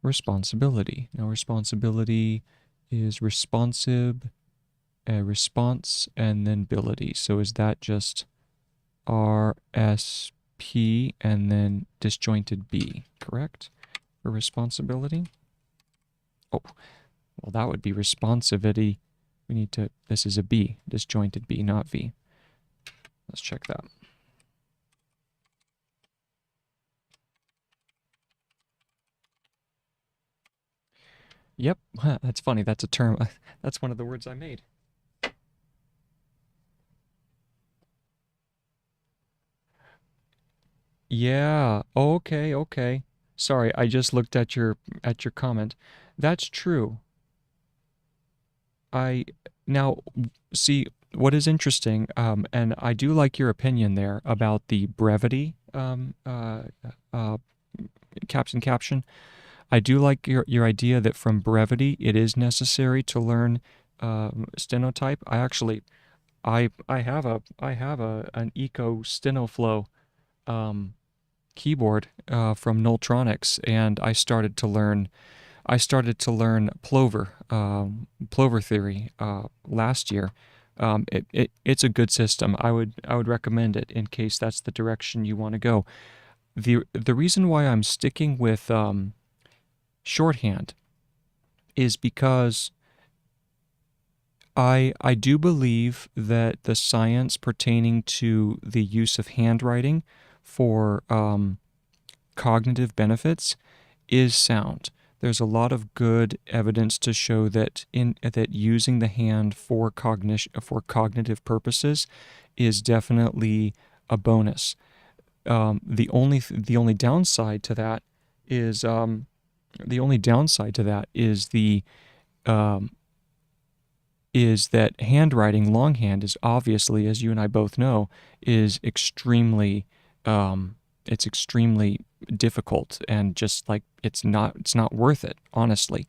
responsibility. Now responsibility is responsive, response, and then ability. So is that just RSP and then disjointed B, correct? For responsibility? Oh, well, that would be responsivity. We need to, this is a B, disjointed B, not V. Let's check that. Yep, that's funny. That's a term. That's one of the words I made. Yeah. Okay, okay. Sorry, I just looked at your comment. That's true. I now see what is interesting, and I do like your opinion there about the brevity uh, caption. I do like your idea that from brevity it is necessary to learn stenotype. I have a an Eco Stenoflow um, keyboard from Nulltronics, and I started to learn Plover theory last year. It's a good system. I would recommend it in case that's the direction you want to go. The reason why I'm sticking with shorthand is because I do believe that the science pertaining to the use of handwriting for cognitive benefits is sound. There's a lot of good evidence to show that using the hand for cognitive purposes is definitely a bonus. The only downside to that is the um, is that handwriting longhand is obviously, as you and I both know, is it's extremely difficult, and just like it's not worth it, honestly.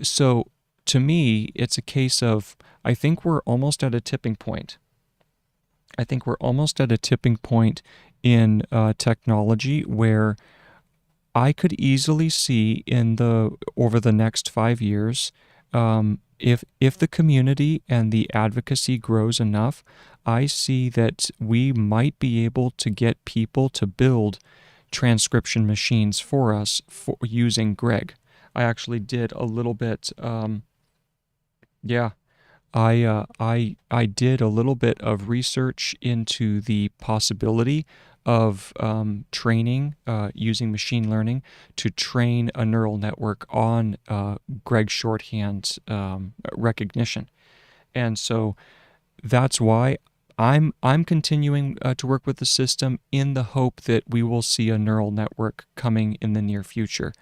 So to me, it's a case of I think we're almost at a tipping point. I think we're almost at a tipping point in technology where I could easily see in the over the next 5 years, if the community and the advocacy grows enough, I see that we might be able to get people to build transcription machines for us for using Gregg. I actually did a little bit. Yeah, I did a little bit of research into the possibility of training using machine learning to train a neural network on Gregg shorthand recognition, and so that's why I'm continuing to work with the system in the hope that we will see a neural network coming in the near future.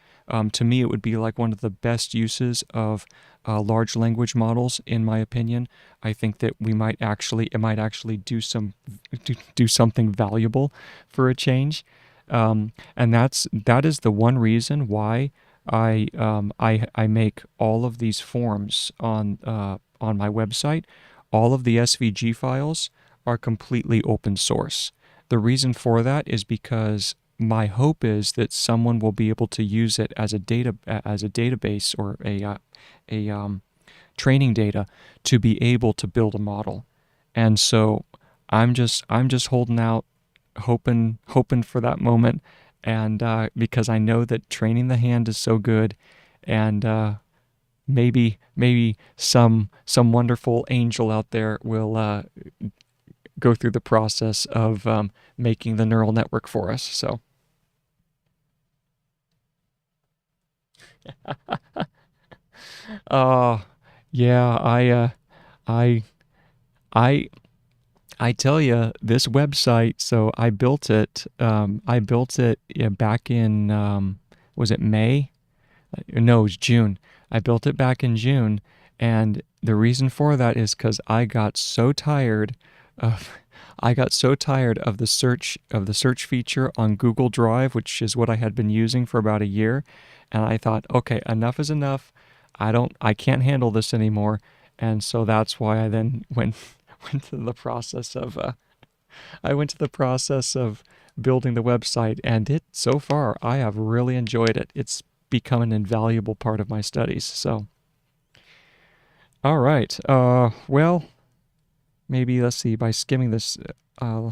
To me, it would be like one of the best uses of large language models, in my opinion. I think that it might actually do something valuable for a change, and that is the one reason why I make all of these forms on my website. All of the SVG files are completely open source. The reason for that is because my hope is that someone will be able to use it as a database, or a training data, to be able to build a model. And so I'm just holding out, hoping for that moment, and because I know that training the hand is so good, and maybe some wonderful angel out there will go through the process of making the neural network for us. So, uh, yeah, I, I, I tell you, this website. So I built it. I built it yeah, back in was it May? No, it was June. I built it back in June, and the reason for that is because of I got so tired of the search feature on Google Drive, which is what I had been using for about a year, and I thought, okay, enough is enough. I can't handle this anymore, and so that's why I then went to the process of I went to the process of building the website, and so far I have really enjoyed it. It's become an invaluable part of my studies. So, all right. Well, maybe let's see. By skimming this, I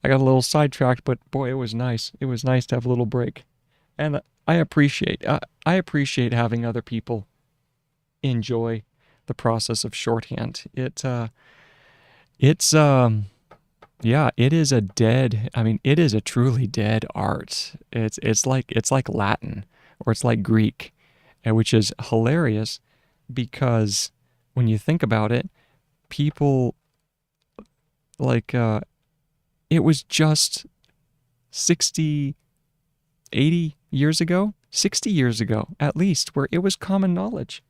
got a little sidetracked, but boy, it was nice. It was nice to have a little break, and I appreciate having other people enjoy the process of shorthand. It's Yeah, it is it is a truly dead art. It's like Latin or it's like Greek, which is hilarious because when you think about it, people like it was just 60, 80 years ago, 60 years ago at least, where it was common knowledge.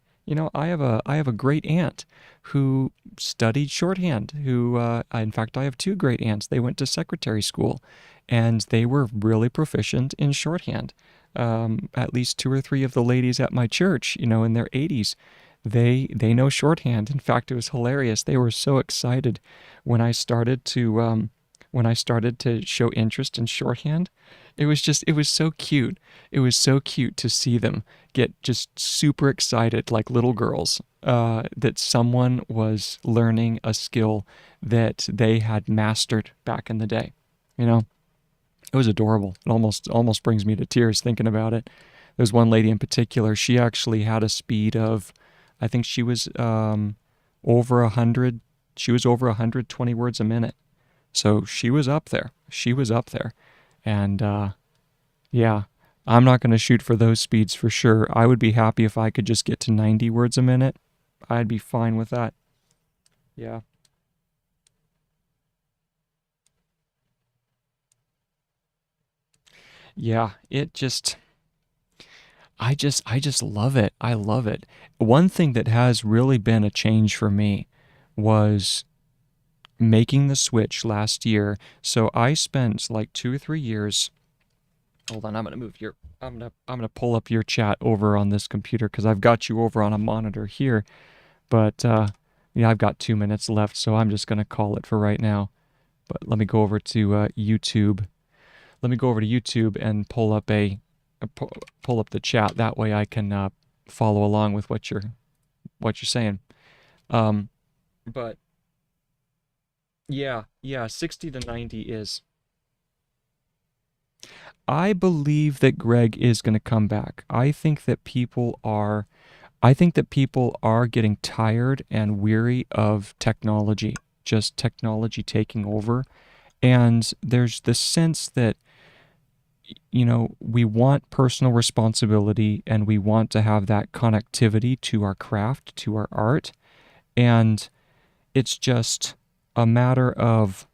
I have a great aunt who studied shorthand. In fact, I have two great aunts. They went to secretary school, and they were really proficient in shorthand. At least two or three of the ladies at my church, in their 80s, they know shorthand. In fact, it was hilarious. They were so excited when I started to show interest in shorthand. It was so cute. It was so cute to see them get just super excited like little girls that someone was learning a skill that they had mastered back in the day. You know, it was adorable. It almost brings me to tears thinking about it. There's one lady in particular. She actually had a speed of, I think she was over 100. She was over 120 words a minute. So she was up there. She was up there. And yeah, I'm not going to shoot for those speeds for sure. I would be happy if I could just get to 90 words a minute. I'd be fine with that. Yeah. Yeah, I just love it. I love it. One thing that has really been a change for me was making the switch last year. So I spent like 2 or 3 years. Hold on, I'm gonna pull up your chat over on this computer because I've got you over on a monitor here. But yeah, I've got 2 minutes left, so I'm just gonna call it for right now. But let me go over to YouTube. Let me go over to YouTube and pull up the chat. That way I can follow along with what you're saying. Um, but yeah, 60 to 90 is. I believe that Gregg is going to come back. I think that people are getting tired and weary of technology, just technology taking over. And there's this sense that, we want personal responsibility and we want to have that connectivity to our craft, to our art. And it's just a matter of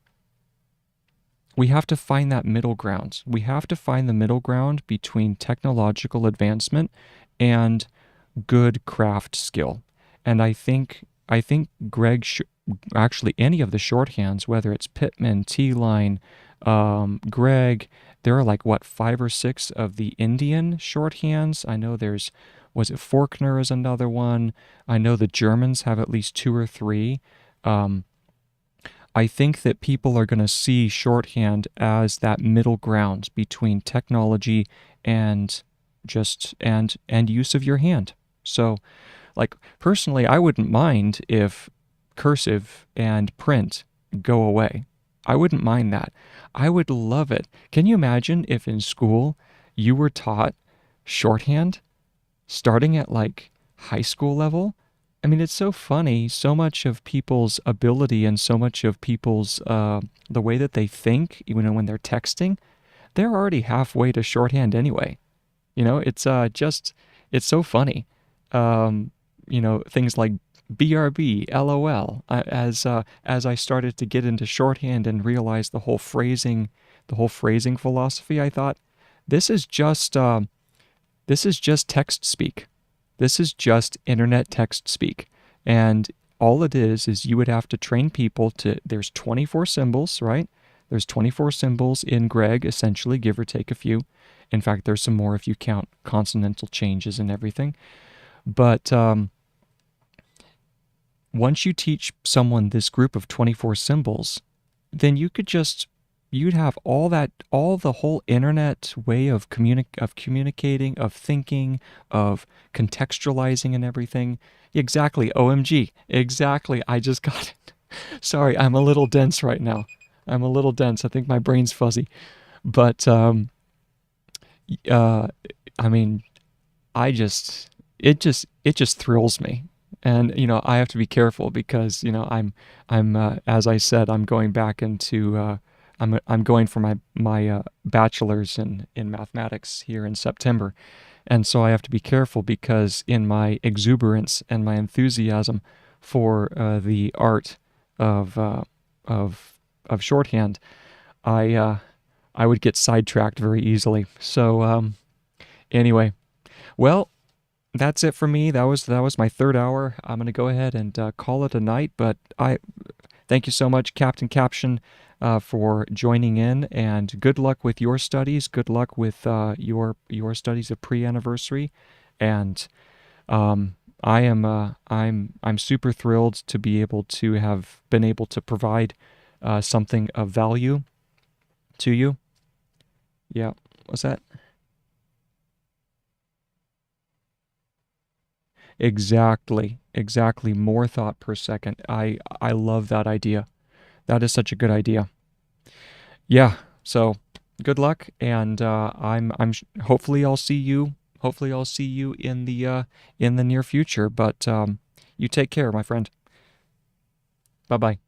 we have to find that middle ground. We have to find the middle ground between technological advancement and good craft skill. And I think actually any of the shorthands, whether it's Pittman, T-Line, Gregg, there are like what 5 or 6 of the Indian shorthands. I know was it Faulkner is another one. I know the Germans have at least 2 or 3. Um, I think that people are going to see shorthand as that middle ground between technology and and use of your hand. So, like personally, I wouldn't mind if cursive and print go away. I wouldn't mind that. I would love it. Can you imagine if in school you were taught shorthand starting at like high school level? I mean, it's so funny. So much of people's ability and so much of people's the way that they think, even when they're texting, they're already halfway to shorthand anyway. It's it's so funny. Um, things like BRB, LOL. As I started to get into shorthand and realize the whole phrasing philosophy, I thought this is just this is just text speak. This is just internet text speak. And all it is you would have to train people to, there's 24 symbols, right? There's 24 symbols in Gregg, essentially, give or take a few. In fact, there's some more if you count consonantal changes and everything. But once you teach someone this group of 24 symbols, then you'd have all the whole internet way of communicating, of thinking, of contextualizing and everything. Exactly, OMG, exactly, I just got it. Sorry, I'm a little dense right now. I'm a little dense. I think my brain's fuzzy. But, uh, I mean, I just it just thrills me. And I have to be careful because I'm as I said, I'm going back into I'm going for my bachelor's in mathematics here in September. And so I have to be careful because in my exuberance and my enthusiasm for the art of of shorthand, I I would get sidetracked very easily. So anyway, well, that's it for me. That was my third hour. I'm gonna go ahead and call it a night. But I thank you so much, Captain Caption, for joining in, and good luck with your studies. Good luck with your studies of pre-anniversary, and I'm super thrilled to be able to have been able to provide something of value to you. Yeah, what's that? Exactly, exactly. More thought per second. I love that idea. That is such a good idea. Yeah. So good luck, and hopefully I'll see you. Hopefully I'll see you in the near future. But you take care, my friend. Bye bye.